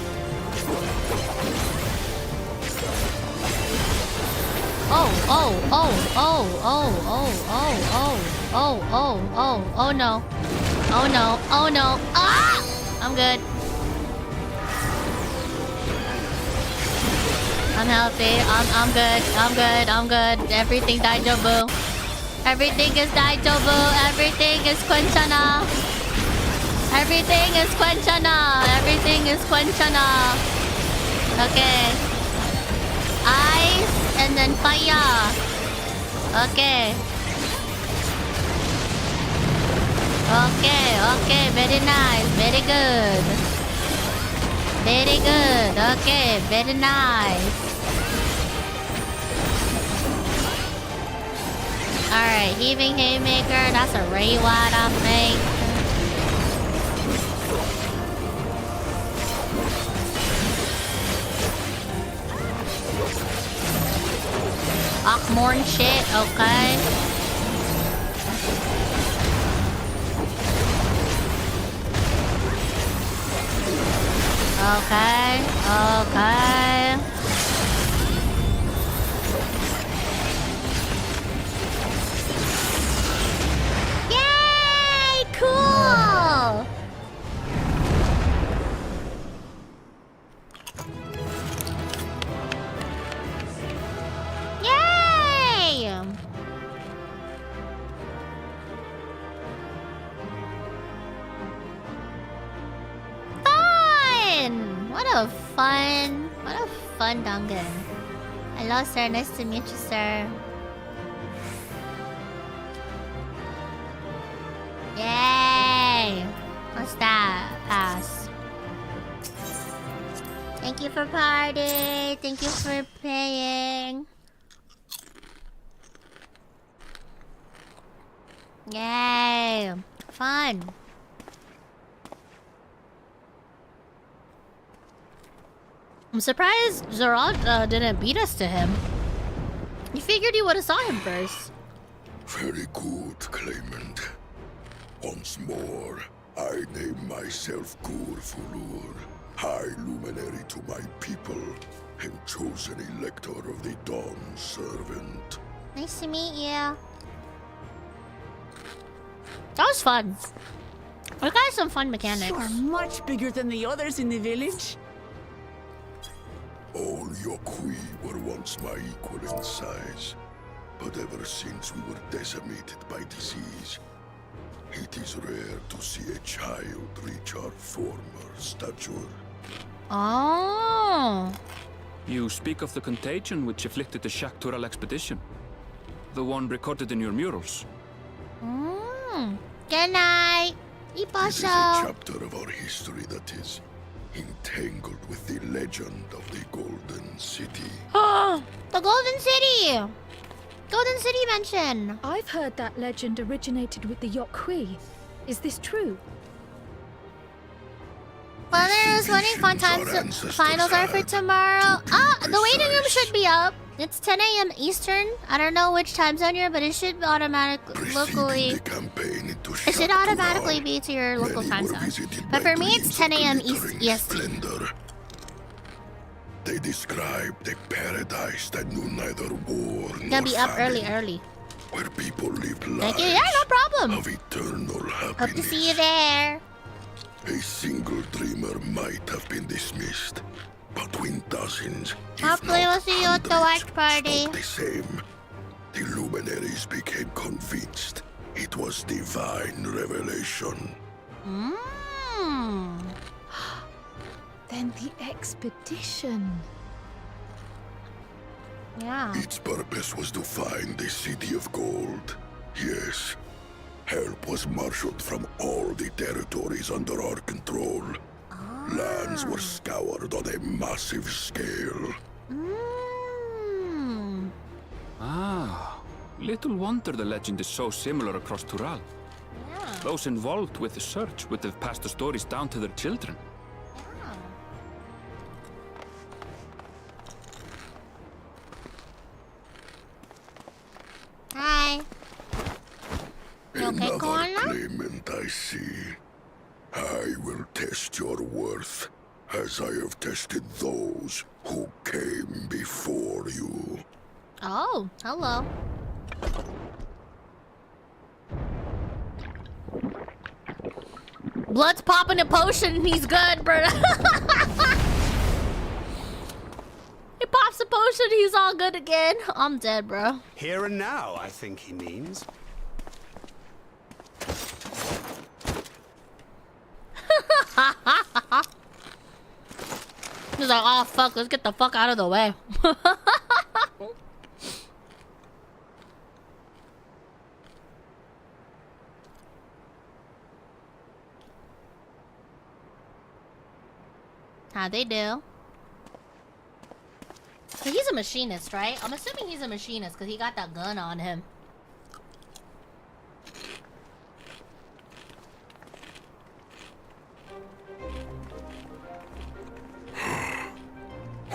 Oh, oh, oh, oh, oh, oh, oh, oh, oh, oh, oh, oh no. Oh no, oh no. Ah! I'm good. I'm healthy. I'm good. I'm good. I'm good. Everything daijobu. Everything is daijobu. Everything is quenchana. Everything is quenchana. Everything is quenchana. Okay. Ice and then fire. Okay. Okay, okay, very nice, very good. Very good, okay, very nice. Alright, heaving haymaker, that's a reward, I think. Akmorn shit, okay. Okay, okay. Yay! Cool! Yay! What a fun dungeon. Hello, sir. Nice to meet you, sir. Yay! What's that? Pass. Thank you for party. Thank you for paying. Yay! Fun. I'm surprised Zorod didn't beat us to him. You figured you would have saw him first. Very good, claimant. Once more, I name myself Gurfulur, High Luminary to my people, and chosen Elector of the Dawn Servant. Nice to meet you. That was fun. We got some fun mechanics. You are much bigger than the others in the village. All Yokhui were once my equal in size, but ever since we were decimated by disease, it is rare to see a child reach our former stature. Oh. You speak of the contagion which afflicted the Tural expedition. The one recorded in your murals. Good night. It is a chapter of our history that is entangled with the legend of the Golden City. Oh, the Golden City! Golden City mention. I've heard that legend originated with the Yokhui. Is this true? Well, there's winning fun times. Finals are for tomorrow. The waiting room should be up. It's 10 a.m. Eastern. I don't know which time zone you're, but it should automatically locally. It should automatically be to your local time zone. But for me, it's 10 a.m. EST. They described a paradise that knew neither war nor Gonna be up famine, early. where people lived lives Thank you. Yeah, no problem. of eternal happiness. Hope to see you there. A single dreamer might have been dismissed, but when dozens, if Hopefully we'll not see you at the watch hundreds, party. spoke the same, the luminaries became convinced it was divine revelation. Then the expedition. Yeah. Its purpose was to find the City of Gold. Yes, help was marshaled from all the territories under our control. Lands were scoured on a massive scale. Ah, little wonder the legend is so similar across Tural. Yeah. Those involved with the search would have passed the stories down to their children. Hi. You okay, Another Koala? claimant I see. I will test your worth, as I have tested those who came before you. Oh, hello. Blood's popping a potion and he's good, bro. He pops a potion, he's all good again. I'm dead, bro. Here and now, I think he means. He's like, oh fuck, let's get the fuck out of the way. How'd they do? So he's a machinist, right? I'm assuming he's a machinist because he got that gun on him.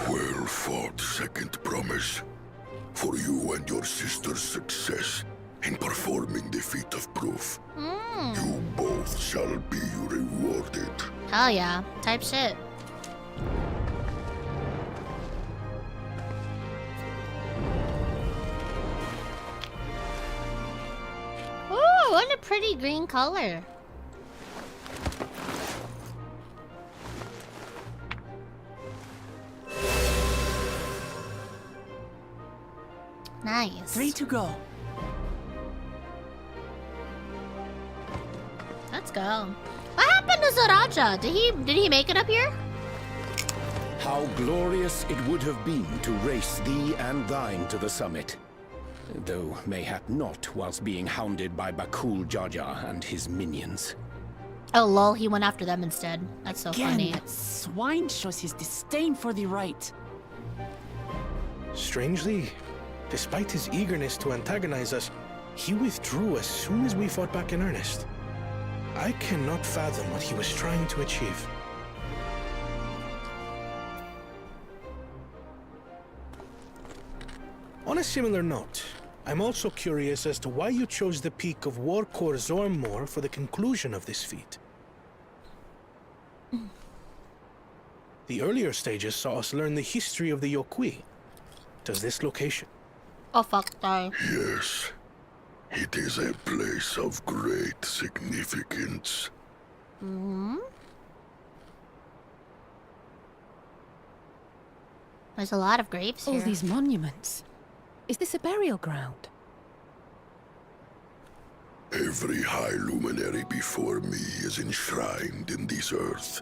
Well fought, second promise. For you and your sister's success in performing the feat of proof. You both shall be rewarded. Hell yeah. Type shit. Ooh, what a pretty green color. Nice. 3 to go. Let's go. What happened to Zaraja? Did he make it up here? How glorious it would have been to race thee and thine to the summit. Though mayhap not whilst being hounded by Bakul Jaja and his minions. Oh lol, he went after them instead. That's so Again, funny. that swine shows his disdain for the right. Strangely, despite his eagerness to antagonize us, he withdrew as soon as we fought back in earnest. I cannot fathom what he was trying to achieve. On a similar note, I'm also curious as to why you chose the peak of Warkor Zormor for the conclusion of this feat. The earlier stages saw us learn the history of the Yokui. Does this location? Oh fuck, sorry. Yes, it is a place of great significance. There's a lot of graves All here. these monuments. Is this a burial ground? Every high luminary before me is enshrined in this earth.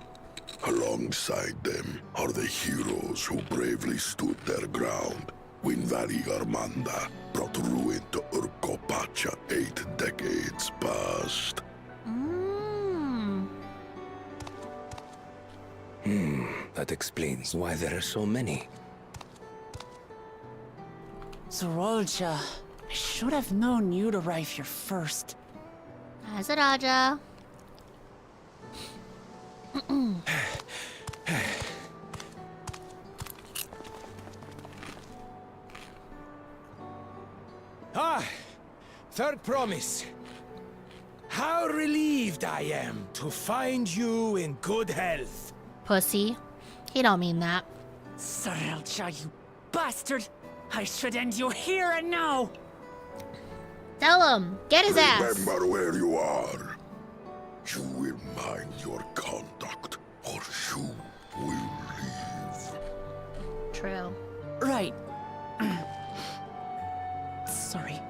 Alongside them are the heroes who bravely stood their ground when Varigarmanda brought ruin to Urkopacha 8 decades past. That explains why there are so many. Zorolja, I should have known you'd arrive here first. Hi, Zaraja. Third promise. How relieved I am to find you in good health. Pussy. He don't mean that. Zorolja, you bastard! I should end you here and now! Tell him. Get his ass. Remember where you are. You will mind your conduct, or you will leave. True. Right. Sorry.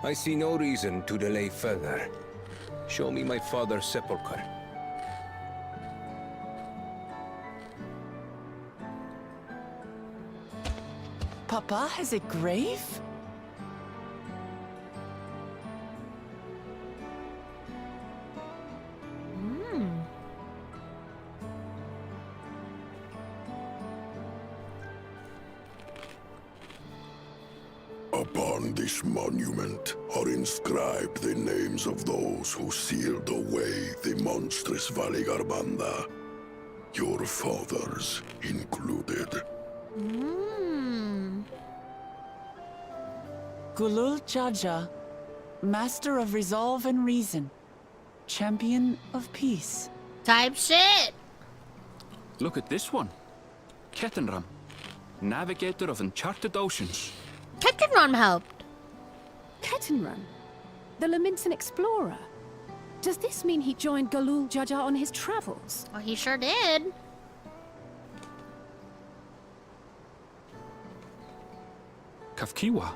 I see no reason to delay further. Show me my father's sepulchre. Papa has a grave? Upon this monument are inscribed the names of those who sealed away the monstrous Varigarmanda. Your fathers included. Gulul Jaja, Master of Resolve and Reason, Champion of Peace. Type shit. Look at this one. Kettenram, navigator of uncharted oceans. Kettenram helped. Kettenram? The Laminsan explorer? Does this mean he joined Galul Jaja on his travels? Well, he sure did. Kafkiwa,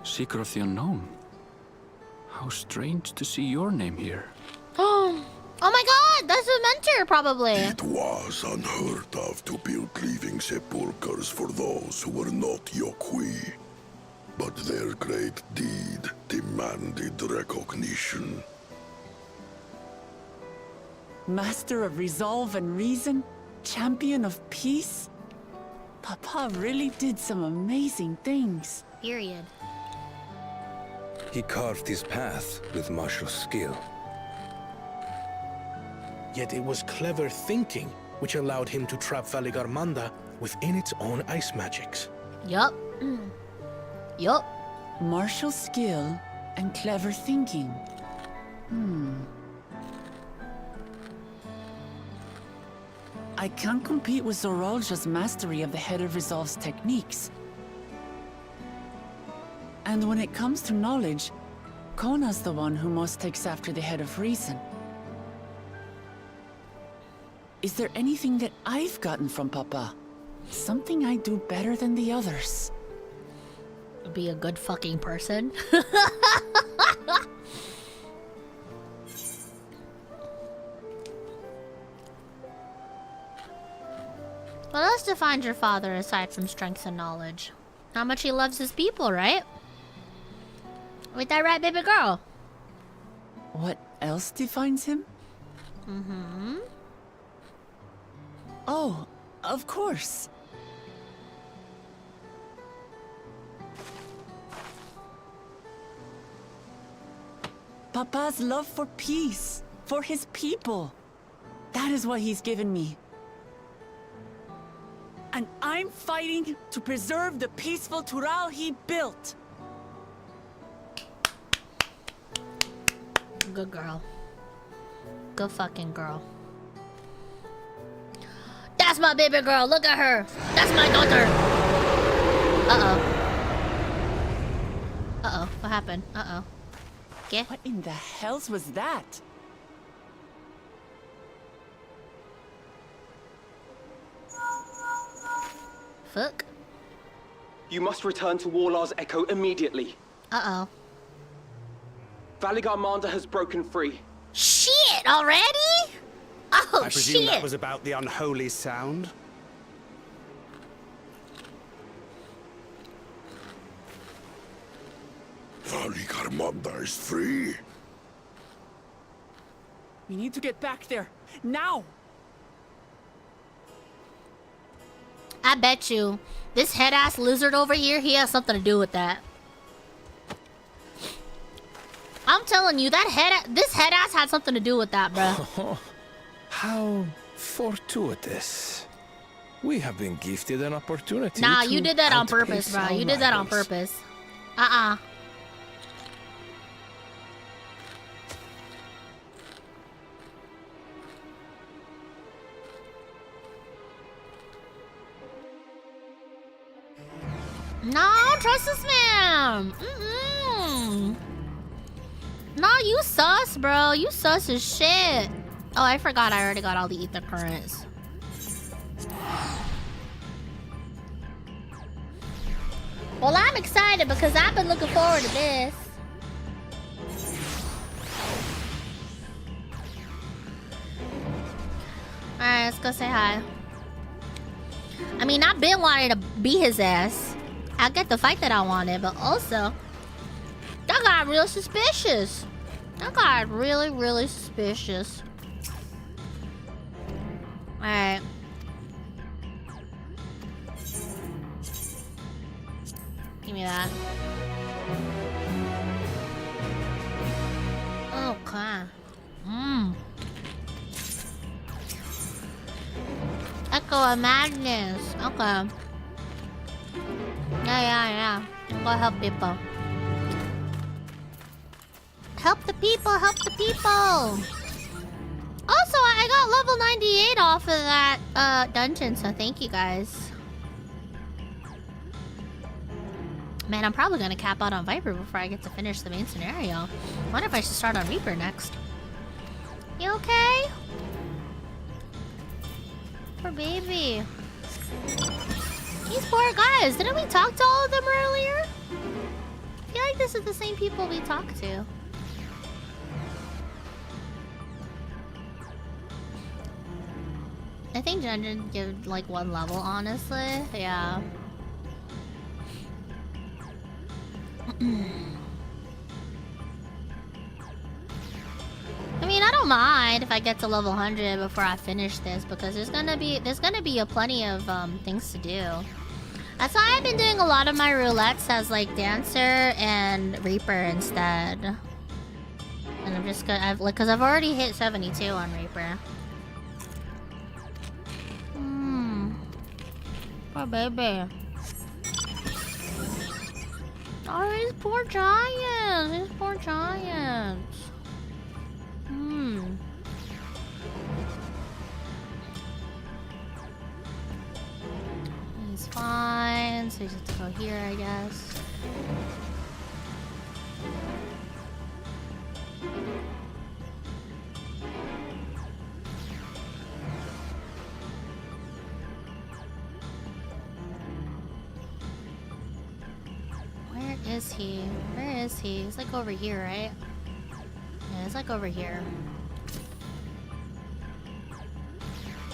seeker of the unknown. How strange to see your name here. Oh my god, that's a mentor, probably. It was unheard of to build living sepulchres for those who were not Yokwi. But their great deed demanded recognition. Master of resolve and reason? Champion of peace? Papa really did some amazing things. Period. He carved his path with martial skill. Yet it was clever thinking which allowed him to trap Valigarmanda within its own ice magics. Yup. Yup. Martial skill and clever thinking. I can't compete with Zoralja's mastery of the Head of Resolve's techniques. And when it comes to knowledge, Kona's the one who most takes after the Head of Reason. Is there anything that I've gotten from Papa? Something I do better than the others? Be a good fucking person. What else defines your father aside from strength and knowledge? How much he loves his people, right? Ain't that right, baby girl? What else defines him? Oh, of course. Papa's love for peace, for his people. That is what he's given me. And I'm fighting to preserve the peaceful Tural he built. Good girl. Good fucking girl. That's my baby girl. Look at her. That's my daughter. Uh-oh. Uh-oh. What happened? Uh-oh. Okay. What in the hells was that? Fuck. You must return to Warlar's Echo immediately. Uh-oh. Valigarmanda has broken free. Shit! Already? Oh, I presume shit! that was about the unholy sound? Valigarmanda is free. We need to get back there. Now! I bet you this head-ass lizard over here, he has something to do with that. I'm telling you, this head-ass had something to do with that, bro. How fortuitous. We have been gifted an opportunity. Nah, you did that on purpose, outpace bro. our You did that on rivals. purpose. No, trust this man. No, you sus, bro. You sus as shit. Oh, I forgot I already got all the ether currents. Well, I'm excited because I've been looking forward to this. Alright, let's go say hi. I mean, I've been wanting to beat his ass. I get the fight that I wanted, but also, that got real suspicious. That got really, really suspicious. Alright. Give me that. Okay. Echo of Madness. Okay. Yeah. Go help people. Help the people, help the people! Also, I got level 98 off of that dungeon, so thank you guys. Man, I'm probably gonna cap out on Viper before I get to finish the main scenario. I wonder if I should start on Reaper next. You okay? Poor baby. These poor guys. Didn't we talk to all of them earlier? I feel like this is the same people we talked to. I think Jen did give like 1 level, honestly. Yeah. I mean, I don't mind if I get to level 100 before I finish this, because there's gonna be a plenty of things to do. That's why I've been doing a lot of my roulettes as like Dancer and Reaper instead. And I'm just gonna, because I've already hit 72 on Reaper. Poor baby. Oh, these poor giants. These poor giants. He's fine, so he just have to go here, I guess. Where is he? Where is he? He's like over here, right? Yeah, it's like over here.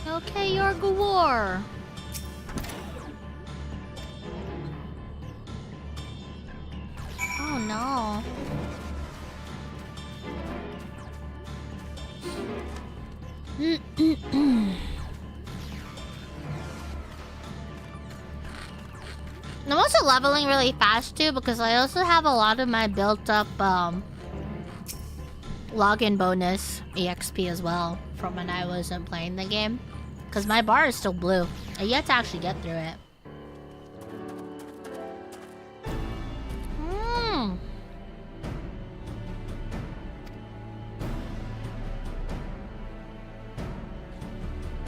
Okay, you're Gawar. Oh no. I'm also leveling really fast too, because I also have a lot of my built up login bonus EXP as well from when I wasn't playing the game. Because my bar is still blue. I yet to actually get through it.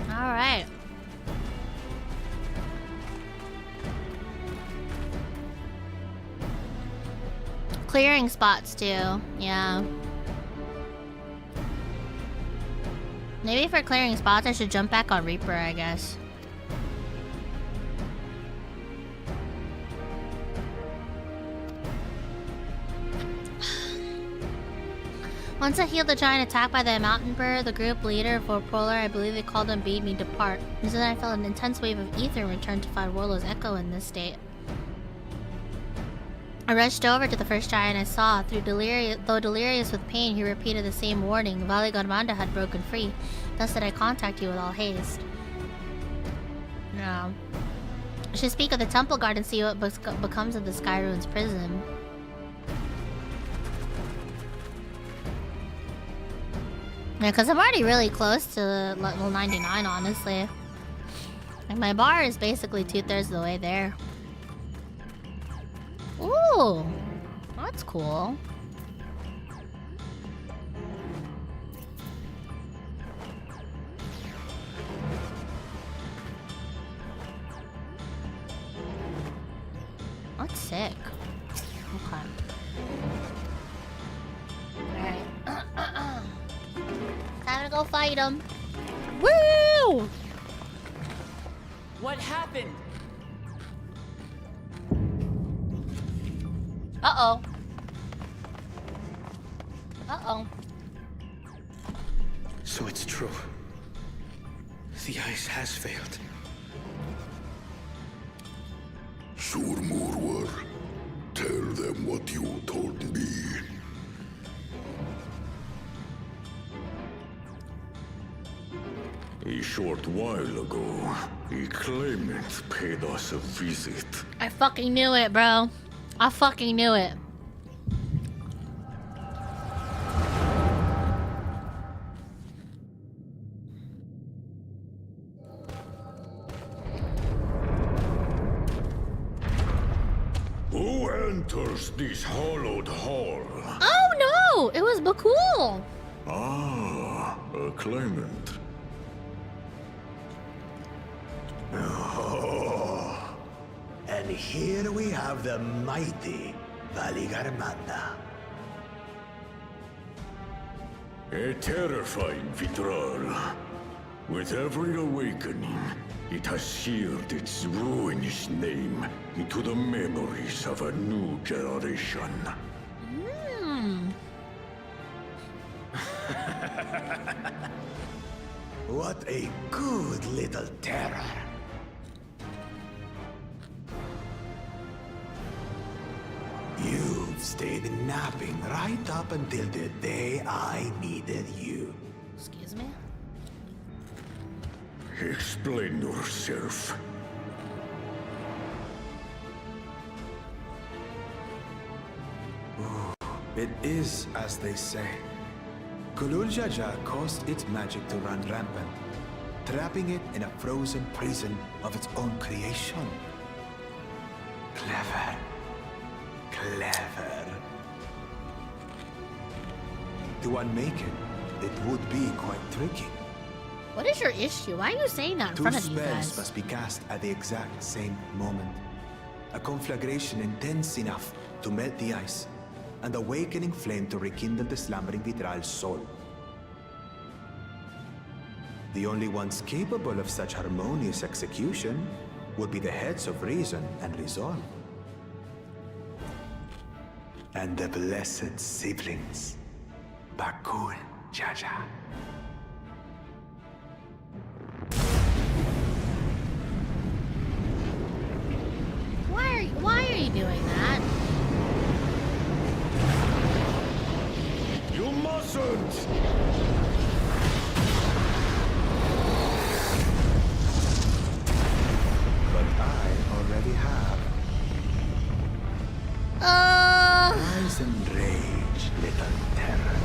Alright. Clearing spots too, yeah. Maybe for clearing spots I should jump back on Reaper, I guess. Once I healed the giant attack by the mountain bird, the group leader for Polar, I believe they called him, bade me depart. And then I felt an intense wave of ether and returned to find Warlow's echo in this state. I rushed over to the first giant I saw. Though delirious with pain, he repeated the same warning. Valley Godmanda had broken free. Thus did I contact you with all haste. No. I should speak of the temple guard and see what becomes of the Sky Ruins prison. Yeah, because I'm already really close to level 99, honestly. Like, my bar is basically 2/3 of the way there. Ooh, that's cool. That's sick. Okay. Alright. Time to go fight him. Woo! What happened? Uh-oh. Uh-oh. So it's true. The ice has failed. Surmurwar, tell them what you told me. A short while ago, a claimant paid us a visit. I fucking knew it, bro. I fucking knew it. Who enters this hallowed hall? Oh no! It was Bakul! Ah, a claimant. An here we have the mighty Valigarmanda. A terrifying Tural. With every awakening, it has seared its ruinous name into the memories of a new generation. What a good little terror. You've stayed napping right up until the day I needed you. Excuse me? Explain yourself. It is as they say. Kulul Jaja caused its magic to run rampant, trapping it in a frozen prison of its own creation. Clever. Clever. To unmake it, it would be quite tricky. What is your issue? Why are you saying that in Two front of you spells guys? must be cast at the exact same moment. A conflagration intense enough to melt the ice, and awakening flame to rekindle the slumbering Vitral's soul. The only ones capable of such harmonious execution would be the heads of reason and resolve. And the blessed siblings, Bakul Jaja. Why are you doing that? You mustn't! But I already have. Rise and rage, little terror.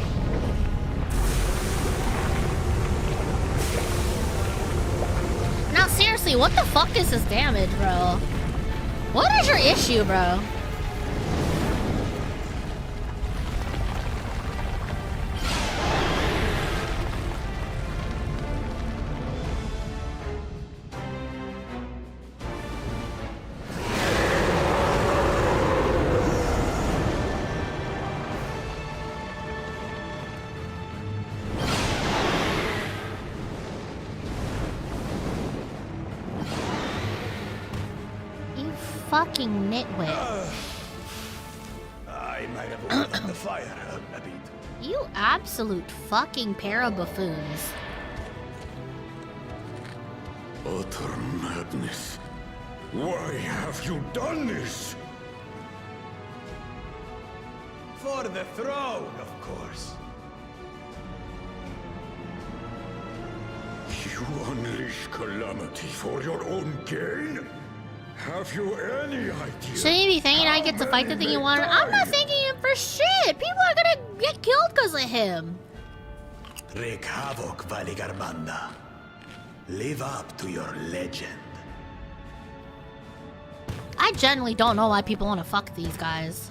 Now seriously, what the fuck is this damage, bro? What is your issue, bro? Fucking nitwit. I might have overlooked the fire a bit. You absolute fucking pair of buffoons. Utter madness. Why have you done this? For the throne, of course. You unleash calamity for your own gain? Have you any idea? Shouldn't you be thinking I get to fight the thing you want? I'm not thanking him for shit! People are gonna get killed because of him! Wreak havoc, Valigarmanda. Live up to your legend. I genuinely don't know why people want to fuck these guys.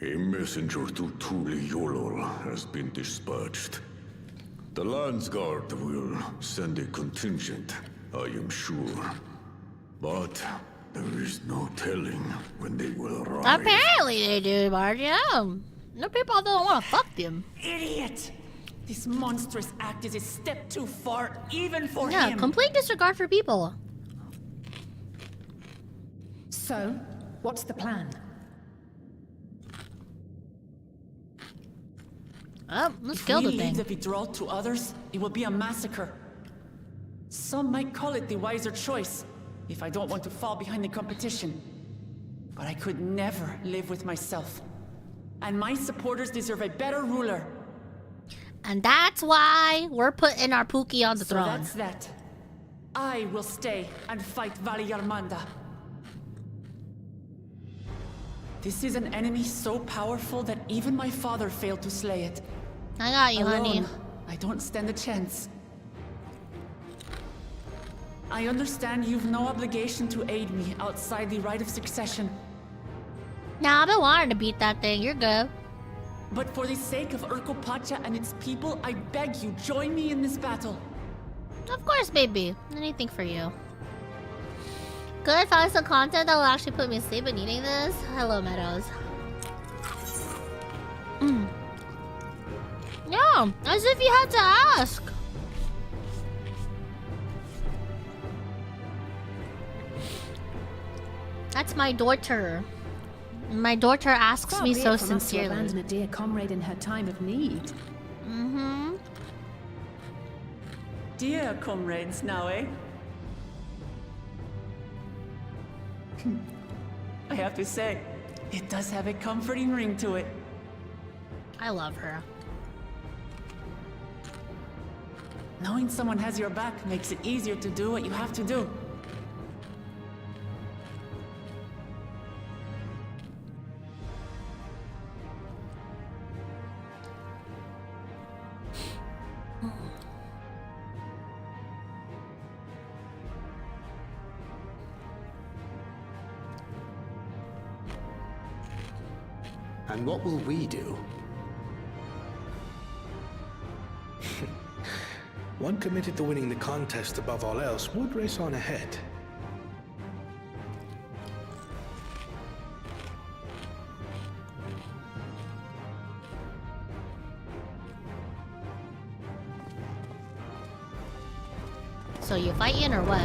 A messenger to Tural has been dispatched. The Landsguard will send a contingent, I am sure. But there is no telling when they will arrive. Apparently they do, Marjo. No people don't want to fuck them. Idiot! This monstrous act is a step too far, even for him. Yeah, complete disregard for people. So, what's the plan? Oh, let's if kill we the thing. leave the withdrawal to others, it will be a massacre. Some might call it the wiser choice, if I don't want to fall behind the competition. But I could never live with myself. And my supporters deserve a better ruler. And that's why we're putting our Pookie on the So throne. that's that. I will stay and fight Valigarmanda. This is an enemy so powerful that even my father failed to slay it. I got you, Alone, honey. I don't stand a chance. I understand you've no obligation to aid me outside the right of succession. Nah, I've been wanting to beat that thing. You're good. But for the sake of Urkopacha and its people, I beg you, join me in this battle. Of course, baby. Anything for you. Good, find some content that will actually put me to sleep and eating this. Hello, Meadows. Yeah, as if you had to ask. That's my daughter. My daughter asks me so sincerely. To abandon a dear comrade in her time of need. Mm-hmm. Dear comrades now, eh? I have to say, it does have a comforting ring to it. I love her. Knowing someone has your back makes it easier to do what you have to do. And what will we do? One committed to winning the contest above all else would race on ahead. So you fighting or what?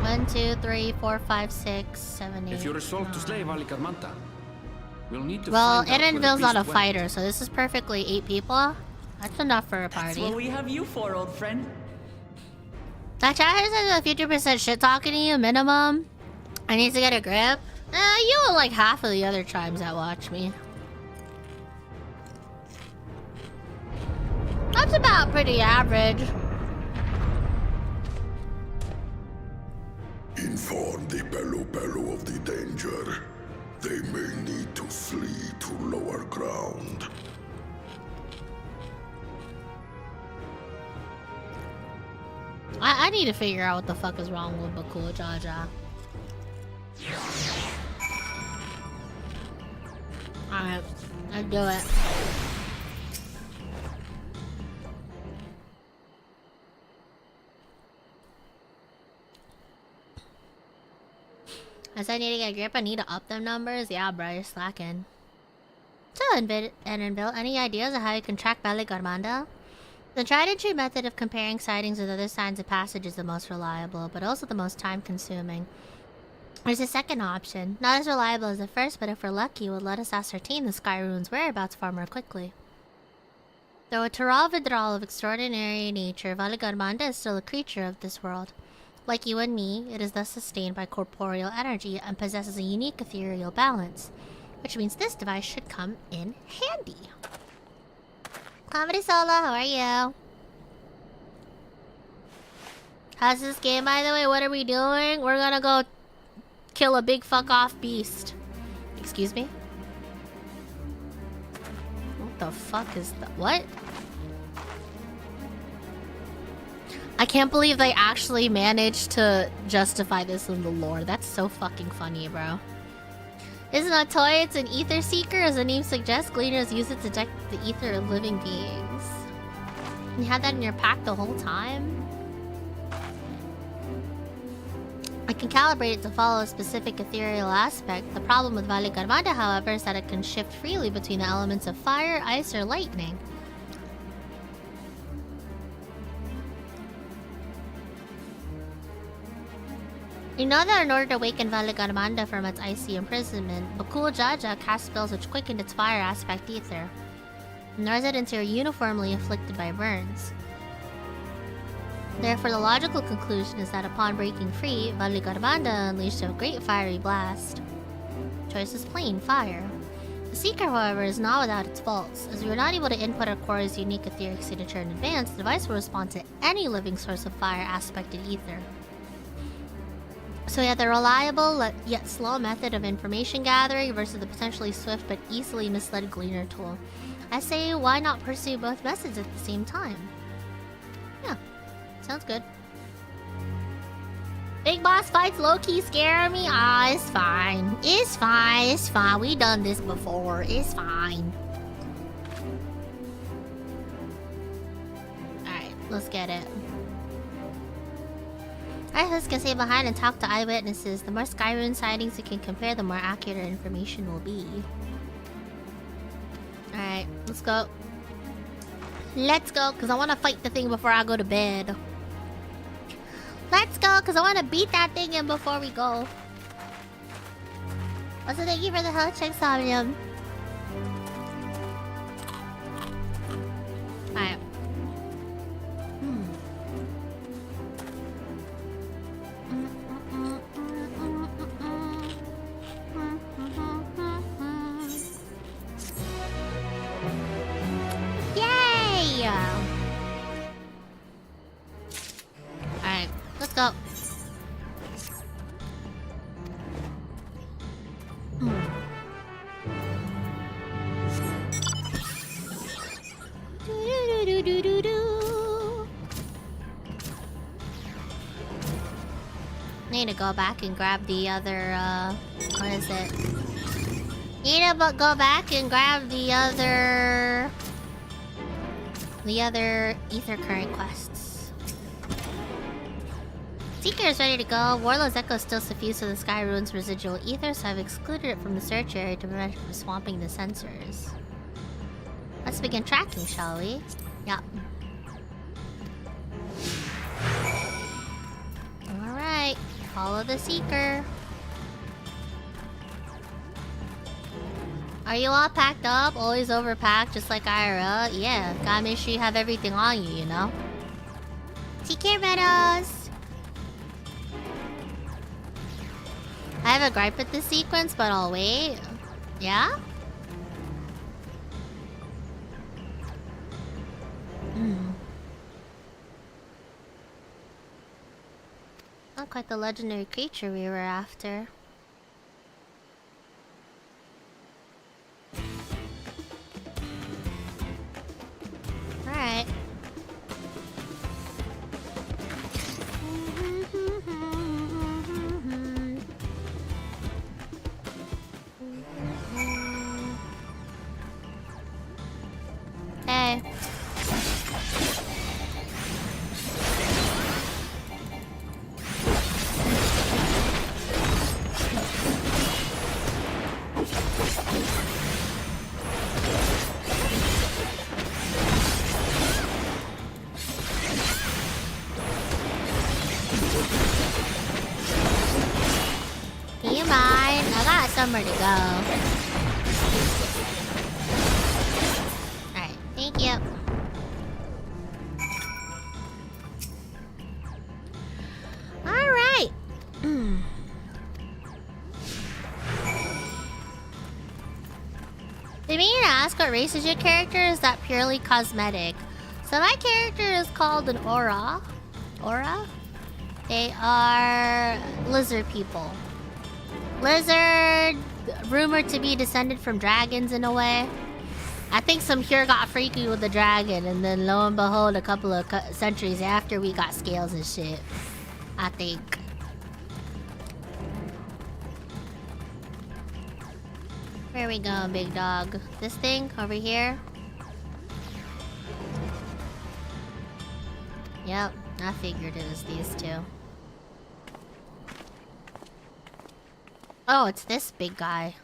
1, 2, 3, 4, 5, 6, 7, 8. If you're resolved to slay Valikarmanta, we'll need to well, find out where the Erenville's not a beast fighter, went. so this is perfectly 8 people. That's enough for a party. That's what we have you for, old friend. That chat says a 50% shit talking to you, minimum. I need to get a grip. You and like half of the other tribes that watch me. That's about pretty average. Inform the Belo of the danger. They may need to flee to lower ground. I need to figure out what the fuck is wrong with Bakul Jaja. Alright, let's do it. As I need to get a grip, I need to up them numbers. Yeah, bro, you're slacking. So, Erenville, any ideas of how you can track Valikarmanda? The tried and true method of comparing sightings with other signs of passage is the most reliable, but also the most time-consuming. There's a second option, not as reliable as the first, but if we're lucky, would let us ascertain the Sky Rune's whereabouts far more quickly. Though a Tural Vidral of extraordinary nature, Valikarmanda is still a creature of this world. Like you and me, it is thus sustained by corporeal energy and possesses a unique ethereal balance, which means this device should come in handy. Comedy Solo, how are you? How's this game, by the way? What are we doing? We're gonna go kill a big fuck-off beast. Excuse me? What the fuck is that? What? I can't believe they actually managed to justify this in the lore. That's so fucking funny, bro. Isn't a toy, it's an ether seeker, as the name suggests. Gleaners use it to detect the ether of living beings. You had that in your pack the whole time? I can calibrate it to follow a specific ethereal aspect. The problem with Valikarmanda, however, is that it can shift freely between the elements of fire, ice, or lightning. You know that in order to awaken Valikarmanda from its icy imprisonment, Bakul Jaja casts spells which quickened its fire aspect ether. And the residents are uniformly afflicted by burns. Therefore, the logical conclusion is that upon breaking free, Valikarmanda unleashed a great fiery blast. Choice is plain, fire. The Seeker, however, is not without its faults. As we were not able to input our core's unique etheric signature in advance, the device will respond to any living source of fire aspected ether. So we have the reliable yet slow method of information gathering versus the potentially swift but easily misled Gleaner tool. I say, why not pursue both methods at the same time? Yeah. Sounds good. Big boss fights low-key scare me. Ah, it's fine. It's fine. It's fine. We done this before. It's fine. Alright, let's get it. Alright, let's get stay behind and talk to eyewitnesses. The more Skyrim sightings you can compare, the more accurate information will be. Alright, let's go. Let's go, because I want to fight the thing before I go to bed. Let's go, because I want to beat that thing in before we go. Also, thank you for the health check, Somnium. Alright. Yay! Alright, let's go. Need to go back and grab the other, what is it? Need to go back and grab the other ether current quests. Seeker is ready to go. Warlord's echo is still suffused with the Sky Rune's residual ether, so I've excluded it from the search area to prevent it from swamping the sensors. Let's begin tracking, shall we? Yep. Alright, follow the Seeker. Are you all packed up? Always overpacked, just like IRL? Yeah, gotta make sure you have everything on you, you know? Take care, Meadows! I have a gripe with this sequence, but I'll wait. Yeah? Not quite the legendary creature we were after. Alright. Hey. Do you mind? I got somewhere to go. Alright, thank you. Alright. They mean to ask what race is your character? Is that purely cosmetic? So my character is called an Aura. Aura? They are lizard people. Lizard, rumored to be descended from dragons in a way. I think some here got freaky with the dragon, and then lo and behold, a couple of centuries after, we got scales and shit. I think. Where we going, big dog? This thing over here? Yep, I figured it was these two. Oh, it's this big guy.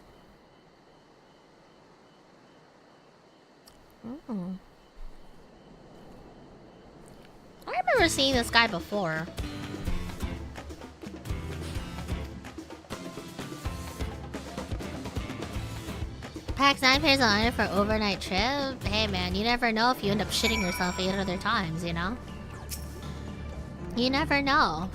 Ooh. I remember seeing this guy before. Packs 9 pairs of iron for overnight trip? Hey man, you never know if you end up shitting yourself 8 other times, you know? You never know.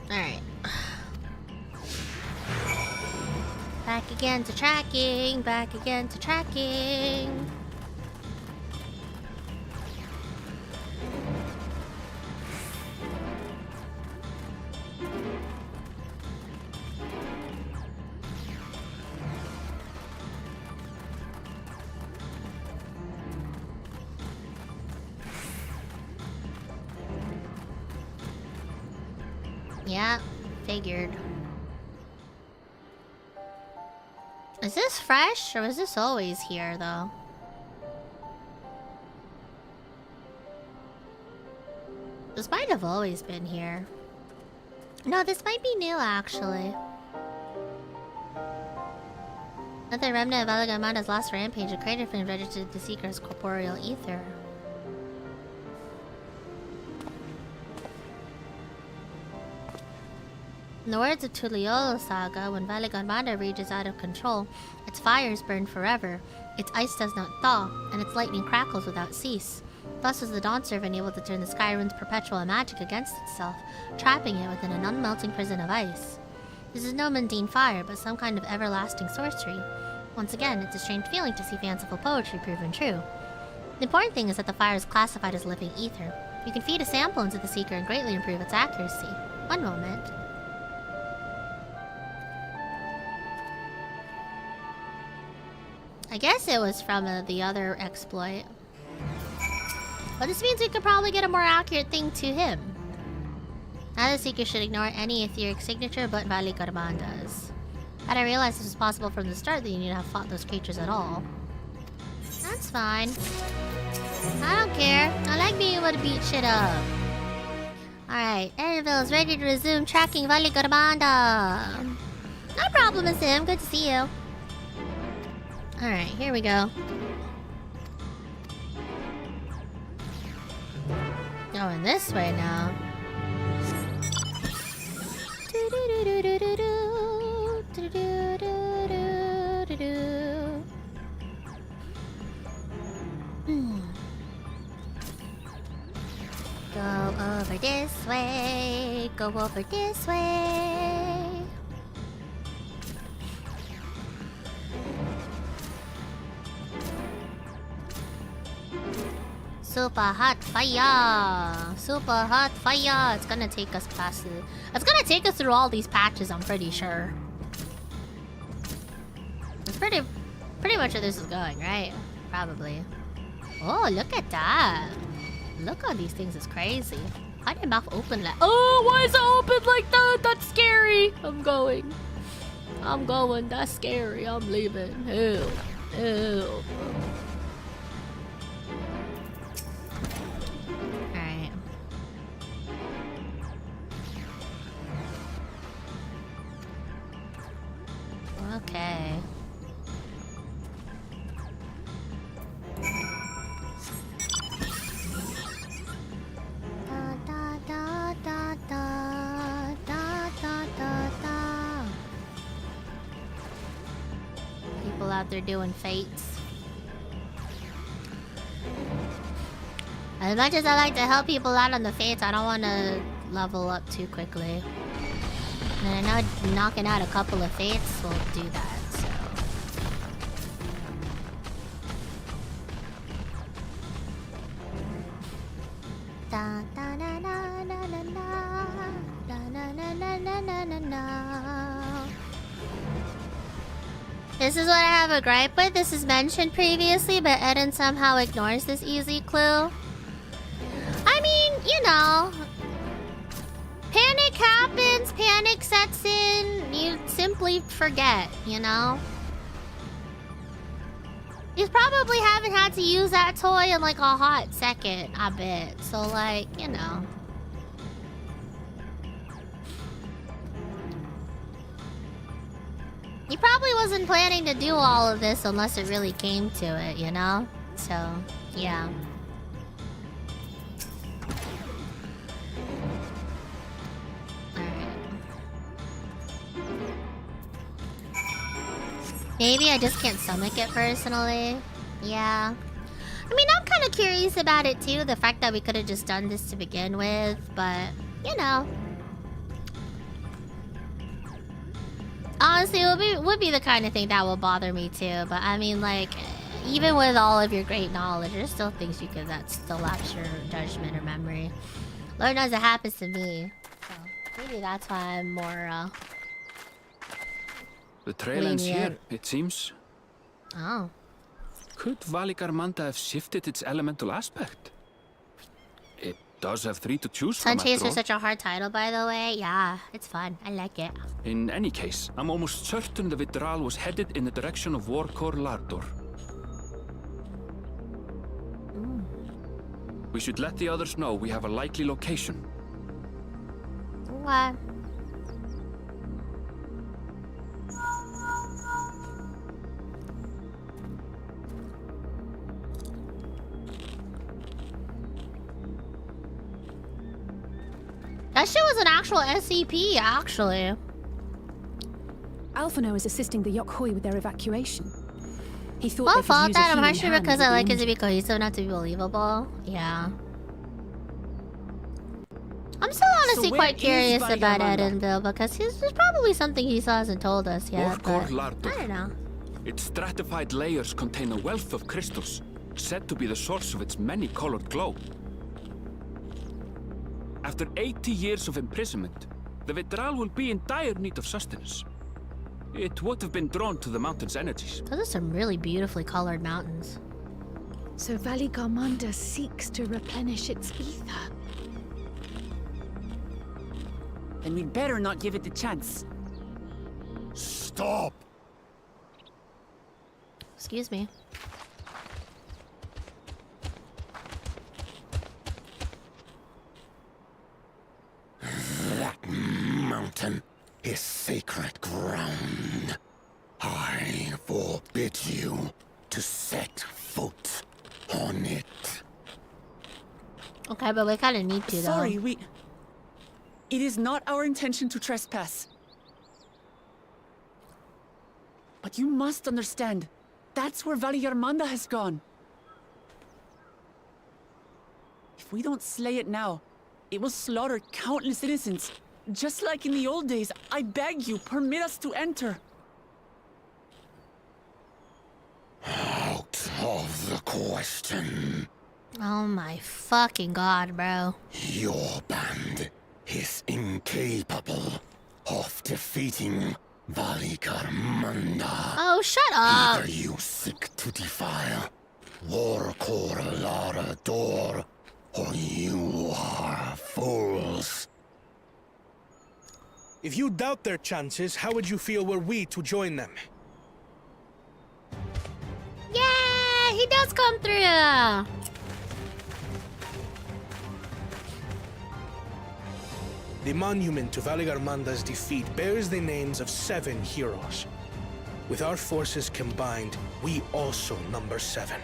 Alright. Back again to tracking. Back again to tracking. Yeah, figured. Is this fresh, or was this always here, though? This might have always been here. No, this might be new, actually. Another remnant of Alagamanda's lost rampage, a crater flame registered the Seeker's corporeal ether. In the words of Tural saga, when Valigamanda rages out of control, its fires burn forever, its ice does not thaw, and its lightning crackles without cease. Thus was the Dawn Servant able to turn the Skyrune's perpetual magic against itself, trapping it within an unmelting prison of ice. This is no mundane fire, but some kind of everlasting sorcery. Once again, it's a strange feeling to see fanciful poetry proven true. The important thing is that the fire is classified as living ether. You can feed a sample into the Seeker and greatly improve its accuracy. One moment. I guess it was from the other exploit. But this means we could probably get a more accurate thing to him. Now the Seeker should ignore any etheric signature but Valigamanda's. Had I realized this was possible from the start, then you need to have fought those creatures at all. That's fine. I don't care. I like being able to beat shit up. Alright, Annabelle is ready to resume tracking Valigamanda. No problem, Miss Sim. Good to see you. Alright, here we go. Going this way now. Go over this way. Go over this way. Super hot fire! Super hot fire! It's gonna take us past it. It's gonna take us through all these patches, I'm pretty sure. It's pretty much where this is going, right? Probably. Oh, look at that! Look on these things, it's crazy. Why did mouth open like— oh, why is it open like that? That's scary! I'm going. That's scary. I'm leaving. Ew. Ew. Okay. People out there doing fates. As much as I like to help people out on the fates, I don't want to level up too quickly. And I know knocking out a couple of fates will do that, so... Da da da da da da da da da da da da da. This is what I have a gripe with. This is mentioned previously, but Eden somehow ignores this easy clue. I mean, you know... panic happens, panic sets in, you simply forget, you know? You probably haven't had to use that toy in like a hot second, I bet. So like, you know. He probably wasn't planning to do all of this unless it really came to it, you know? So, yeah. Maybe I just can't stomach it personally. Yeah. I mean, I'm kind of curious about it too. The fact that we could have just done this to begin with, but you know. Honestly, it would be the kind of thing that will bother me too. But I mean, like, even with all of your great knowledge, there's still things you could that still lapse your judgment or memory. Lord knows it happens to me. So maybe that's why I'm more. The trail ends here, it seems. Oh. Could Valigarmanda have shifted its elemental aspect? It does have 3 to choose from, Sun Chaser after all. is such a hard title, by the way. Yeah, it's fun. I like it. In any case, I'm almost certain the Tural was headed in the direction of Warcore Lardor. We should let the others know we have a likely location. What? That shit was an actual SCP, actually. Alphano is assisting the Yokhoi with their evacuation. He thought Well, they could fault use a that. I'm human not sure hand because with I the like it to injury. be cohesive, not to be believable. Yeah. I'm still honestly where quite is curious about Valigarmanda? Edenville because there's probably something he still hasn't told us yet. Warcore But Lardor. I don't know. Its stratified layers contain a wealth of crystals, said to be the source of its many-colored glow. After 80 years of imprisonment, the Tural will be in dire need of sustenance. It would have been drawn to the mountain's energies. Those are some really beautifully colored mountains. So Valigarmanda seeks to replenish its ether. Then we'd better not give it the chance. Stop! Excuse me. That mountain is sacred ground. I forbid you to set foot on it. Okay, but we kind of need to, though. Sorry, It is not our intention to trespass. But you must understand, that's where Valigarmanda has gone. If we don't slay it now, it will slaughter countless innocents. Just like in the old days, I beg you, permit us to enter. Out of the question. Oh my fucking god, bro. Your band is incapable of defeating Valigarmanda. Oh, shut up. Either you seek to defile Warcore Lardor, or you are fools. If you doubt their chances, how would you feel were we to join them? Yeah, he does come through. The monument to Valigarmanda's defeat bears the names of 7 heroes. With our forces combined, we also number 7.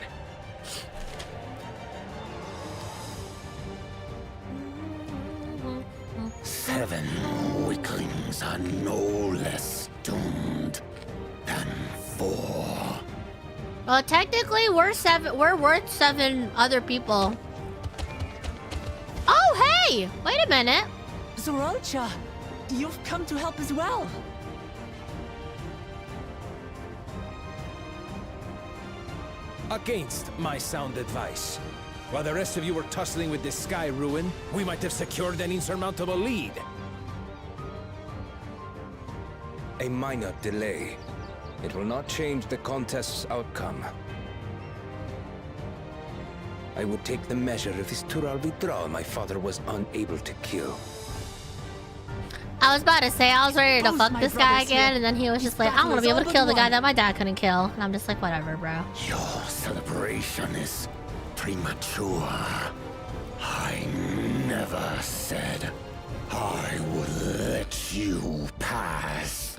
Seven weaklings are no less doomed than 4. Well, technically, we're worth 7 other people. Oh, hey! Wait a minute. Zoralcha, you've come to help as well. Against my sound advice. While the rest of you were tussling with this sky ruin, we might have secured an insurmountable lead. A minor delay. It will not change the contest's outcome. I would take the measure of this Tural Vitral my father was unable to kill. I was about to say, I was ready to Both fuck my this guy brothers again, here. and then he was just His like, I battle want to is be able all to but kill the guy won. that my dad couldn't kill. And I'm just like, whatever, bro. Your celebration is premature. I never said I would let you pass.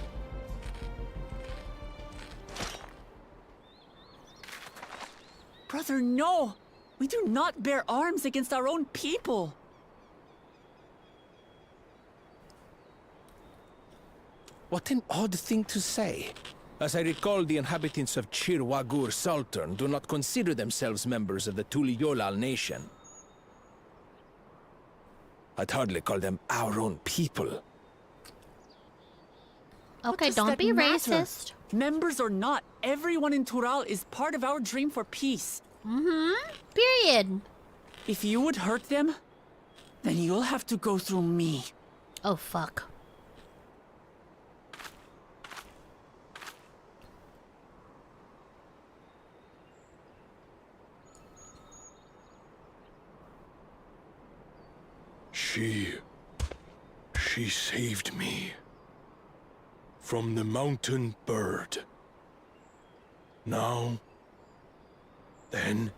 Brother, no! We do not bear arms against our own people. What an odd thing to say. As I recall, the inhabitants of Chir Wagur Sultan do not consider themselves members of the Tuliyolal nation. I'd hardly call them our own people. Okay, don't be racist. Members or not, everyone in Tural is part of our dream for peace. Period. If you would hurt them, then you'll have to go through me. Oh, fuck. She saved me. From the mountain bird. Now, then,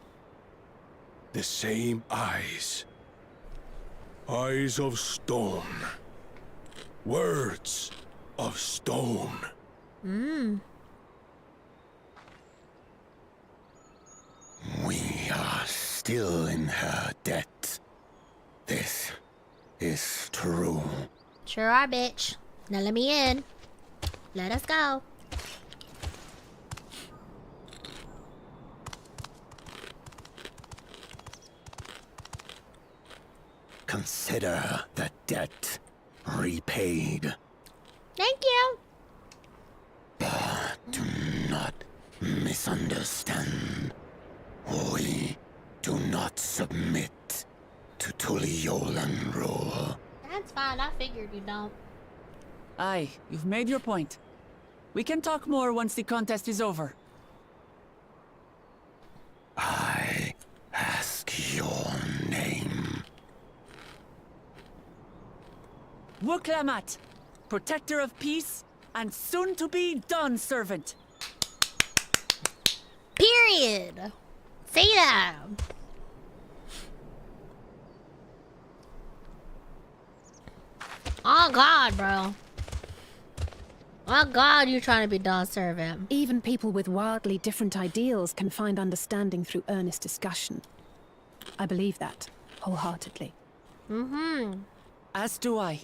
the same eyes. Eyes of stone. Words of stone. We are still in her debt. This is true. Sure are, bitch. Now let me in. Let us go. Consider the debt repaid. Thank you. But do not misunderstand. We do not submit to Tuliyolan rule. That's fine. I figured you don't. Aye, you've made your point. We can talk more once the contest is over. I ask your name. Wuklamat, protector of peace, and soon-to-be Dawn servant. Period. Say that. Oh God, bro. Oh God, you're trying to be Dawn servant. Even people with wildly different ideals can find understanding through earnest discussion. I believe that, wholeheartedly. As do I.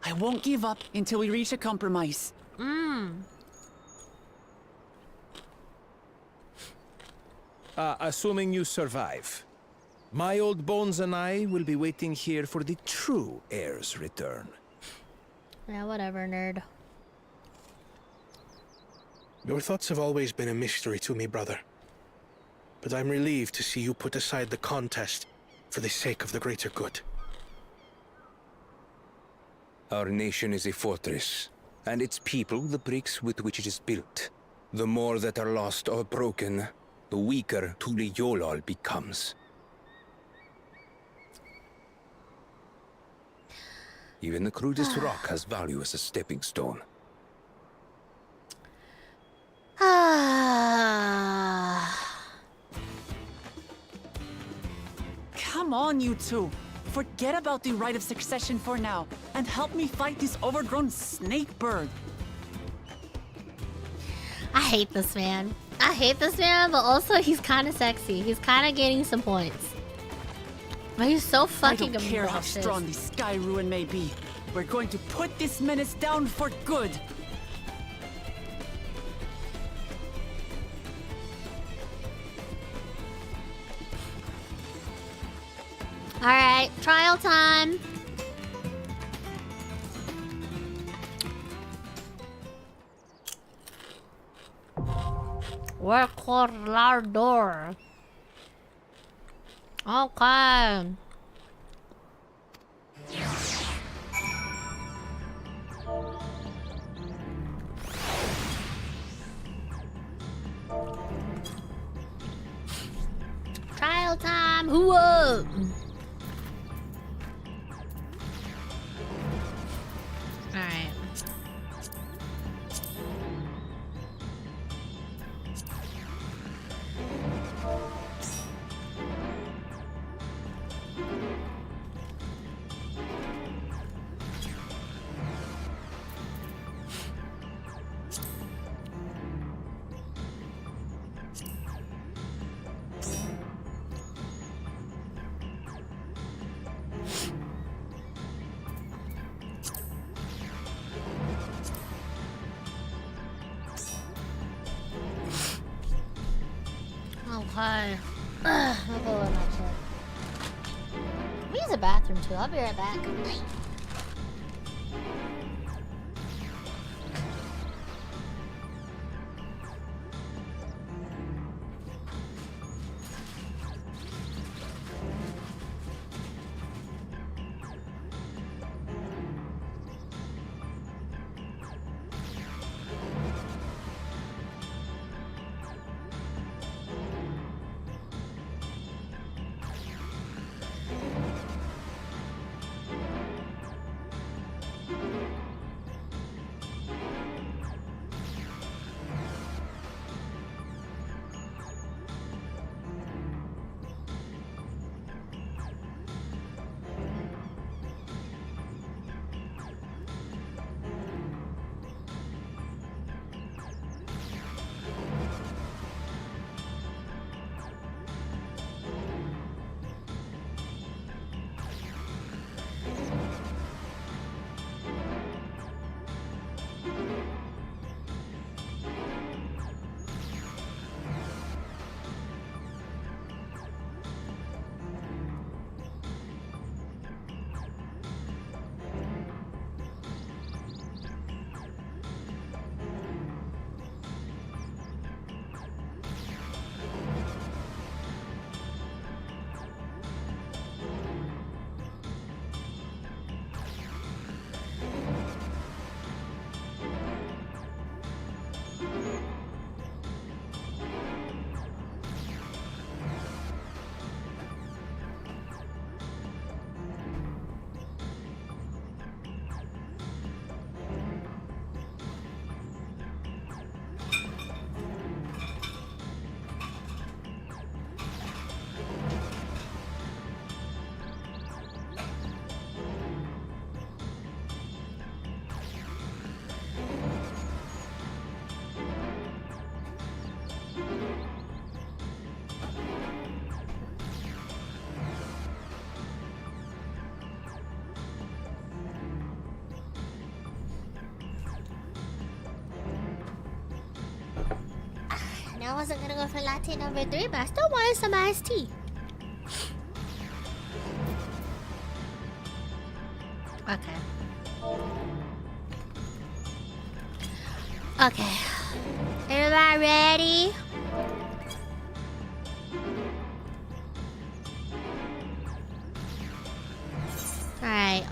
I won't give up until we reach a compromise. Assuming you survive, my old bones and I will be waiting here for the true heir's return. Yeah, whatever, nerd. Your thoughts have always been a mystery to me, brother. But I'm relieved to see you put aside the contest for the sake of the greater good. Our nation is a fortress, and its people the bricks with which it is built. The more that are lost or broken, the weaker Tuliyolal becomes. Even the crudest rock has value as a stepping stone. Come on, you two. Forget about the right of succession for now, and help me fight this overgrown snake bird. I hate this man. I hate this man, but also he's kind of sexy. He's kind of gaining some points. But he's so fucking I don't care how obnoxious. strong the sky ruin may be. We're going to put this menace down for good. Alright, trial time. Work our door. Okay. Trial time. Who up? Alright. Okay. I'll go with my shit. Let me use the bathroom too. I'll be right back. I wasn't gonna go for latte number 3, but I still wanted some iced tea. Okay. Okay. Everybody ready? Alright.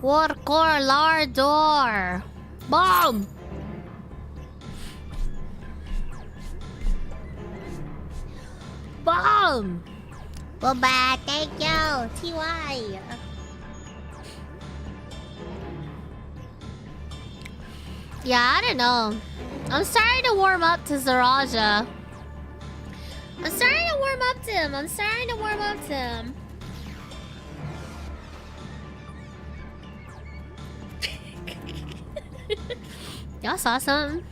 Watercore Lardor. Boom! Boom! Bye-bye, thank you, TY. Yeah, I don't know. I'm starting to warm up to Zaraja. I'm starting to warm up to him. Y'all saw something?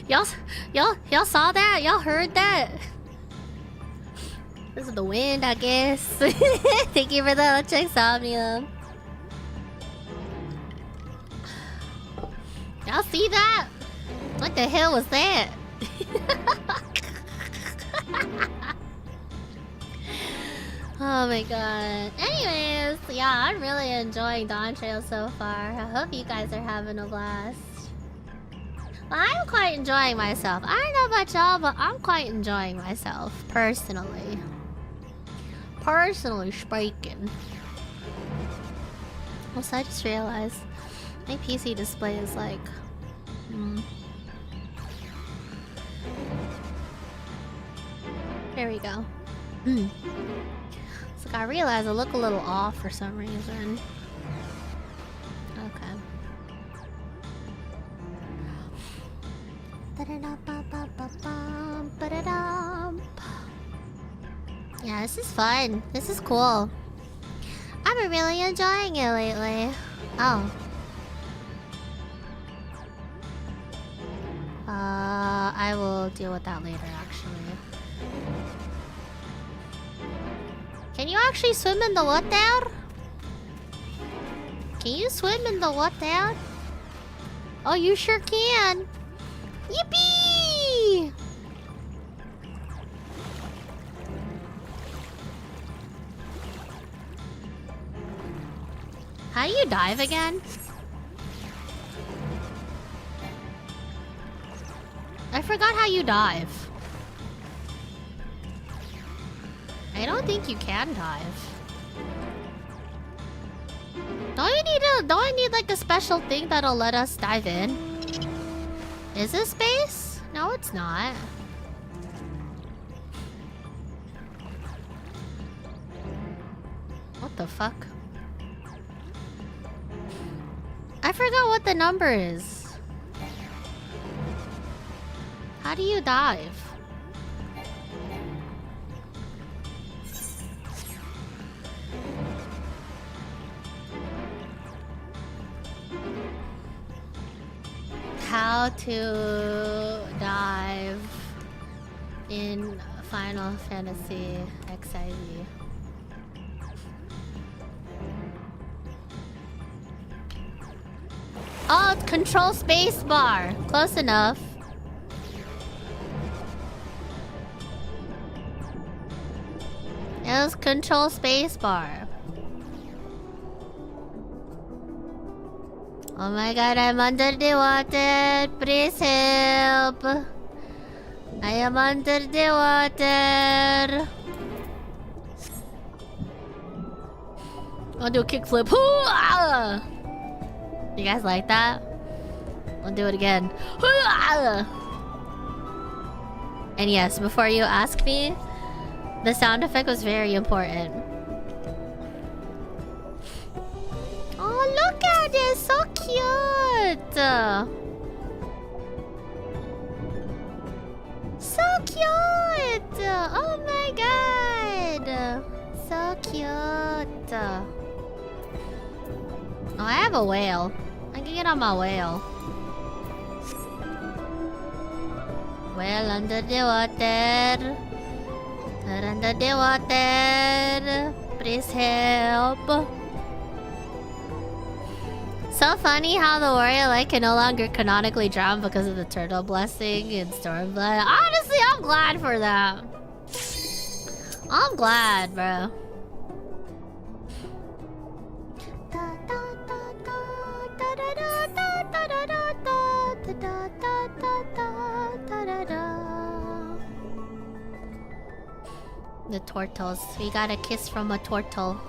Y'all saw that? Y'all heard that? This is the wind, I guess. Thank you for the XIV. Y'all see that? What the hell was that? Oh my god. Anyways, yeah, I'm really enjoying Dawntrail so far. I hope you guys are having a blast. Well, I'm quite enjoying myself. I don't know about y'all, but I'm quite enjoying myself, personally. Personally speaking. Also, I just realized my PC display is like... There we go. It's like I realized I look a little off for some reason. Okay. Yeah, this is fun. This is cool. I've been really enjoying it lately. Oh. I will deal with that later, actually. Can you actually swim in the water? Can you swim in the water? Oh, you sure can. Yippee! How do you dive again? I forgot how you dive. I don't think you can dive. Don't I need like a special thing that'll let us dive in? Is this space? No, it's not. What the fuck? I forgot what the number is. How do you dive? How to dive in Final Fantasy XIV. Oh, control space bar. Close enough. It was control space bar. Oh my god, I'm under the water. Please help. I am under the water. I'll do a kickflip. Hoo-ah! You guys like that? I'll do it again. Hoo-ah! And yes, before you ask me, the sound effect was very important. Oh, look at it! So cute! So cute! Oh my god! So cute! Oh, I have a whale. I can get on my whale. Whale under the water. Under the water. Please help. So funny how the warrior like can no longer canonically drown because of the turtle blessing in Stormblood. Honestly, I'm glad for that. I'm glad, bro. The turtles. We got a kiss from a turtle.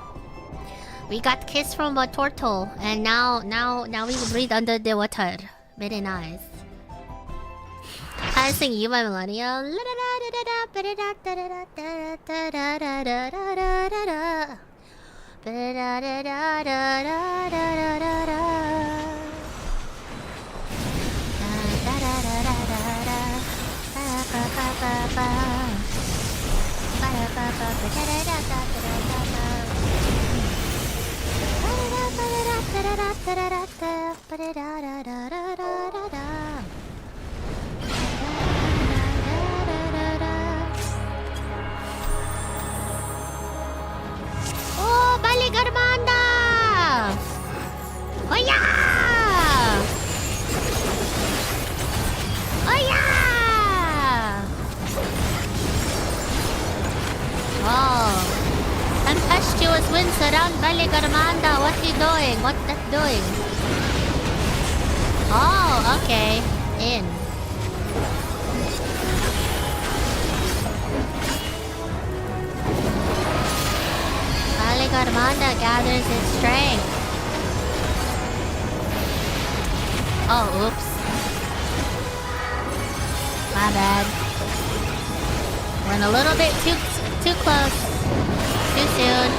We got kiss from a turtle, and now we breathe under the water. Very nice. I sing You My Millennium. Oh, balik Armanda! Oh yeah! Oh yeah! Oh, tempestuous winds surround Balik Armanda. What you doing? What's that doing? Oh, okay. In. Balik Armanda gathers its strength. Oh, oops. My bad. Went a little bit too close. Too soon.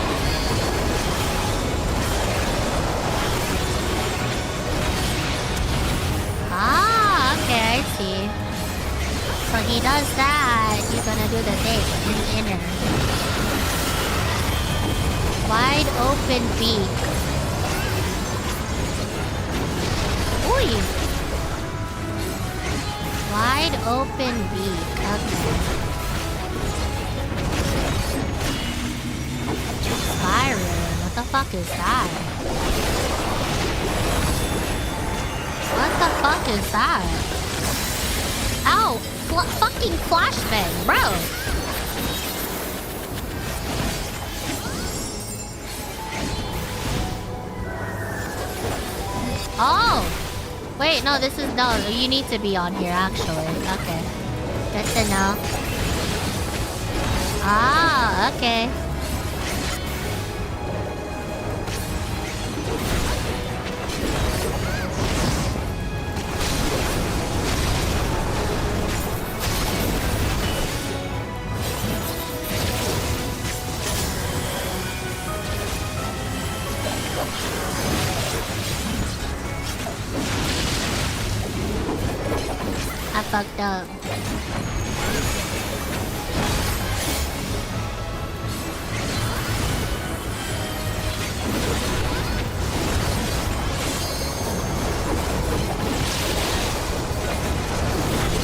Ah, okay, I see. So he does that. He's gonna do the thing in inner. Wide open beak. Ooh. Wide open beak. Okay. Byron, what the fuck is that? What the fuck is that? Ow! Fucking flashbang, bro! Oh! Wait, no, this is... No, you need to be on here, actually. Okay. Good to know. Ah, okay. I fucked up.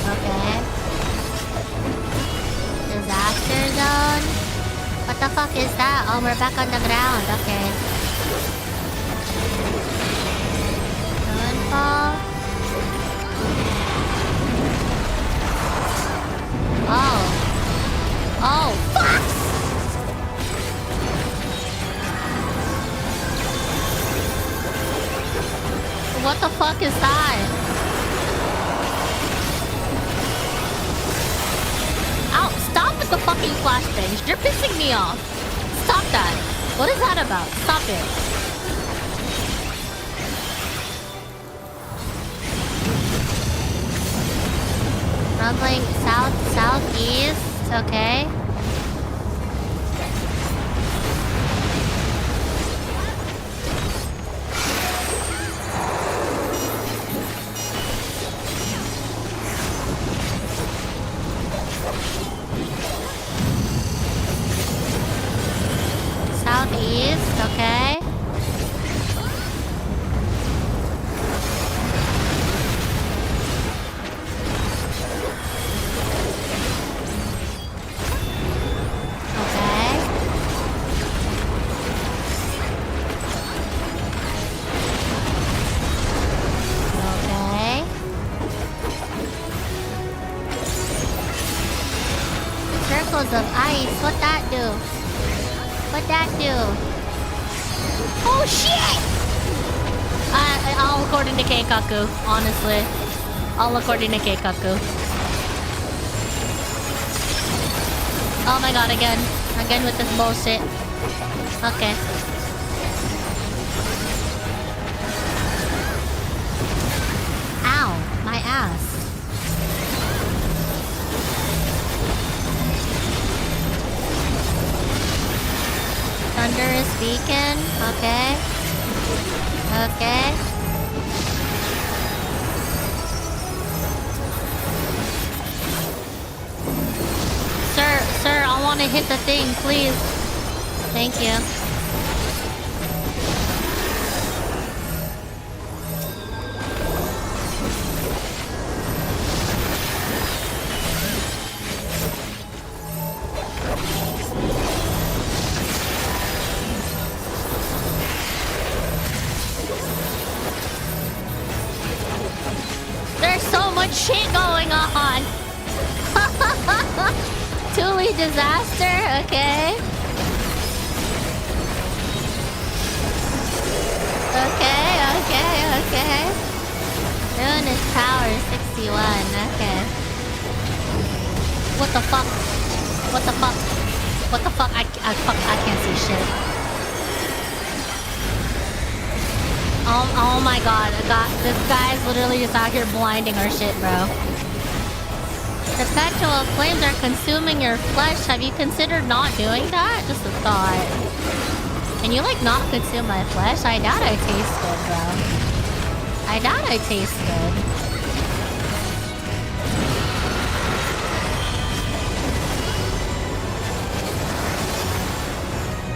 Okay. Disaster zone? What the fuck is that? Oh, we're back on the ground. Okay. Downfall. Oh. Oh, fuck! What the fuck is that? Ow, stop with the fucking flashbangs. You're pissing me off. Stop that. What is that about? Stop it. Rumbling southeast. Okay. Southeast. Okay. Of ice. What that do? What that do? Oh shit! All according to Keikaku, honestly. All according to Keikaku. Oh my god, again. Again with this bullshit. Okay. Ow, my ass. Thunderous beacon. Okay. Okay. Sir, I want to hit the thing, please. Thank you. Shit going on. Thule disaster. Okay. Okay. Ruinous power 61. Okay. What the fuck? What the fuck? What the fuck? I can't see shit. Oh my god, this guy's literally just out here blinding our shit, bro. Perpetual flames are consuming your flesh. Have you considered not doing that? Just a thought. Can you, like, not consume my flesh? I doubt I taste good, bro. I doubt I taste good.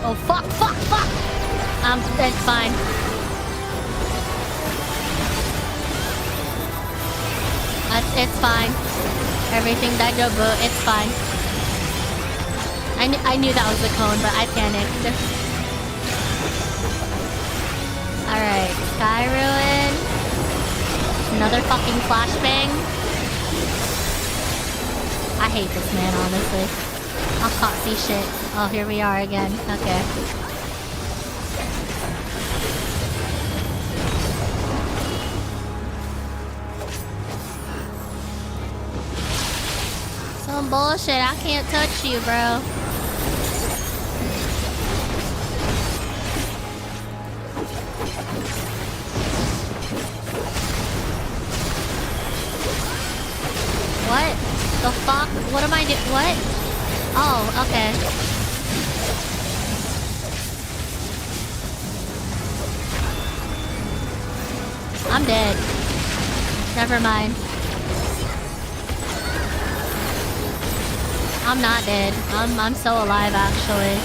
Oh, fuck! It's fine. It's fine. Everything that you boo, it's fine. I knew that was the cone, but I panicked. Alright, Sky Ruin. Another fucking flashbang. I hate this man, honestly. I can't see shit. Oh, here we are again. Okay. Some bullshit. I can't touch you, bro. What the fuck? What am I doing? What? Oh, okay. I'm dead. Never mind. I'm not dead. I'm so alive, actually.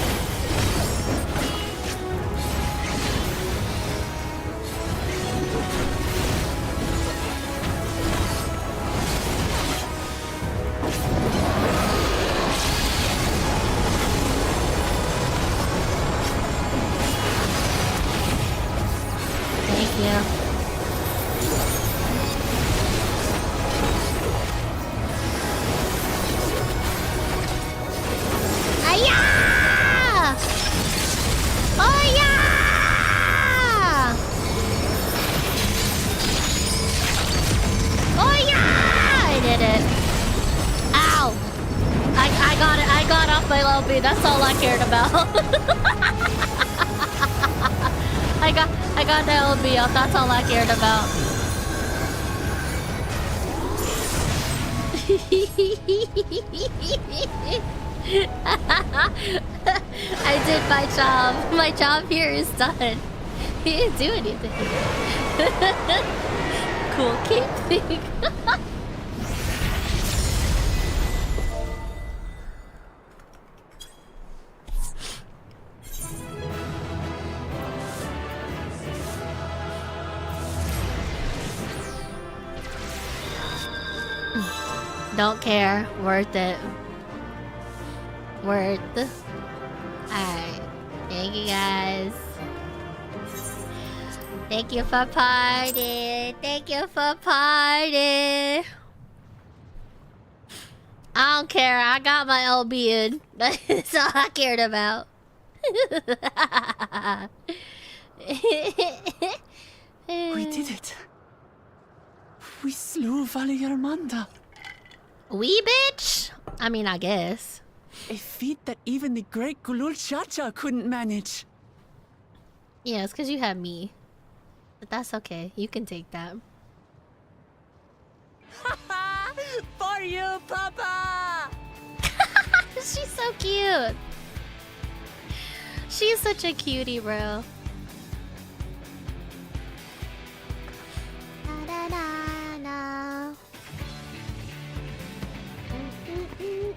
Thank you. Aya! Oh yeah! Oh yeah! I did it. Ow! I got it. I got off my low beat. That's all I cared about. I got that LB off. That's all I cared about. I did my job. My job here is done. He didn't do anything. Cool cape thing. Don't care. Worth it. Worth. Alright. Thank you guys. Thank you for party. Thank you for party. I don't care. I got my LB in. That's all I cared about. We did it. We slew Valley Armanda. We, bitch? I mean, I guess. A feat that even the great Gulul Chacha couldn't manage. Yeah, it's because you have me. But that's okay. You can take that. For you, Papa! She's so cute. She's such a cutie, bro. Da, da, da, da.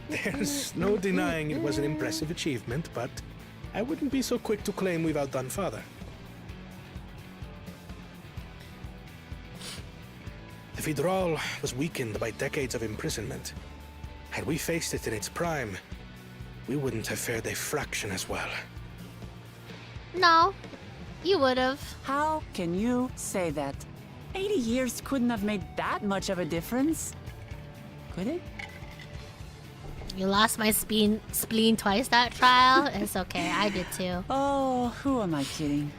There's no denying it was an impressive achievement, but I wouldn't be so quick to claim we've outdone Father. The Tural was weakened by decades of imprisonment. Had we faced it in its prime, we wouldn't have fared a fraction as well. No, you would have. How can you say that? 80 years couldn't have made that much of a difference. Could it? You lost my spleen twice that trial. It's okay. I did too. Oh, who am I kidding?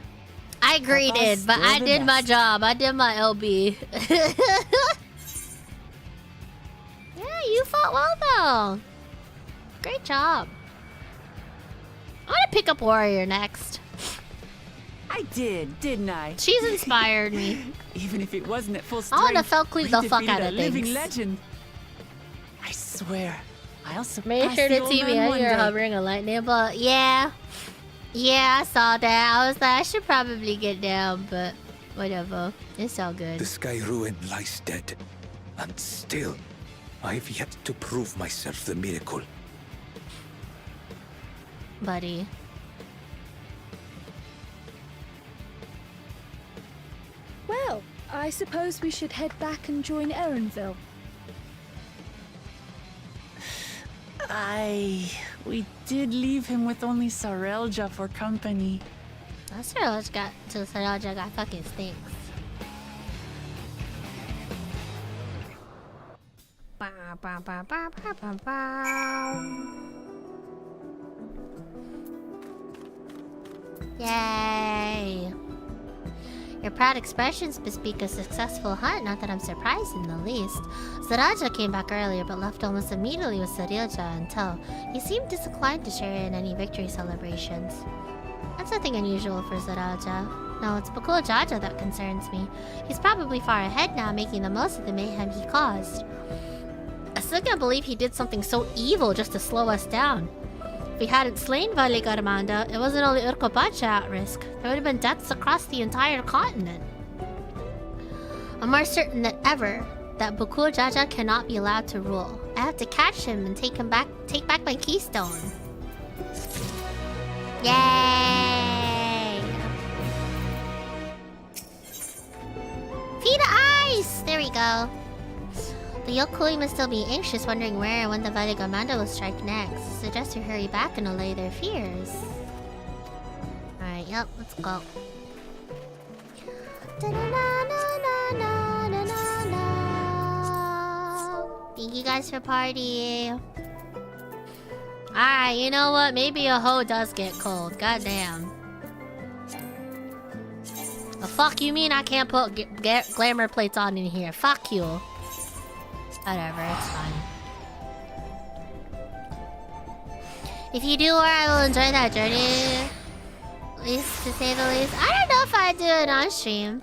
I greeted, but I did my job. I did my LB. Yeah, you fought well though. Great job. I want to pick up Warrior next. I did, didn't I? She's inspired me. Even if it wasn't at full strength. I want to felt cleave the fuck out of a living things. Legend. I swear. I'll surpass Make sure the to old TV man one you're day. hovering a lightning bolt. Yeah. Yeah, I saw that. I was like, I should probably get down, but whatever. It's all good. The sky ruin lies dead. And still, I've yet to prove myself the miracle. Buddy. Well, I suppose we should head back and join Erenville. We did leave him with only Sarelja for company. That Sarelja got fucking stinks. Ba Yay! Your proud expressions bespeak a successful hunt, not that I'm surprised in the least. Zaraja came back earlier, but left almost immediately with Sarilja until he seemed disinclined to share in any victory celebrations. That's nothing unusual for Zaraja. No, it's Bakul Jaja that concerns me. He's probably far ahead now, making the most of the mayhem he caused. I still can't believe he did something so evil just to slow us down. If he hadn't slain Vali Garmanda, it wasn't only Urkopacha at risk. There would have been deaths across the entire continent. I'm more certain than ever that Bakul Jaja cannot be allowed to rule. I have to catch him and take back my keystone. Yay! Feed ice! There we go. The Yokui must still be anxious, wondering where and when the Vali Garmanda will strike next. Suggest you hurry back and allay their fears. Alright, yep, let's go. Thank you guys for party. Alright, you know what? Maybe a hoe does get cold. Goddamn. The fuck you mean I can't put glamour plates on in here? Fuck you. Whatever, it's fine. If you do, or I will enjoy that journey. At least, to say the least. I don't know if I'd do it on stream.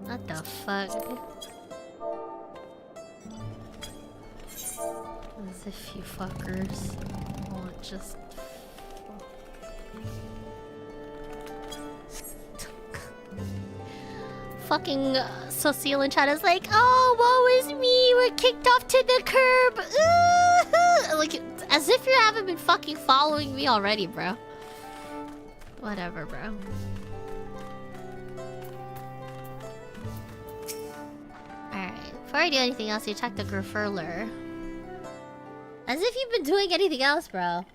What the fuck? As if you fuckers won't just... Fucking Cecile in chat is like, oh, woe is me, we're kicked off to the curb. Ooh! Like, as if you haven't been fucking following me already, bro. Whatever, bro. Alright, before I do anything else, you check the Grafurler. As if you've been doing anything else, bro.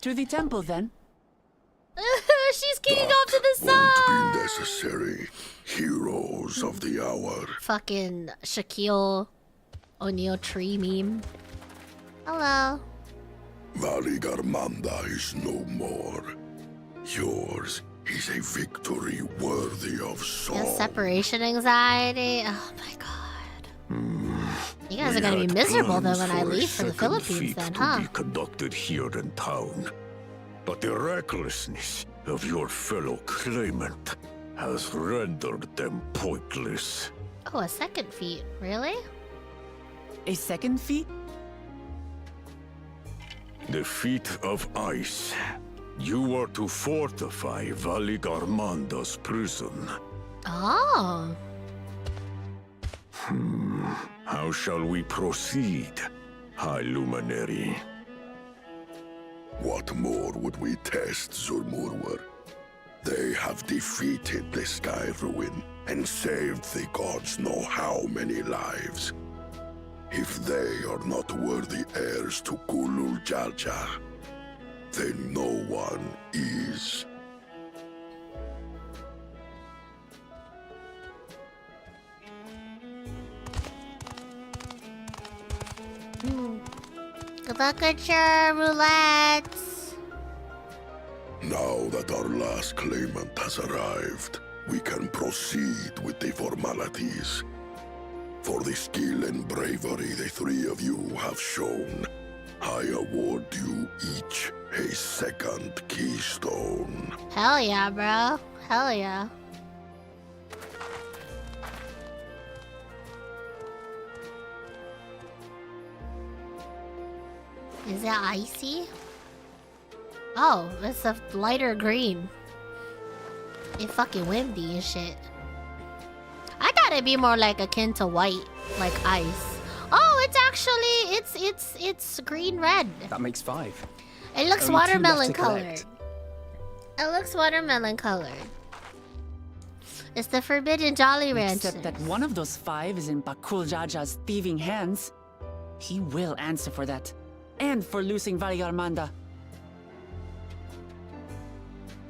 To the temple, then. She's kicking off to the side! Be necessary. Heroes of the hour. Fucking Shaquille O'Neal tree meme. Hello. Vali Garmanda is no more. Yours is a victory worthy of song. You have separation anxiety? Oh my god. You guys are gonna be miserable though when I leave for the Philippines then, huh? To be conducted here in town. But the recklessness of your fellow claimant has rendered them pointless. Oh, a second feat. Really? A second feat? The feat of ice. You are to fortify Vali Garmanda's prison. Oh. How shall we proceed, High Luminary? What more would we test, Zurmurwer? They have defeated the Sky Ruin and saved the gods know how many lives. If they are not worthy heirs to Kulul Jaja, then no one is. Good luck at your roulettes. Now that our last claimant has arrived, we can proceed with the formalities. For the skill and bravery the three of you have shown, I award you each a second keystone. Hell yeah, bro. Hell yeah. Is that icy? Oh, it's a lighter green. It fucking windy and shit. I thought it'd be more like akin to white, like ice. Oh, it's actually it's green red. That makes 5. It looks Only 2 watermelon left to colored. collect. It looks watermelon colored. It's the Forbidden Jolly Rancher. Except that one of those 5 is in Bakul Jaja's thieving hands. He will answer for that. And for losing Vali Garmanda.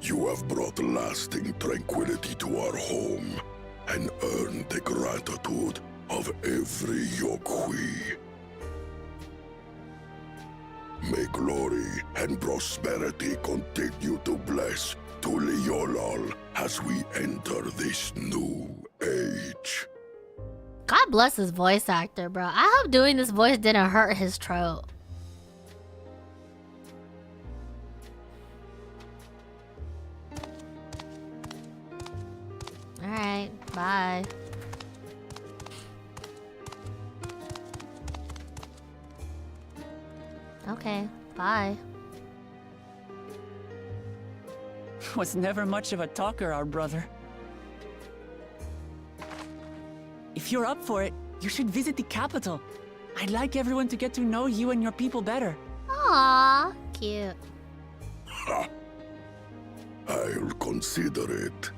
You have brought lasting tranquility to our home and earned the gratitude of every Yokwi. May glory and prosperity continue to bless Tuliolol as we enter this new age. God bless his voice actor, bro. I hope doing this voice didn't hurt his throat. Alright, bye. Okay, bye. Was never much of a talker, our brother. If you're up for it, you should visit the capital. I'd like everyone to get to know you and your people better. Aww, cute. Ha! I'll consider it.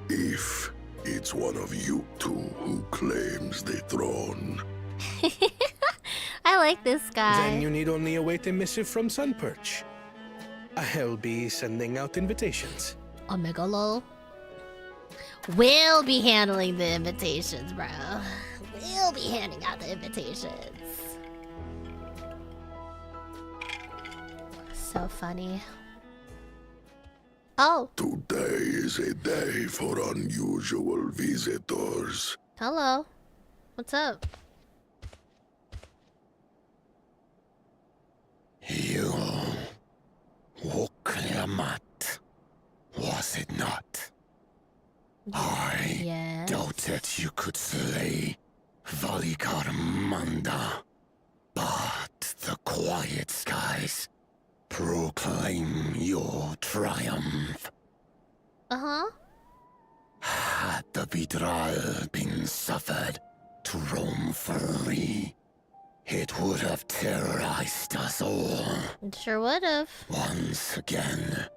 If it's one of you two who claims the throne. I like this guy. Then you need only await a missive from Sunperch. I'll be sending out invitations. Omega lol. We'll be handling the invitations, bro. We'll be handing out the invitations. So funny. Oh. Today is a day for unusual visitors. Hello. What's up? You Woklamat, was it not? I doubted you could slay Valikarmanda, but the quiet skies proclaim your triumph. Uh-huh. Had the Tural been suffered to roam free, it would have terrorized us all. It sure would have. Once again,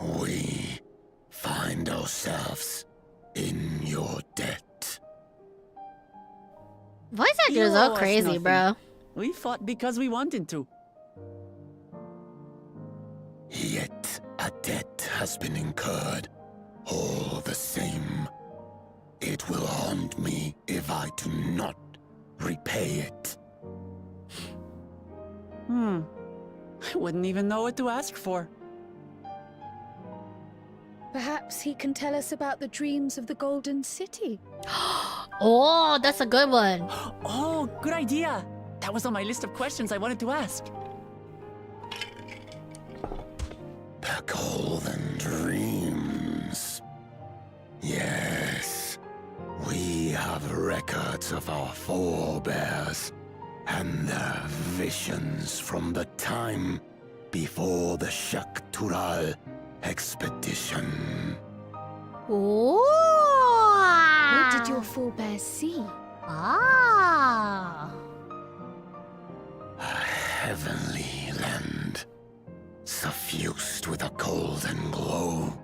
we find ourselves in your debt. Voice actor is all crazy, bro. We fought because we wanted to. Yet a debt has been incurred. All the same, it will haunt me if I do not repay it. I wouldn't even know what to ask for. Perhaps he can tell us about the dreams of the Golden City. Oh, that's a good one. Oh, good idea. That was on my list of questions I wanted to ask. The Golden Dreams. Yes, we have records of our forebears and their visions from the time before the Tural expedition. Ooh. What did your forebears see? Ah. A heavenly land, suffused with a golden glow.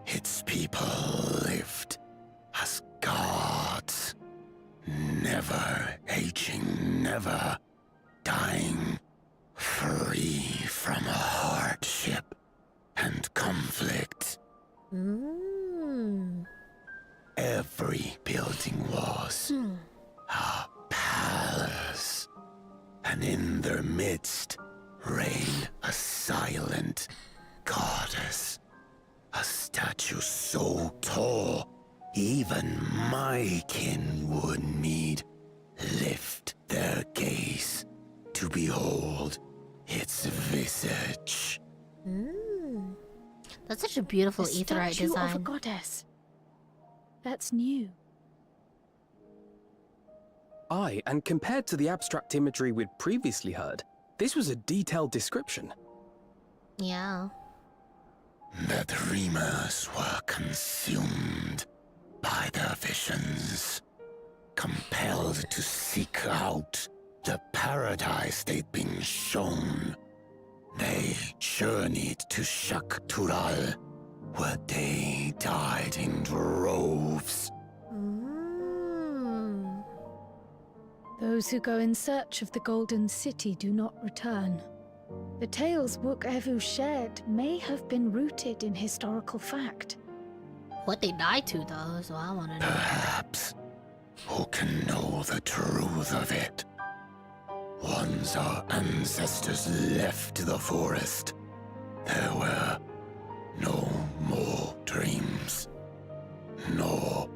Its people lived as gods, never aging, never dying, free from hardship and conflict. Every building was a palace, and in their midst reigned a silent goddess, a statue so tall even my kin would need lift their gaze to behold its visage. That's such a beautiful The etherite statue design. of a goddess. That's new. Aye, and compared to the abstract imagery we'd previously heard, this was a detailed description. Yeah. The dreamers were consumed by their visions, compelled to seek out the paradise they'd been shown. They journeyed to Tural, where they died in droves. Those who go in search of the Golden City do not return. The tales BACKSEATING shared may have been rooted in historical fact. What they died to, though, is what I want to know. Perhaps Who can know the truth of it? Once our ancestors left the forest, there were no more dreams. No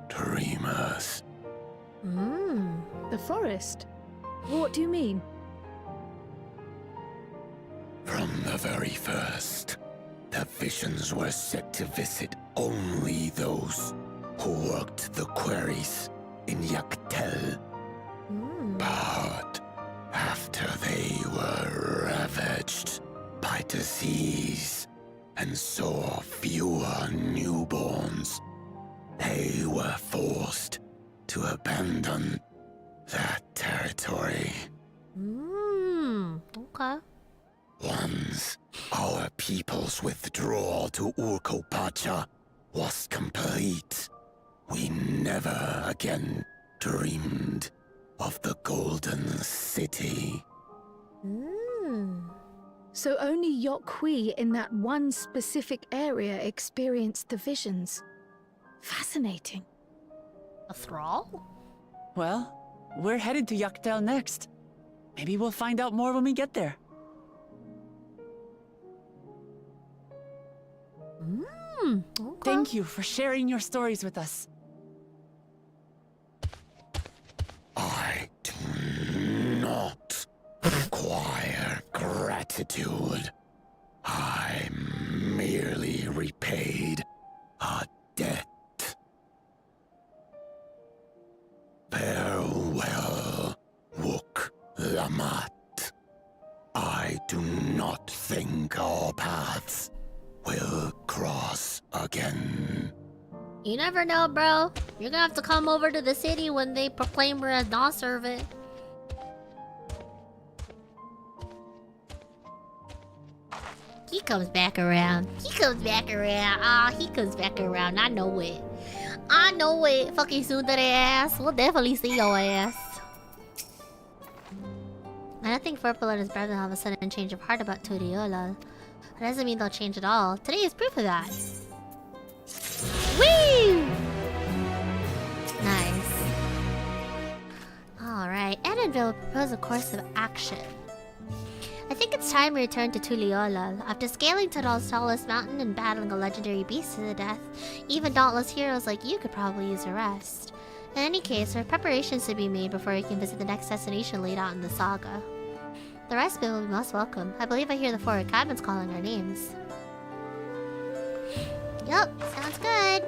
dreamers. The forest? What do you mean? From the very first, the visions were set to visit only those who worked the quarries in XIV. But after they were ravaged by disease and saw fewer newborns, they were forced to abandon that territory. Okay. Once our people's withdrawal to Urkopacha was complete, we never again dreamed of the Golden City. So only XIV in that one specific area experienced the visions. Fascinating. A thrall? Well, we're headed to XIV next. Maybe we'll find out more when we get there. Okay. Thank you for sharing your stories with us. I do not require gratitude. I merely repaid a debt. Farewell, Wook Lamat. I do not think our paths will cross again. You never know, bro. You're gonna have to come over to the city when they proclaim her as non-servant. He comes back around. He comes back around. He comes back around. I know it. I know it. Fucking tsundere ass. We'll definitely see your ass. I don't think Purple and his brother all of a sudden change of heart about Tural. That doesn't mean they'll change at all. Today is proof of that. Woo! Nice. Alright, Edenville will propose a course of action. I think it's time we return to Tuliolal. After scaling Tural's tallest mountain and battling a legendary beast to the death, even dauntless heroes like you could probably use a rest. In any case, there are preparations to be made before you can visit the next destination laid out in the saga. The respite will be most welcome. I believe I hear the forward cabins calling our names. Yup, sounds good.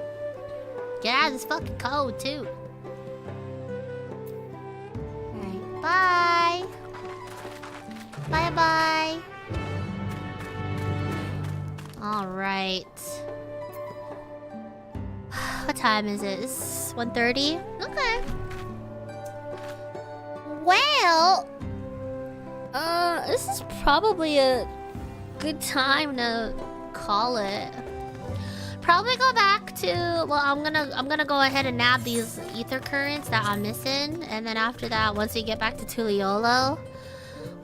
Get out of this fucking code, too. Alright, bye. Bye-bye. Alright. What time is it? It's 1:30? Okay. Well... this is probably a good time to call it. Probably go back to, well, I'm gonna go ahead and nab these ether currents that I'm missing, and then after that, once we get back to Tuliolo,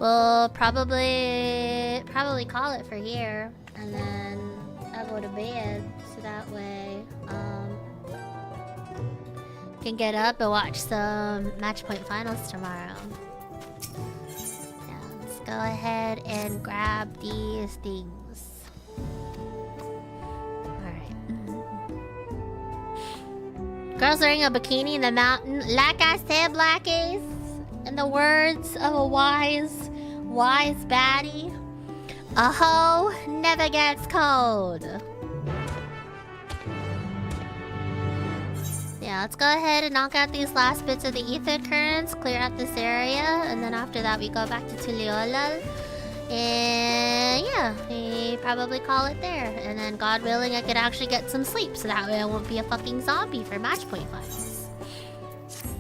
we'll probably call it for here, and then I'll go to bed, so that way can get up and watch some Match Point finals tomorrow. Yeah, let's go ahead and grab these things. Girls wearing a bikini in the mountain. Like I said, Blackies, in the words of a wise baddie, a hoe never gets cold. Yeah, let's go ahead and knock out these last bits of the ether currents, clear out this area, and then after that we go back to Tuliolal. And yeah, we probably call it there. And then God willing, I could actually get some sleep, so that way I won't be a fucking zombie for Match Point finals.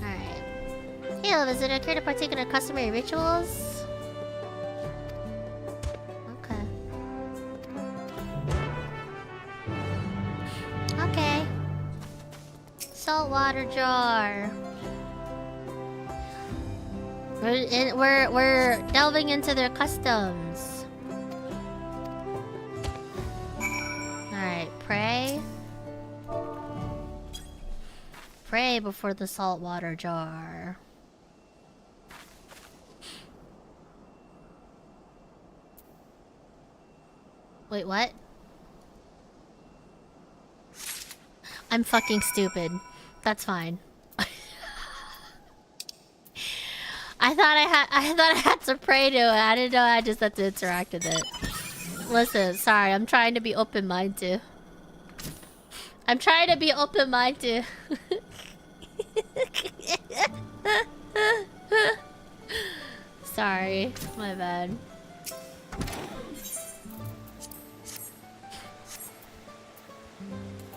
Alright. Hello, visitor. Care to partake in our customary rituals? Okay. Okay. Saltwater jar. We're delving into their customs. Alright, pray. pray before the saltwater jar. Wait, what? I'm fucking stupid. That's fine. I thought I had to pray to it. I didn't know I just had to interact with it. Listen, sorry, I'm trying to be open-minded. I'm trying to be open-minded. Sorry, my bad.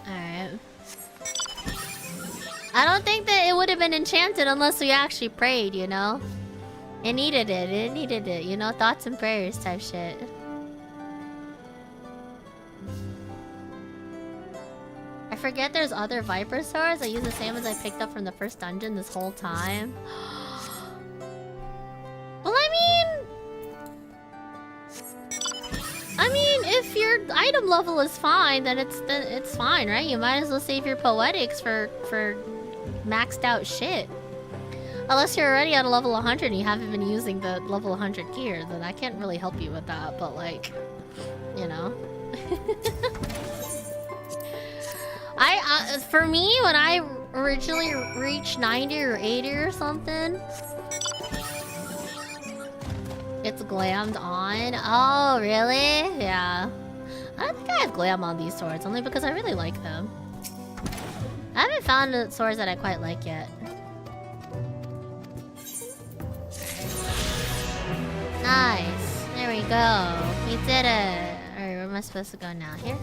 Alright. I don't think that it would have been enchanted unless we actually prayed, you know? It needed it, you know? Thoughts and prayers type shit. I forget there's other Viper swords. I use the same as I picked up from the first dungeon this whole time. Well, I mean, if your item level is fine, then it's fine, right? You might as well save your poetics for maxed out shit. Unless you're already at a level 100 and you haven't been using the level 100 gear, then I can't really help you with that, but like, you know. For me, when I originally reached 90 or 80 or something, it's glammed on. Oh, really? Yeah. I don't think I have glam on these swords, only because I really like them. I haven't found the swords that I quite like yet. Nice. There we go. We did it. Alright, where am I supposed to go now? Here?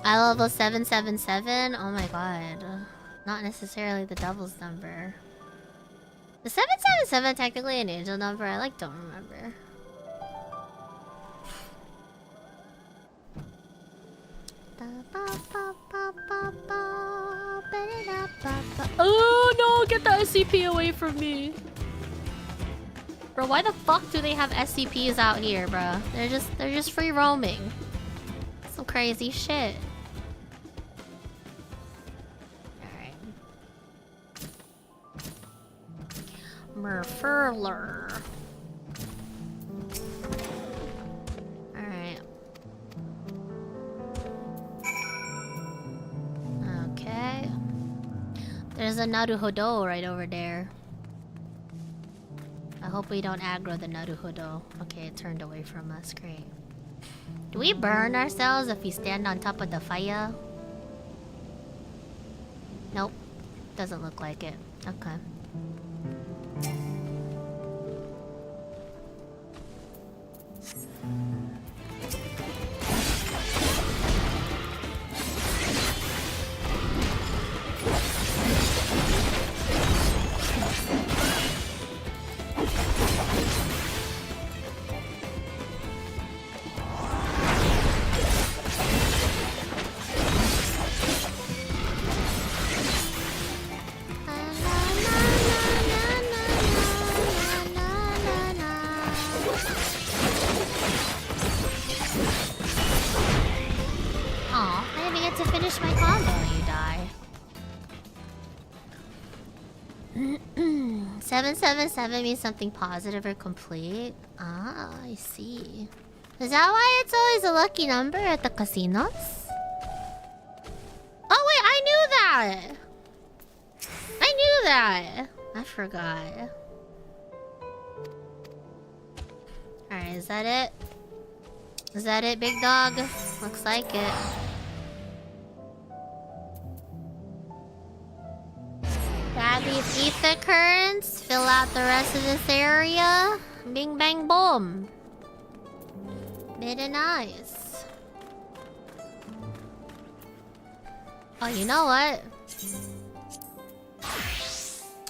I level 777? Oh my god. Not necessarily the devil's number. The 777 technically an angel number? I like don't remember. Oh no, get the SCP away from me. Bro, why the fuck do they have SCPs out here, bro? They're just free roaming. Some crazy shit. Alright. Merfurler. Alright. Okay. There's a Naruhodo right over there. I hope we don't aggro the Naruhodo. Okay, it turned away from us. Great. Do we burn ourselves if we stand on top of the fire? Nope. Doesn't look like it. Okay. Aw, I didn't get to finish my combo, you die. 777 means something positive or complete? Ah, I see. Is that why it's always a lucky number at the casinos? Oh wait, I knew that! I knew that! I forgot. Alright, is that it? Is that it, big dog? Looks like it. Grab these ether currents, fill out the rest of this area. Bing bang boom. Very nice. Oh, you know what?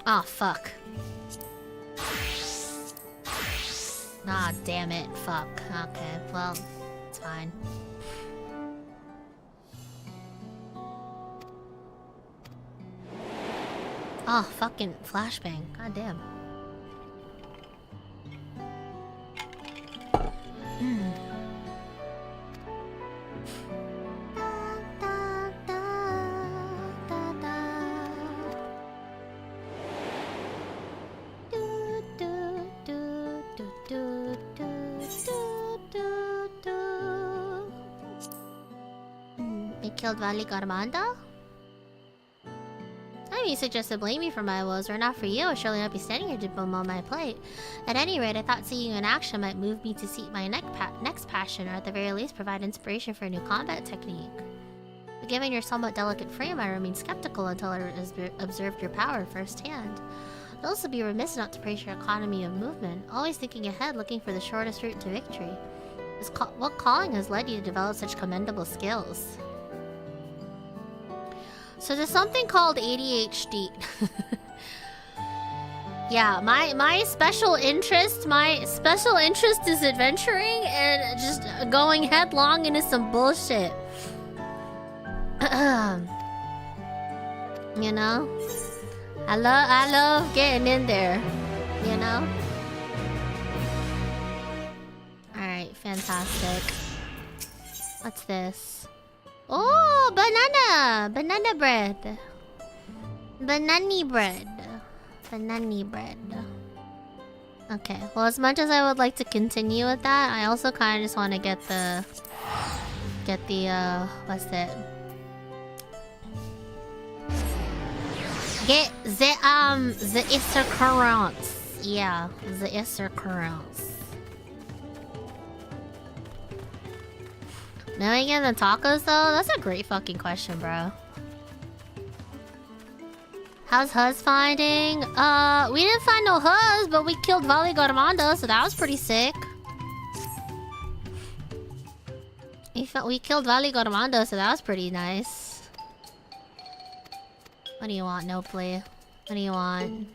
Oh, fuck. Ah, damn it. Fuck. Okay, well, it's fine. Oh, fucking flashbang. God damn. killed Valley Garmanda? I mean, you suggested blame me for my woes, or not for you, I'd surely not be standing here to bemoan my plight. At any rate, I thought seeing you in action might move me to seek my next passion, or at the very least provide inspiration for a new combat technique. But given your somewhat delicate frame, I remain skeptical until I observed your power firsthand. I'd also be remiss not to praise your economy of movement, always thinking ahead, looking for the shortest route to victory. What calling has led you to develop such commendable skills? So there's something called ADHD. Yeah, my special interest is adventuring and just going headlong into some bullshit. You know? I love getting in there, you know? Alright, fantastic. What's this? Oh, banana! Banana bread. Banana bread. Banana bread. Okay, well, as much as I would like to continue with that, I also kind of just want to get the what's that? Get the Easter currants. Yeah, the Easter currants. Now we get the tacos though? That's a great fucking question, bro. How's Huz finding? We didn't find no Huz, but we killed Valley Garmanda, so that was pretty sick. We killed Valley Garmanda, so that was pretty nice. What do you want, no play? What do you want?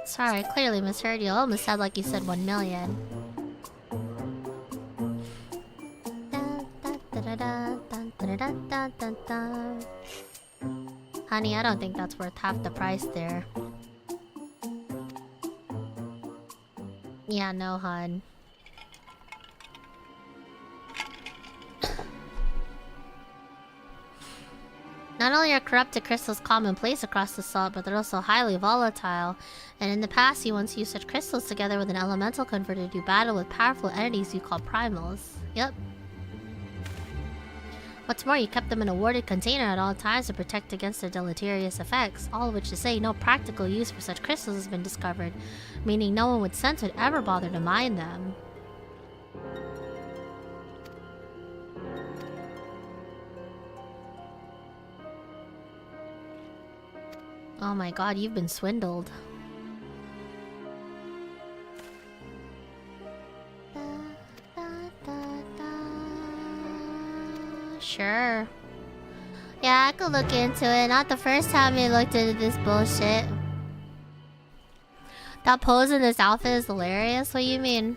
Sorry, I clearly misheard you. Almost sounded like you said 1 million. Honey, I don't think that's worth half the price there. Yeah, no, hun. Not only are corrupted crystals commonplace across the salt, but they're also highly volatile. And in the past, you once used such crystals together with an elemental converter to do battle with powerful entities you call primals. Yep. What's more, you kept them in a warded container at all times to protect against their deleterious effects. All of which to say, no practical use for such crystals has been discovered, meaning no one with sense would ever bother to mine them. Oh my god, you've been swindled. Sure. Yeah, I could look into it. Not the first time we looked into this bullshit. That pose in this outfit is hilarious. What do you mean?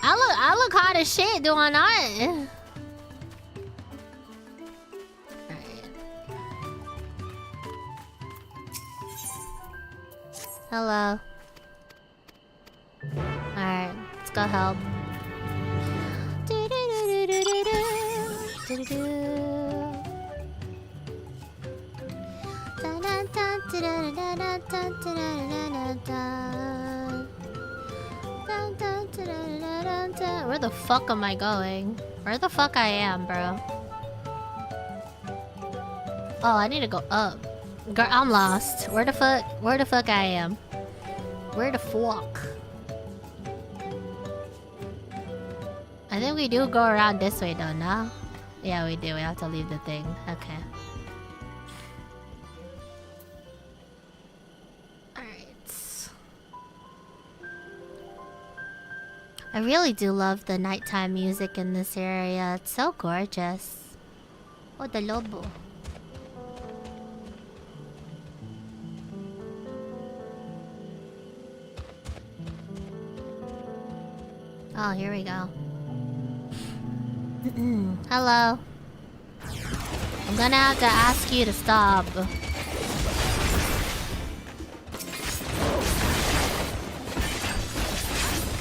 I look hot as shit, do I not? Hello. Alright, let's go help. Where the fuck am I going? Where the fuck I am, bro? Oh, I need to go up. Girl, I'm lost. Where the fuck I am? Where the fuck? I think we do go around this way though, no? Yeah, we do. We have to leave the thing. Okay. Alright. I really do love the nighttime music in this area. It's so gorgeous. Oh, the lobo. Oh, here we go. Hello. I'm gonna have to ask you to stop.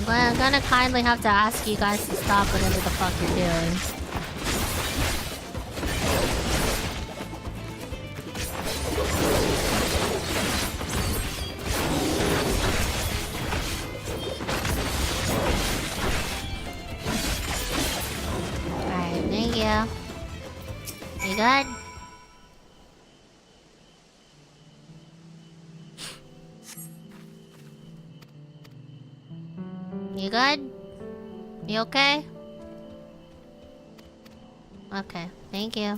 I'm gonna kindly have to ask you guys to stop whatever the fuck you're doing. good? You good? You okay? Okay, thank you.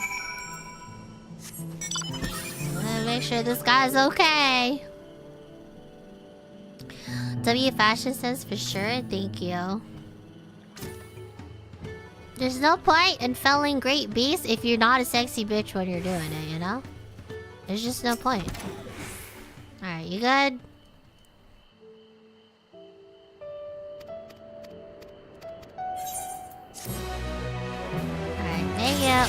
Let me make sure this guy's okay. W fashion sense for sure, thank you. There's no point in felling great beasts if you're not a sexy bitch when you're doing it, you know? There's just no point. Alright, you good? Alright, thank you.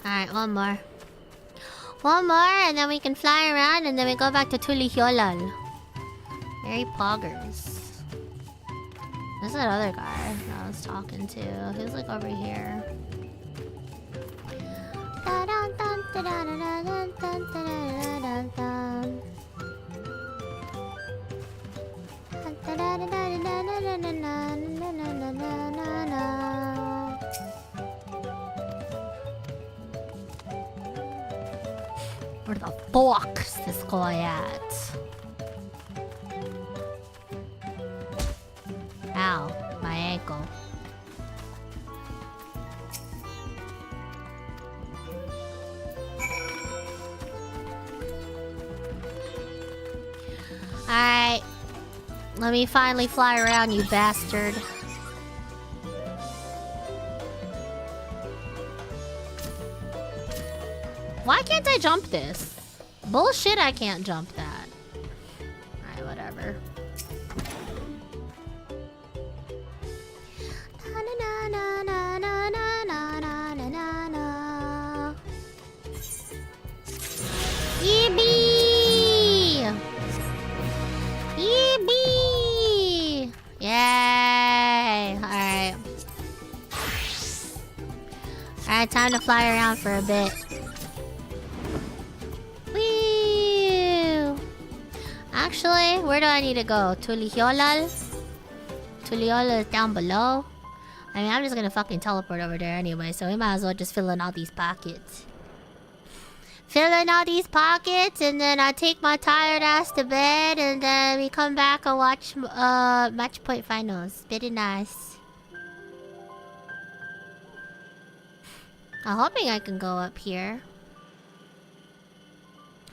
Alright, one more. One more, and then we can fly around, and then we go back to Tulihyolal. Very poggers. There's that other guy that I was talking to. He's like over here. Where the fuck's this guy at? Ow, my ankle. Alright. Let me finally fly around, you bastard. Why can't I jump this? Bullshit, I can't jump that. Alright, whatever. Yippee! Yippee! Yay! Alright. Alright, time to fly around for a bit. Woo! Actually, where do I need to go? Tulihyolal? Tulihyolal is down below. I mean, I'm just gonna fucking teleport over there anyway, so we might as well just fill in all these pockets. Fill in all these pockets, and then I take my tired ass to bed, and then we come back and watch match point finals. Very nice. I'm hoping I can go up here.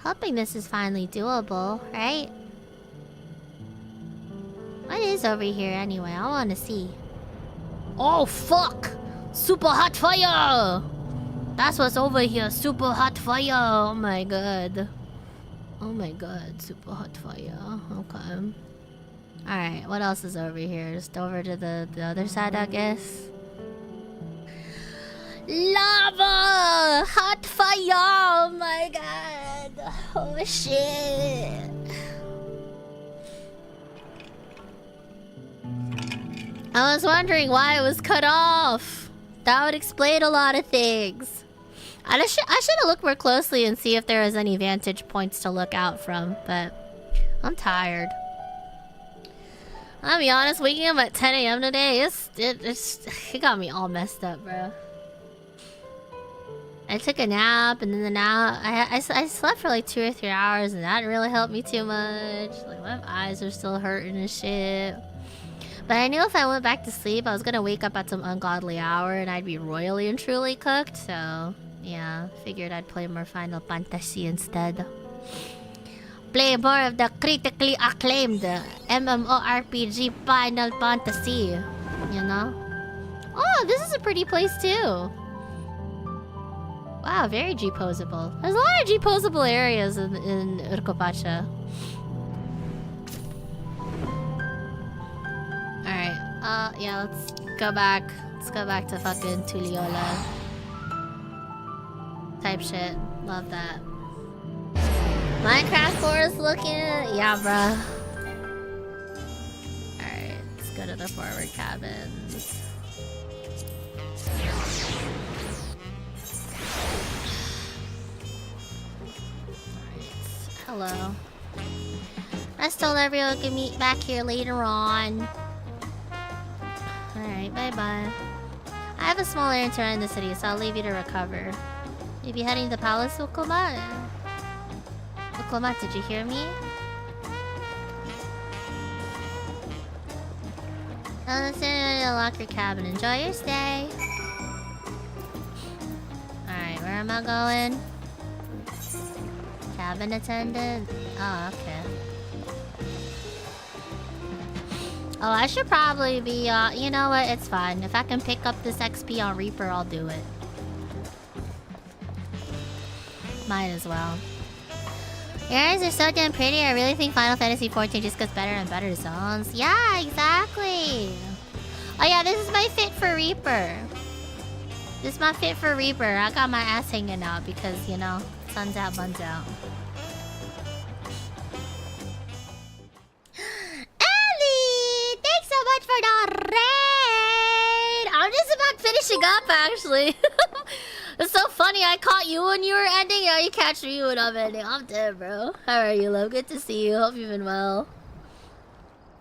Hoping this is finally doable, right? What is over here anyway? I want to see. Oh fuck! Super hot fire! That's what's over here. Super hot fire. Oh my god. Oh my god. Super hot fire. Okay. Alright, what else is over here? Just over to the other side, I guess. Lava! Hot fire! Oh my god. Oh shit. I was wondering why it was cut off. That would explain a lot of things. I should have looked more closely and see if there was any vantage points to look out from, but I'm tired. I'll be honest, waking up at 10 AM today, it got me all messed up, bro. I took a nap, and then the nap, I slept for like 2 or 3 hours, and that didn't really help me too much. Like, my eyes are still hurting and shit. But I knew if I went back to sleep, I was gonna wake up at some ungodly hour and I'd be royally and truly cooked. So, yeah, figured I'd play more Final Fantasy instead. Play more of the critically acclaimed MMORPG Final Fantasy, you know? Oh, this is a pretty place too. Wow, very G-posable. There's a lot of G-posable areas in Urkopacha. Alright, yeah, let's go back. Let's go back to fucking Tulihyolal. Type shit. Love that. Minecraft forest looking? Yeah, bruh. Alright, let's go to the forward cabins. Alright, hello. I told everyone we can meet back here later on. Alright, bye-bye. I have a small errand to run in the city, so I'll leave you to recover. You'll be heading to the palace, Ukoma? Ukoma, did you hear me? Let's lock your cabin. Enjoy your stay. Alright, where am I going? Cabin attendant? Oh, okay. Oh, I should probably be, you know what? It's fine. If I can pick up this XP on Reaper, I'll do it. Might as well. Your eyes are so damn pretty. I really think Final Fantasy XIV just gets better and better zones. Yeah, exactly. Oh yeah, this is my fit for Reaper. This is my fit for Reaper. I got my ass hanging out because, you know, sun's out, buns out. Ellie! Thanks so much for the raid! I'm just about finishing up, actually. It's so funny. I caught you when you were ending. Yeah, you catch me when I'm ending. I'm dead, bro. How are you, love? Good to see you. Hope you've been well.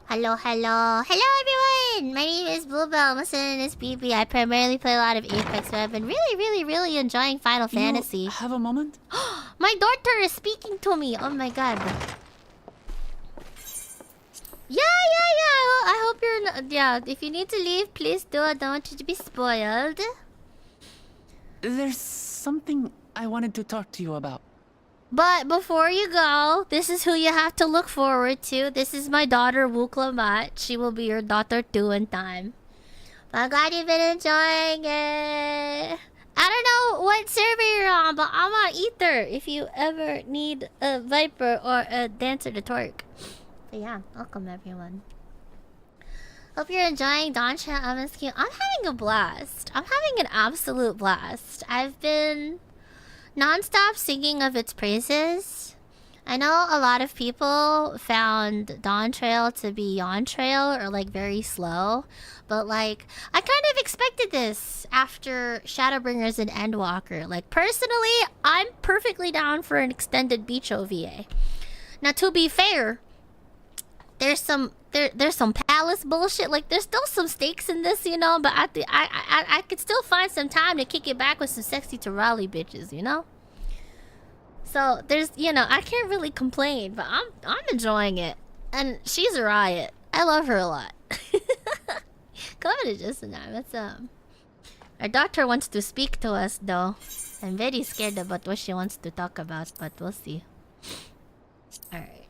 Hello, hello. Hello, everyone. My name is Bluebell. My son is BB. I primarily play a lot of EVE.EXE, but I've been really enjoying Final Fantasy. Have a moment? My daughter is speaking to me. Oh my god. Yeah. I hope you're not... Yeah, if you need to leave, please do. I don't want you to be spoiled. There's something I wanted to talk to you about. But before you go, this is who you have to look forward to. This is my daughter, Wuklamat. She will be your daughter too in time. But I'm glad you've been enjoying it. I don't know what server you're on, but I'm on Ether if you ever need a Viper or a Dancer to Torque. But yeah, welcome everyone. Hope you're enjoying Dawntrail MSQ. I'm having a blast. I'm having an absolute blast. I've been non-stop singing of its praises. I know a lot of people found Dawntrail to be Yawntrail or like very slow. But like, I kind of expected this after Shadowbringers and Endwalker. Like personally, I'm perfectly down for an extended beach OVA. Now to be fair, there's some palace bullshit. Like there's still some stakes in this, you know. But I could still find some time to kick it back with some sexy Tural bitches, you know. So there's, you know, I can't really complain, but I'm enjoying it, and she's a riot. I love her a lot. Come in just a time. What's up? Our daughter wants to speak to us though. I'm very scared about what she wants to talk about, but we'll see. All right.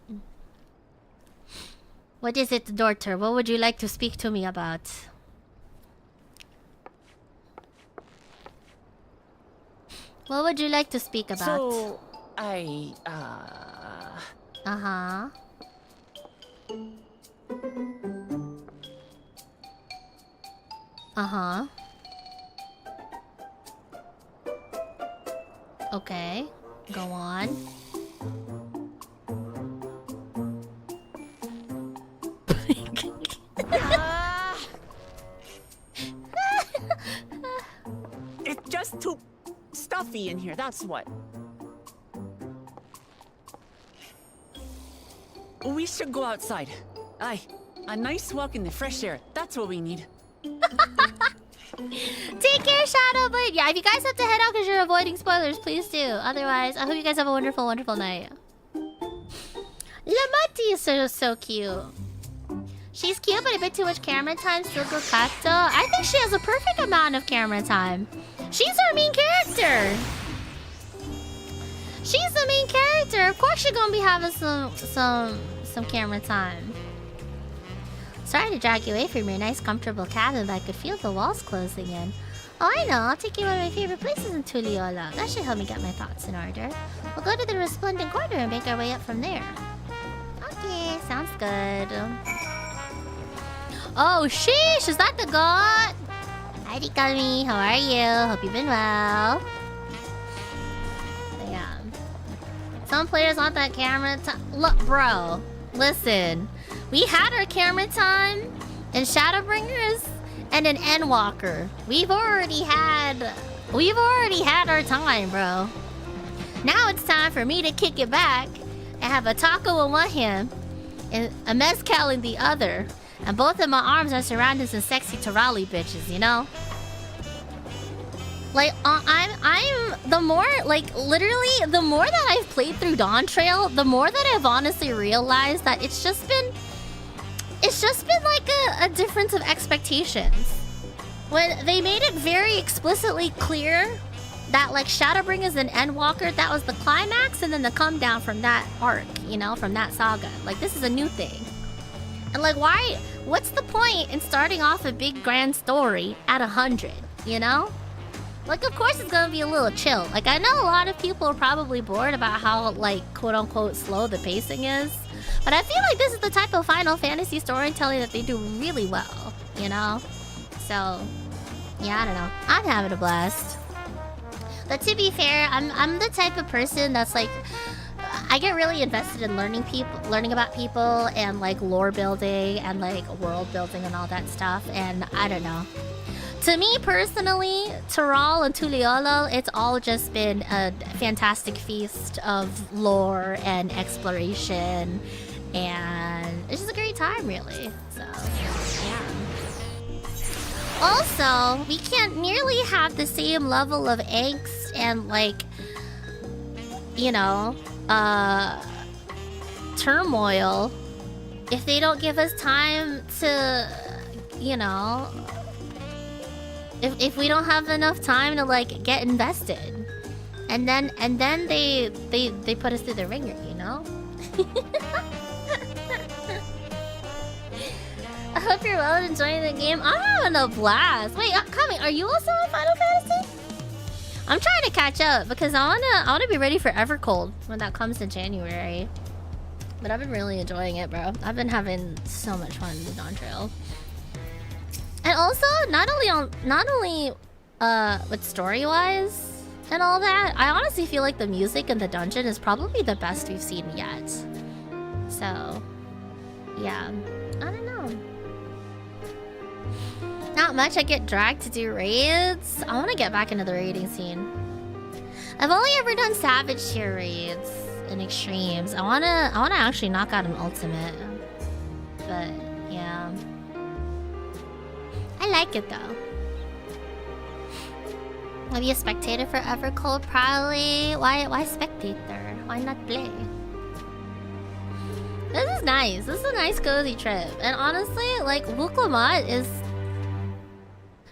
What is it, daughter? What would you like to speak to me about? What would you like to speak about? So, Uh-huh. Uh-huh. Okay. Go on. It's just too stuffy in here, that's what. We should go outside. Aye, a nice walk in the fresh air. That's what we need. Take care, Shadowblade. Yeah, if you guys have to head out because you're avoiding spoilers, please do. Otherwise, I hope you guys have a wonderful, wonderful night. Lamati is so cute. She's cute, but a bit too much camera time. Still go Kato. I think she has a perfect amount of camera time. She's our main character. She's the main character. Of course she's gonna be having some camera time. Sorry to drag you away from your nice, comfortable cabin, but I could feel the walls closing in. Oh, I know. I'll take you to one of my favorite places in Tuliyola. That should help me get my thoughts in order. We'll go to the Resplendent Corridor and make our way up from there. Okay, sounds good. Oh, sheesh! Is that the god? Hi, Rikami. How are you? Hope you've been well. Yeah. Some players want that camera time. Look, bro. Listen. We had our camera time in Shadowbringers and in Endwalker. We've already had our time, bro. Now it's time for me to kick it back and have a taco in one hand and a mezcal in the other. And both of my arms are surrounded some sexy Tural bitches, you know? Like, I'm the more, like, literally, the more that I've played through Dawntrail, the more that I've honestly realized that it's just been like a difference of expectations. When they made it very explicitly clear that, like, Shadowbringers and Endwalker, that was the climax, and then the come down from that arc, you know, from that saga. Like, this is a new thing. And, like, what's the point in starting off a big grand story at 100, you know? Like, of course it's gonna be a little chill. Like, I know a lot of people are probably bored about how, like, quote-unquote slow the pacing is. But I feel like this is the type of Final Fantasy storytelling that they do really well, you know? So, yeah, I don't know. I'm having a blast. But to be fair, I'm the type of person that's like, I get really invested in learning about people and like lore building and like world building and all that stuff. And I don't know. To me personally, Tural and Tuliolo, it's all just been a fantastic feast of lore and exploration, and it's just a great time, really. So, yeah. Also, we can't nearly have the same level of angst and, like, you know, turmoil if they don't give us time to, you know, if we don't have enough time to, like, get invested. And then they put us through the ringer, you know? I hope you're well and enjoying the game. I'm having a blast. Wait, Kami, are you also on Final Fantasy? I'm trying to catch up because I wanna be ready for Evercold when that comes in January. But I've been really enjoying it, bro. I've been having so much fun with Dawntrail. And also, not only with story-wise and all that, I honestly feel like the music in the dungeon is probably the best we've seen yet. So, yeah, I don't know. Not much. I get dragged to do raids. I want to get back into the raiding scene. I've only ever done Savage tier raids and extremes. I wanna actually knock out an ultimate, but yeah. I like it though. I'll be a spectator for Evercold probably. Why spectator? Why not play? This is nice. This is a nice cozy trip. And honestly, like, Wuklamat is...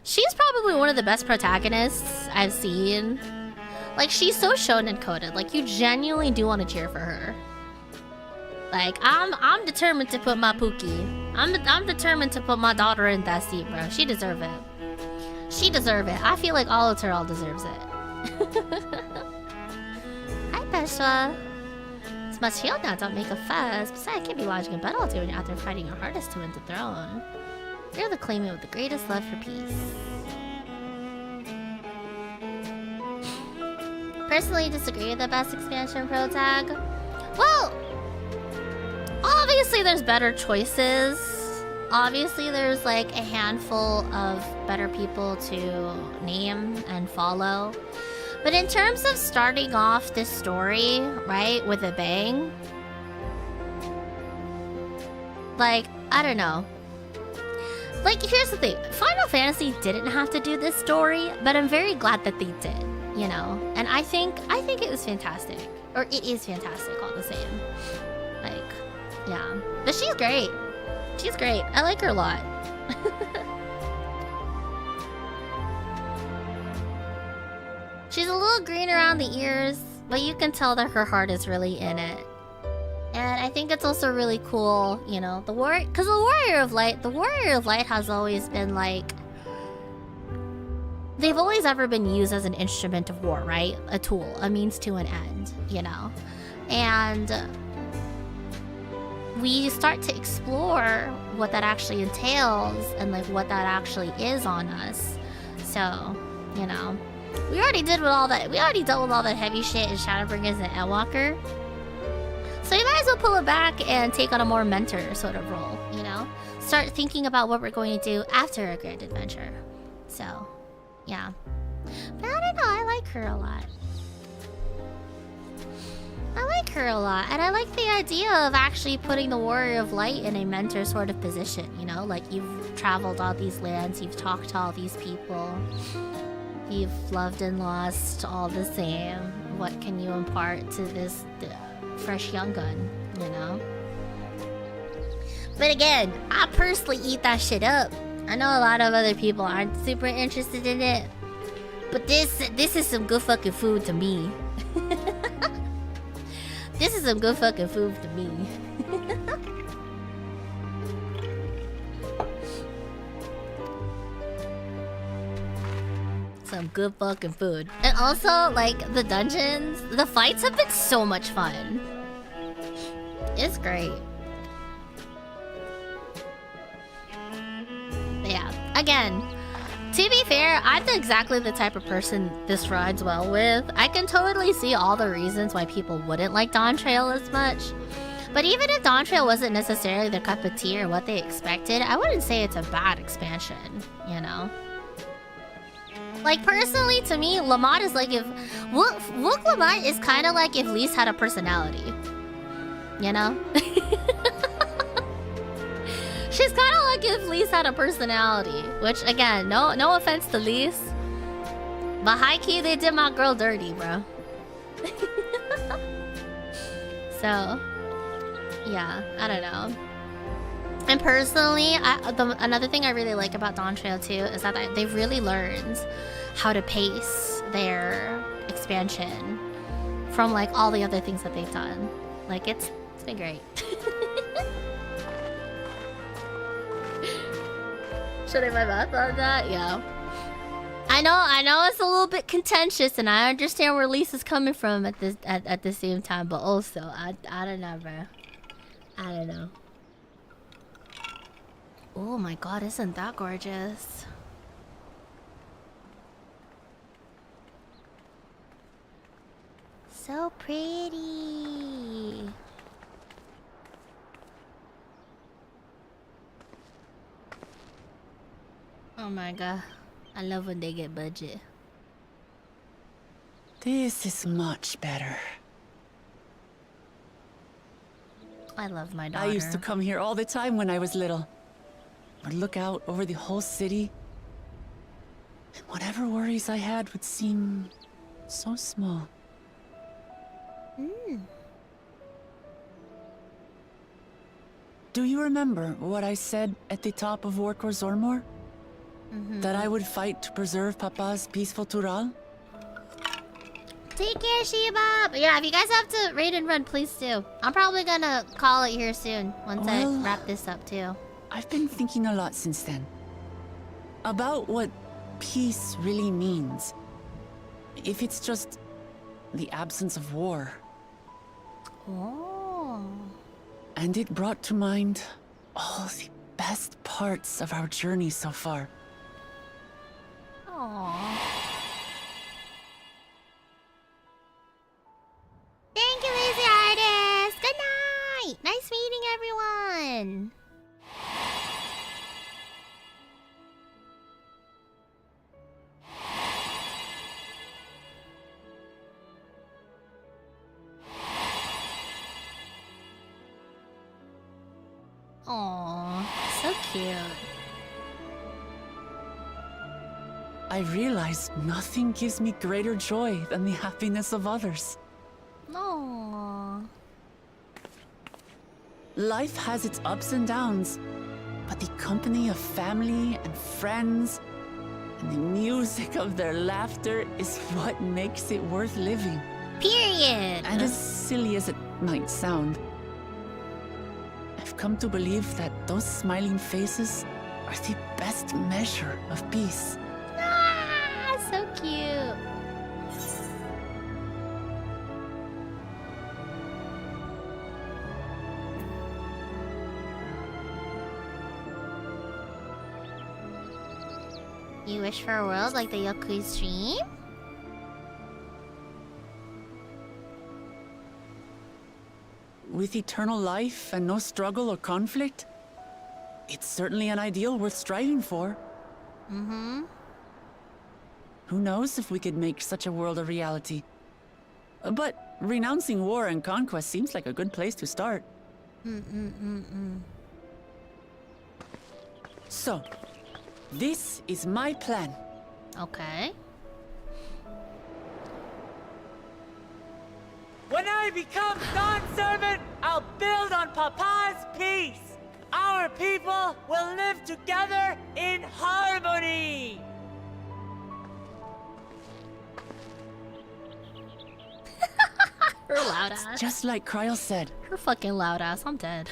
She's probably one of the best protagonists I've seen. Like, she's so shonen coded. Like, you genuinely do want to cheer for her. Like, I'm determined to put my Pookie. I'm determined to put my daughter in that seat, bro. She deserve it. She deserve it. I feel like all of Tural deserves it. Hi, Peshwa. It's much healed now. Don't make a fuss. Besides, I can't be lodging in bed all day when you're out there fighting your hardest to win the throne. You're the claimant with the greatest love for peace. Personally, disagree with the best expansion protag. Well, obviously there's better choices. Obviously there's like a handful of better people to name and follow. But in terms of starting off this story, right, with a bang, like, I don't know. Like, here's the thing. Final Fantasy didn't have to do this story, but I'm very glad that they did, you know? And I think it was fantastic. Or it is fantastic all the same. Like, yeah. But she's great. She's great. I like her a lot. She's a little green around the ears, but you can tell that her heart is really in it. And I think it's also really cool, you know, the Warrior of Light has always been like, they've always ever been used as an instrument of war, right? A tool, a means to an end, you know? And we start to explore what that actually entails and like what that actually is on us. So, you know, we already dealt with all that heavy shit in Shadowbringers and Endwalker. So you might as well pull it back and take on a more mentor sort of role, you know? Start thinking about what we're going to do after a grand adventure. So, yeah. But I don't know, I like her a lot. I like her a lot, and I like the idea of actually putting the Warrior of Light in a mentor sort of position, you know? Like, you've traveled all these lands, you've talked to all these people. You've loved and lost all the same. What can you impart to this fresh young gun, you know? But again, I personally eat that shit up. I know a lot of other people aren't super interested in it. But this is some good fucking food to me. This is some good fucking food to me. Some good fucking food. And also, like, the dungeons, the fights have been so much fun. It's great. Yeah, again, to be fair, I'm exactly the type of person this rides well with. I can totally see all the reasons why people wouldn't like Dawntrail as much. But even if Dawntrail wasn't necessarily their cup of tea or what they expected, I wouldn't say it's a bad expansion, you know? Like, personally, to me, Lamont is like if... Wook Lamont is kind of like if Lise had a personality. You know? She's kind of like if Lise had a personality. Which, again, no offense to Lise. But high-key, they did my girl dirty, bro. So... yeah, I don't know. And personally, another thing I really like about Dawntrail too is that they've really learned how to pace their expansion from like all the other things that they've done. Like it's been great. Should I my mouth on that? Yeah. I know it's a little bit contentious, and I understand where Lisa's coming from at the same time, but also I don't know, bro. I don't know. Oh my god, isn't that gorgeous? So pretty. Oh my god. I love when they get budget. This is much better. I love my daughter. I used to come here all the time when I was little. Would look out over the whole city, and whatever worries I had would seem so small. Do you remember what I said at the top of Workor Zormor? That I would fight to preserve Papa's peaceful Tural? Take care, Sheba! But yeah, if you guys have to raid and run, please do. I'm probably gonna call it here soon, once I wrap this up too. I've been thinking a lot since then. About what peace really means. If it's just the absence of war. Oh. And it brought to mind all the best parts of our journey so far. Aww. Thank you, Lazy Artist! Good night! Nice meeting everyone! Aww, so cute. I realize nothing gives me greater joy than the happiness of others. Aww. Life has its ups and downs, but the company of family and friends and the music of their laughter is what makes it worth living. Period. And as silly as it might sound, I've come to believe that those smiling faces are the best measure of peace. Ah, so cute. You wish for a world like the Yokui's dream? With eternal life and no struggle or conflict, it's certainly an ideal worth striving for. Who knows if we could make such a world a reality? But renouncing war and conquest seems like a good place to start. Mm-mm-mm-mm. So, this is my plan. Okay. I become Dawn servant, I'll build on Papa's peace. Our people will live together in harmony. Her loud ass. It's just like Kryl said. Her fucking loud ass. I'm dead.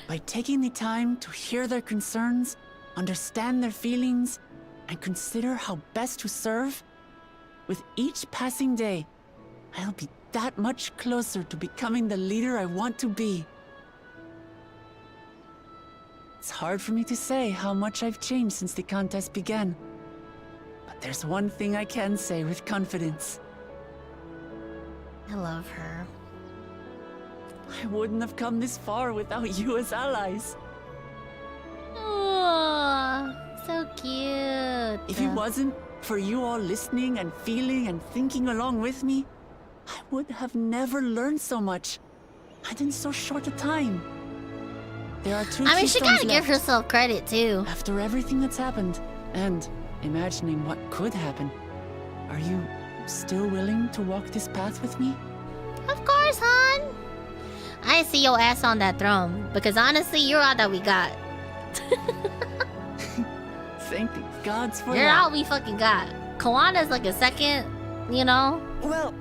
By taking the time to hear their concerns, understand their feelings, and consider how best to serve, with each passing day, I'll be that much closer to becoming the leader I want to be. It's hard for me to say how much I've changed since the contest began. But there's one thing I can say with confidence. I love her. I wouldn't have come this far without you as allies. Oh, so cute. If it wasn't for you all listening and feeling and thinking along with me, I would have never learned so much. And in so short a time. There are two I mean, she keystones gotta give left. herself credit too. After everything that's happened, and imagining what could happen, are you still willing to walk this path with me? Of course, hon. I see your ass on that throne, because honestly, you're all that we got. Thank the gods for You're that. all we fucking got. Kawana's like a second, you know? Well,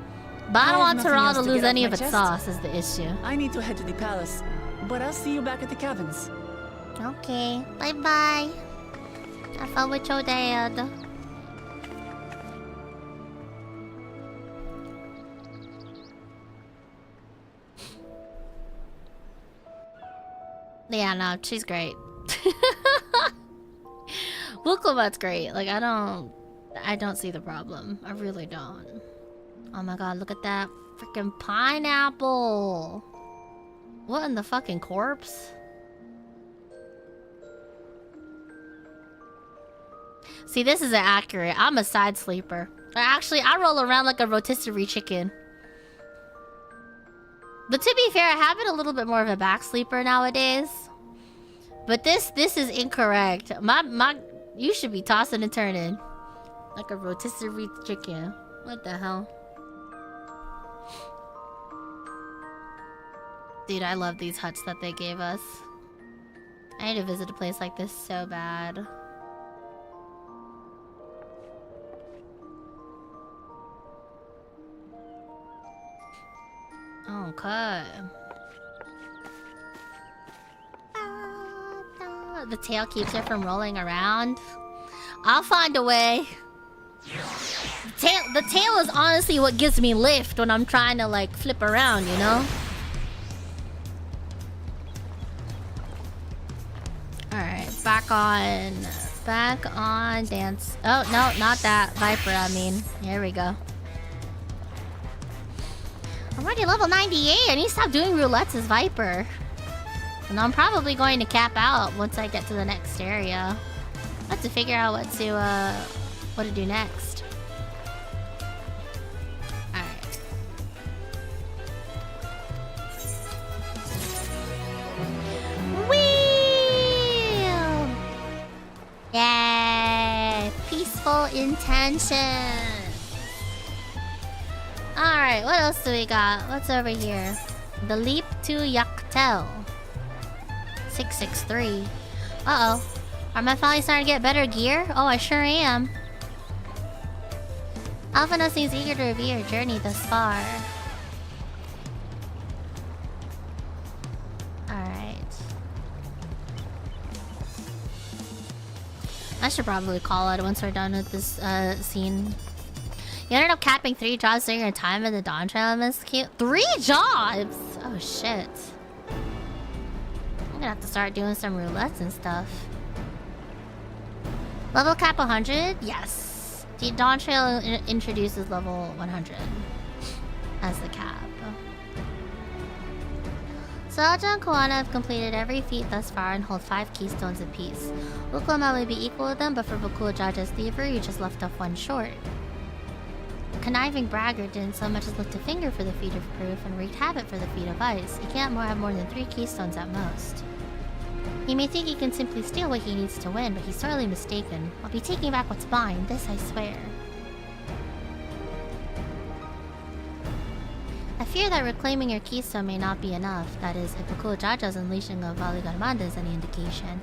but I don't want nothing Tural else to to lose get any off of my its chest. sauce is the issue. I need to head to the palace, but I'll see you back at the cabins. Okay, bye-bye. Have fun with your dad. Yeah, no, she's great. Wukumat's great. Like, I don't see the problem. I really don't. Oh my god, look at that freaking pineapple. What in the fucking corpse? See, this isn't accurate. I'm a side sleeper. Actually, I roll around like a rotisserie chicken. But to be fair, I have been a little bit more of a back sleeper nowadays. But this is incorrect. You should be tossing and turning like a rotisserie chicken. What the hell? Dude, I love these huts that they gave us. I need to visit a place like this so bad. Okay. The tail keeps it from rolling around. I'll find a way. The tail is honestly what gives me lift when I'm trying to like flip around, you know? Alright, back on dance. Oh, no, not that. Viper, I mean. Here we go. I'm already level 98. I need to stop doing roulettes as Viper. And I'm probably going to cap out once I get to the next area. I have to figure out what to do next. Alright. Wheel! Yay! Peaceful intention. Alright, what else do we got? What's over here? The leap to Yaktel. 663. Uh-oh. Am I finally starting to get better gear? Oh, I sure am. Alphino seems eager to review your journey thus far. Alright. I should probably call it once we're done with this scene. You ended up capping 3 jobs during your time in the Dawntrail MSQ. 3 jobs?! Oh shit. I'm gonna have to start doing some roulettes and stuff. Level cap 100? Yes. The Dawntrail introduces level 100 as the cap. Soja and Koana have completed every feat thus far and hold 5 keystones apiece. Wuklama may be equal with them, but for Bakul Jaja's thievery, you just left off 1 short. Conniving braggart didn't so much as lift a finger for the feat of proof and wreaked havoc for the feat of ice. He can't have more than 3 keystones at most. He may think he can simply steal what he needs to win, but he's sorely mistaken. I'll be taking back what's mine, this I swear. fear that reclaiming your keystone may not be enough, that is, if Bakul Jaja's unleashing of Valigarmanda is any indication.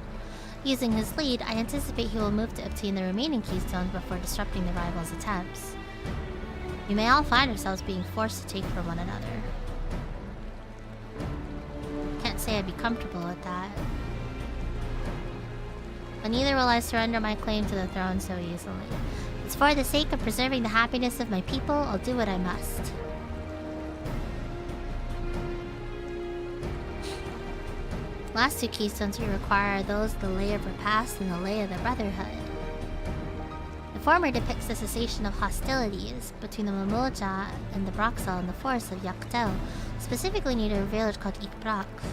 Using his lead, I anticipate he will move to obtain the remaining keystones before disrupting the rivals' attempts. We may all find ourselves being forced to take for one another. Can't say I'd be comfortable with that. But neither will I surrender my claim to the throne so easily. It's for the sake of preserving the happiness of my people, I'll do what I must. Last two keystones we require are those of the Lay of Repast and the Lay of the Brotherhood. The former depicts the cessation of hostilities between the Mamulja and the Broxel in the forests of XIV, specifically near a village called EVE.EXE.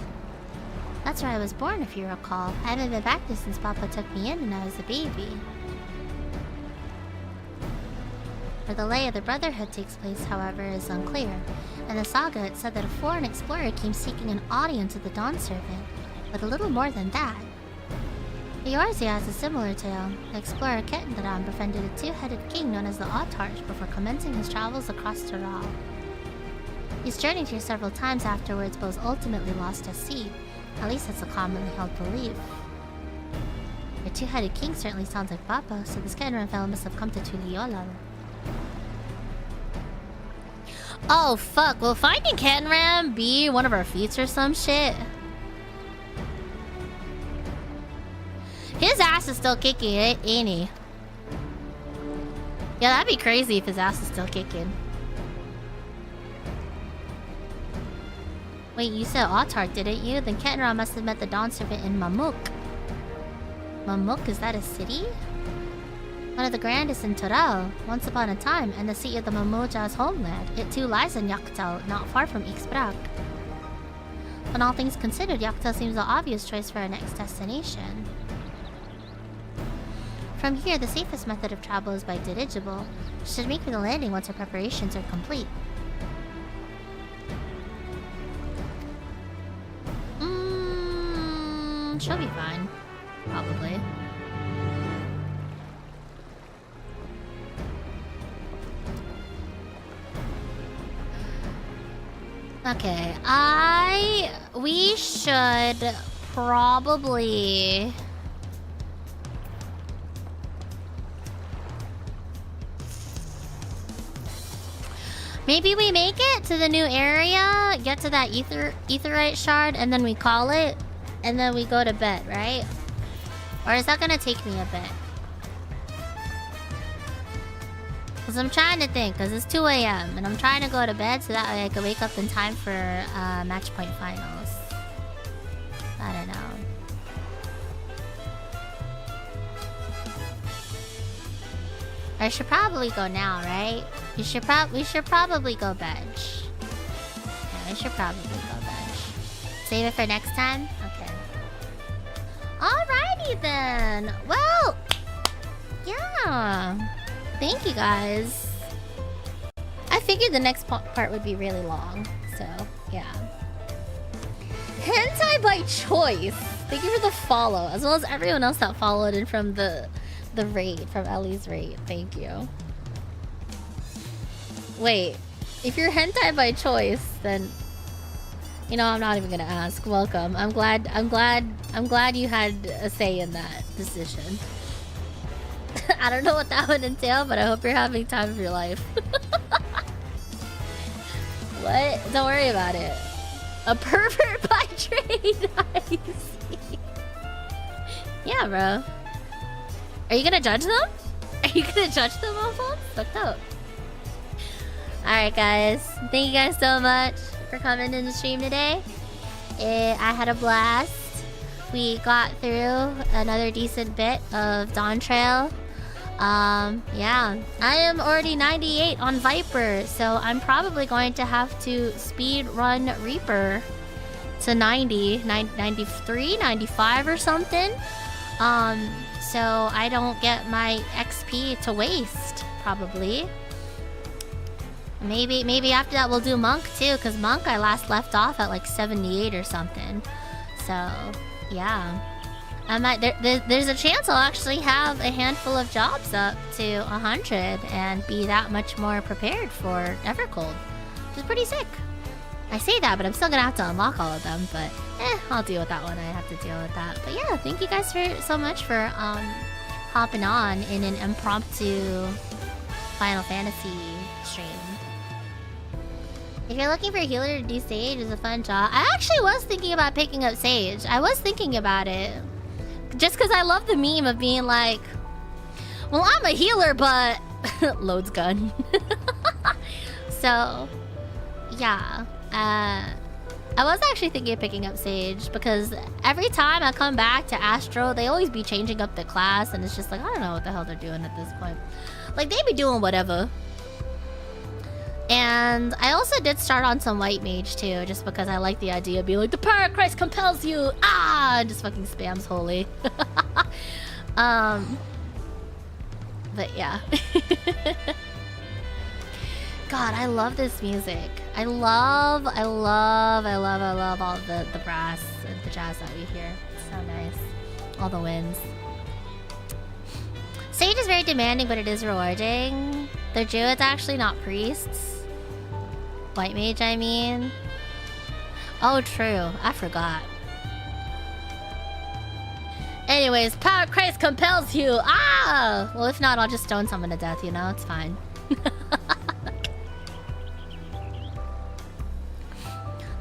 That's where I was born, if you recall. I haven't been back there since Papa took me in when I was a baby. Where the Lay of the Brotherhood takes place, however, is unclear. In the saga, it said that a foreign explorer came seeking an audience with the Dawn Servant, but a little more than that. Eorzea has a similar tale. The explorer Ketendaram befriended a two-headed king known as the Autarch before commencing his travels across Tural. He's journeyed here several times afterwards, but was ultimately lost at sea. At least that's a commonly held belief. Your two-headed king certainly sounds like Papa, so this Ketendaram fellow must have come to Tuliolal. Oh fuck, will finding Ketendaram be one of our feats or some shit? His ass is still kicking, ain't he? Yeah, that'd be crazy if his ass is still kicking. Wait, you said Autarch, didn't you? Then Ketendaram must have met the Dawn Servant in Mamuk. Mamuk, is that a city? One of the grandest in Tural, once upon a time, and the seat of the Mamulja's homeland. It too lies in XIV, not far from EVE.EXE. When all things considered, XIV seems the obvious choice for our next destination. From here, the safest method of travel is by dirigible. Should make for the landing once our preparations are complete. She'll be fine. Probably. Okay, we should probably... Maybe we make it to the new area, get to that etherite shard, and then we call it, and then we go to bed, right? Or is that gonna take me a bit? Because I'm trying to think, because it's 2 AM, and I'm trying to go to bed so that way I can wake up in time for match point finals. I don't know. I should probably go now, right? We should probably go bench. Yeah, we should probably go bench. Save it for next time? Okay. Alrighty then. Well, yeah. Thank you guys. I figured the next part would be really long, so yeah. Hentai by choice. Thank you for the follow, as well as everyone else that followed in from the raid, from Ellie's raid. Thank you. Wait, if you're hentai by choice, then you know I'm not even gonna ask. Welcome. I'm glad you had a say in that decision. I don't know what that would entail, but I hope you're having time of your life. What? Don't worry about it. A pervert by trade. Nice. Yeah, bro. Are you gonna judge them? Are you gonna judge them, Alphonse? Fucked up. Alright, guys. Thank you guys so much for coming in the stream today. I had a blast. We got through another decent bit of Dawntrail. Yeah. I am already 98 on Viper, so I'm probably going to have to speed run Reaper to 90, 93, 95 or something. So I don't get my XP to waste, probably. Maybe after that we'll do Monk too, because Monk I last left off at like 78 or something. So, yeah. I might there's a chance I'll actually have a handful of jobs up to 100 and be that much more prepared for Evercold, which is pretty sick. I say that, but I'm still gonna have to unlock all of them. But I'll deal with that one. I have to deal with that. But yeah, thank you guys so much for hopping on in an impromptu Final Fantasy stream. If you're looking for a healer to do Sage, it's a fun job. I actually was thinking about picking up Sage. I was thinking about it. Just because I love the meme of being like, well, I'm a healer, but... loads gun. So, yeah. I was actually thinking of picking up Sage because every time I come back to Astro, they always be changing up the class, and it's just like, I don't know what the hell they're doing at this point. Like, they be doing whatever. And I also did start on some White Mage too, just because I like the idea of being like, the power of Christ compels you! Ah! And just fucking spams holy. But yeah. God, I love this music. I love all the brass and the jazz that we hear. It's so nice. All the winds. Sage is very demanding, but it is rewarding. They're druids actually, not priests. White mage, I mean. Oh, true. I forgot. Anyways, power of Christ compels you. Ah! Well, if not, I'll just stone someone to death, you know? It's fine.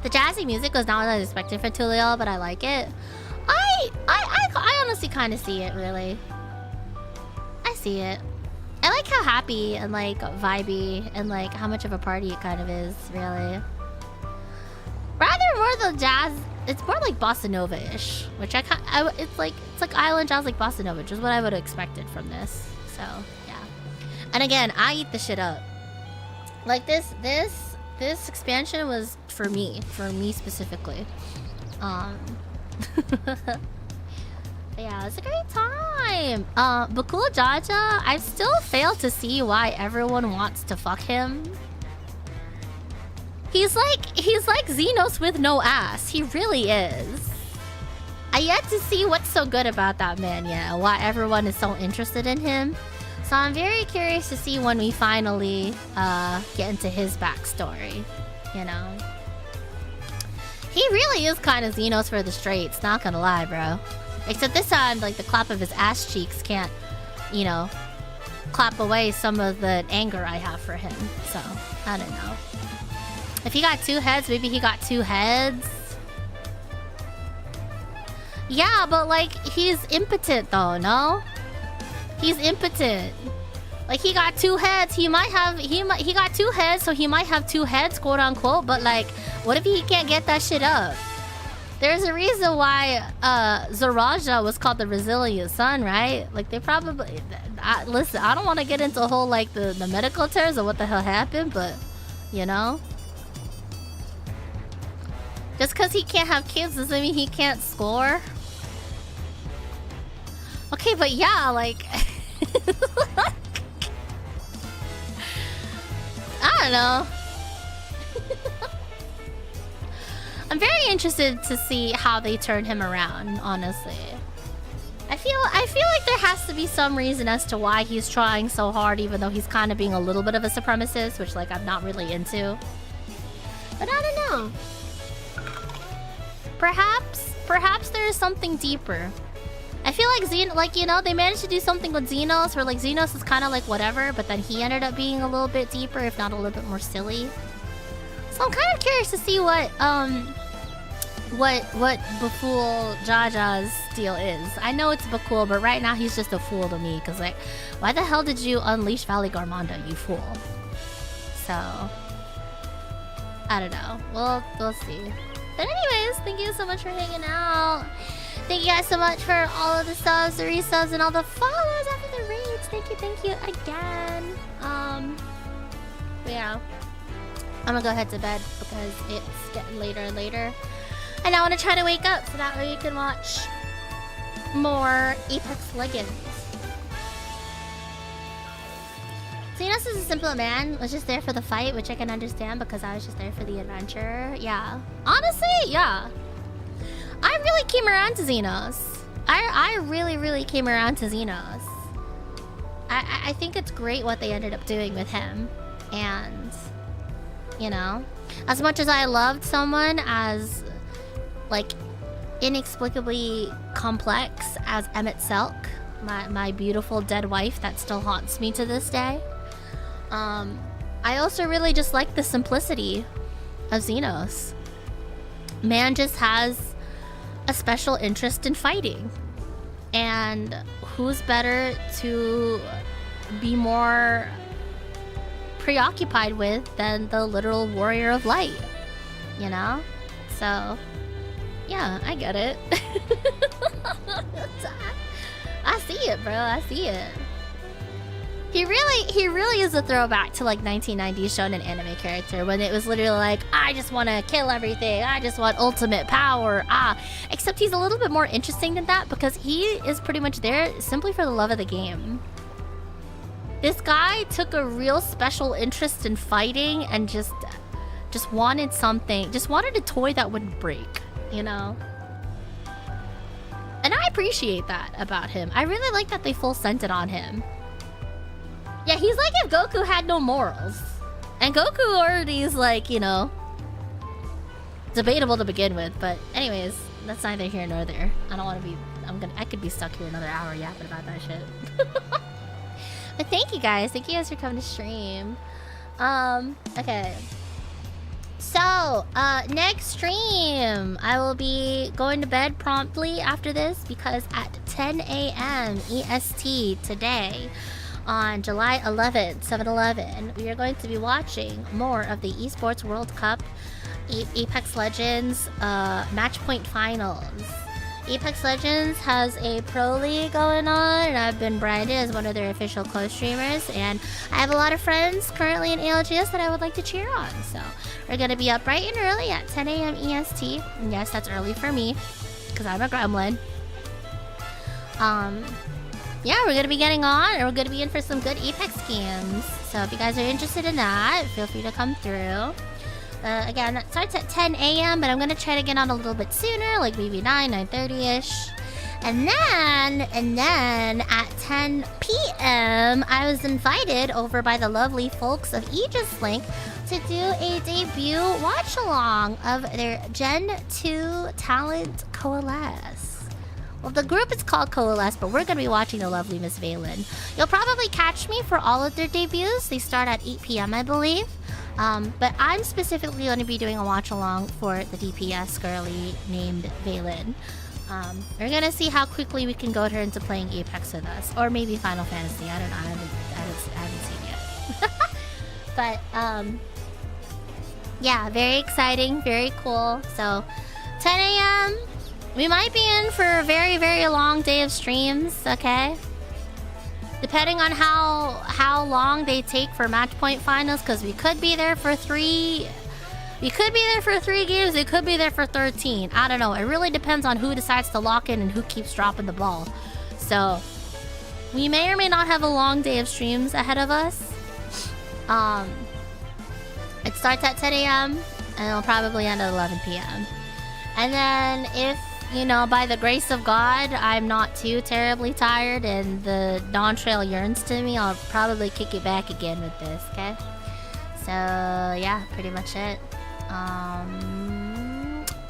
The jazzy music was not what I was expecting for Tural, but I like it. I honestly kind of see it, really. I see it. I like how happy and like vibey and like how much of a party it kind of is, really. Rather more the jazz, it's more like bossa nova-ish, which it's like island jazz like bossa nova, which is what I would have expected from this. So yeah. And again, I eat the shit up. Like this expansion was for me specifically. Yeah, it's a great time. Bakul Jaja, I still fail to see why everyone wants to fuck him. He's like Xenos with no ass. He really is. I yet to see what's so good about that man yet, and why everyone is so interested in him. So I'm very curious to see when we finally get into his backstory, you know. He really is kind of Xenos for the straights, not gonna lie, bro. Except this time, like, the clap of his ass cheeks can't, you know, clap away some of the anger I have for him. So, I don't know. If he got two heads, maybe he got two heads. Yeah, but, like, he's impotent, though, no? He's impotent. Like, he got two heads. He got two heads, so he might have two heads, quote unquote. But, like, what if he can't get that shit up? There's a reason why Zaraja was called the resilient son, right? Like, they probably... listen, I don't want to get into a whole, like, the medical terms of what the hell happened, but, you know? Just because he can't have kids doesn't mean he can't score. Okay, but yeah, like... I don't know. I'm very interested to see how they turn him around, honestly. I feel like there has to be some reason as to why he's trying so hard, even though he's kind of being a little bit of a supremacist, which, like, I'm not really into. But I don't know. Perhaps there is something deeper. I feel like you know, they managed to do something with Xenos, where, like, Xenos is kind of like whatever, but then he ended up being a little bit deeper, if not a little bit more silly. So I'm kind of curious to see what Bakul Jaja's deal is. I know it's Bakul, but right now he's just a fool to me, because, like, why the hell did you unleash Valley Garmonda, you fool? So I don't know. We'll see. But anyways, thank you so much for hanging out. Thank you guys so much for all of the subs, the resubs, and all the follows after the raids. Thank you again. But yeah. I'm gonna go head to bed because it's getting later and later. And I want to try to wake up so that way you can watch more Apex Legends. Xenos is a simple man, was just there for the fight, which I can understand because I was just there for the adventure. Yeah. Honestly, yeah. I really came around to Xenos. I really came around to Xenos. I think it's great what they ended up doing with him. And, you know, As much as I loved someone as, like, inexplicably complex as Emmett Selk, my beautiful dead wife that still haunts me to this day, I also really just like the simplicity of Xenos. Man just has a special interest in fighting. And who's better to be more preoccupied with than the literal warrior of light, you know? So, yeah, I get it. I see it, bro. I see it. He really is a throwback to like 1990s shonen anime character when it was literally like, I just want to kill everything. I just want ultimate power. Except he's a little bit more interesting than that because he is pretty much there simply for the love of the game. This guy took a real special interest in fighting and just wanted something, just wanted a toy that wouldn't break, you know? And I appreciate that about him. I really like that they full sent it on him. Yeah, he's like if Goku had no morals. And Goku already is like, you know, debatable to begin with. But anyways, that's neither here nor there. I don't want to be, I could be stuck here another hour yapping about that shit. But thank you guys. Thank you guys for coming to stream. Okay. So, next stream, I will be going to bed promptly after this because at 10 a.m. EST today, on July 11th, 7/11, we are going to be watching more of the Esports World Cup Apex Legends Match Point Finals. Apex Legends has a pro league going on, and I've been branded as one of their official co-streamers, and I have a lot of friends currently in ALGS that I would like to cheer on. So we're going to be up bright and early at 10 a.m. EST. And yes, that's early for me, because I'm a gremlin. Yeah, we're going to be getting on, and we're going to be in for some good Apex games. So if you guys are interested in that, feel free to come through. Again, that starts at 10 a.m., but I'm going to try to get on a little bit sooner, like maybe 9:30-ish. And then at 10 p.m., I was invited over by the lovely folks of EVE.EXE to do a debut watch-along of their Gen 2 Talent Coalesce. Well, the group is called Coalesce, but we're going to be watching the lovely Miss Valen. You'll probably catch me for all of their debuts. They start at 8 p.m., I believe. But I'm specifically going to be doing a watch-along for the DPS girly named Valen. We're going to see how quickly we can goad her into playing Apex with us. Or maybe Final Fantasy. I don't know. I haven't seen yet. But, yeah, very exciting. Very cool. So, 10 a.m., we might be in for a very, very long day of streams, okay? Depending on how long they take for match point finals, because we could be there for 3... We could be there for 3 games, we could be there for 13. I don't know. It really depends on who decides to lock in and who keeps dropping the ball. So, we may or may not have a long day of streams ahead of us. It starts at 10 a.m. and it'll probably end at 11 p.m. And then if, you know, by the grace of God, I'm not too terribly tired and the Dawntrail yearns to me, I'll probably kick it back again with this, okay? So, yeah, pretty much it.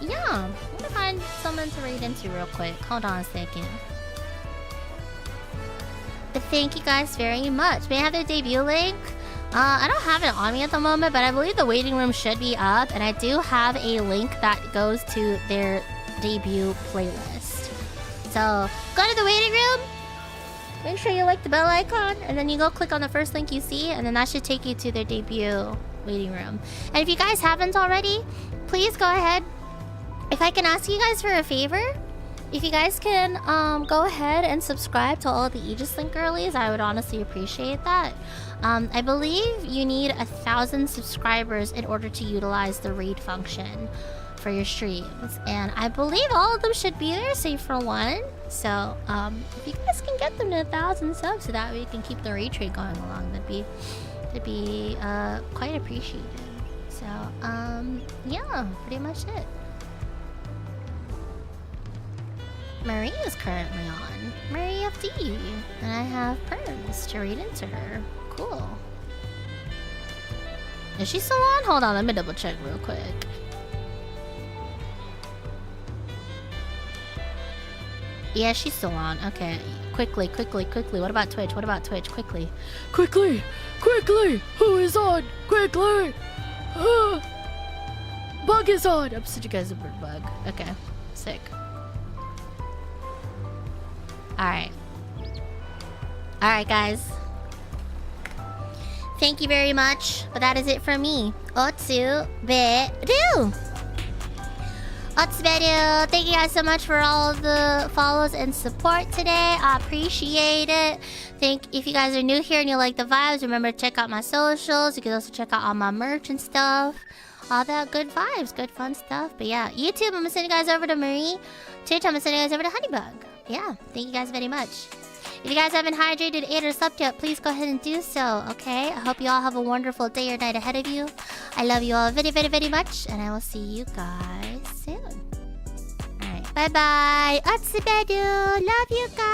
Yeah, I'm gonna find someone to read into real quick. Hold on a second. But thank you guys very much. May I have their debut link? I don't have it on me at the moment, but I believe the waiting room should be up, and I do have a link that goes to their debut playlist. So, go to the waiting room, make sure you like the bell icon, and then you go click on the first link you see, and then that should take you to their debut waiting room. And if you guys haven't already, please go ahead. If I can ask you guys for a favor, if you guys can go ahead and subscribe to all the EVE.EXE girlies, I would honestly appreciate that. I believe you need 1,000 subscribers in order to utilize the raid function for your streams, and I believe all of them should be there save for one. So if you guys can get them to 1,000 subs so that we can keep the raid trade going along, that'd be quite appreciated. So yeah, pretty much it. Marie is currently on Marie FD, and I have Perms to read into her. Cool. Is she still on? Hold on, let me double check real quick. Yeah, she's still on. Okay. Quickly. What about Twitch? Quickly. Who is on? Quickly. Bug is on. I'm such a guy's a bird bug. Okay. Sick. Alright, guys. Thank you very much. But that is it for me. Otsuberu. Thank you guys so much for all the follows and support today. I appreciate it. If you guys are new here and you like the vibes, remember to check out my socials. You can also check out all my merch and stuff. All that good vibes, good fun stuff. But yeah, YouTube, I'm gonna send you guys over to Marie. Twitch, I'm gonna send you guys over to Honeybug. Yeah, thank you guys very much. If you guys haven't hydrated, ate, or slept yet, please go ahead and do so, okay? I hope you all have a wonderful day or night ahead of you. I love you all very, very, very much, and I will see you guys soon. Alright, bye-bye. Otsuberu. Love you guys.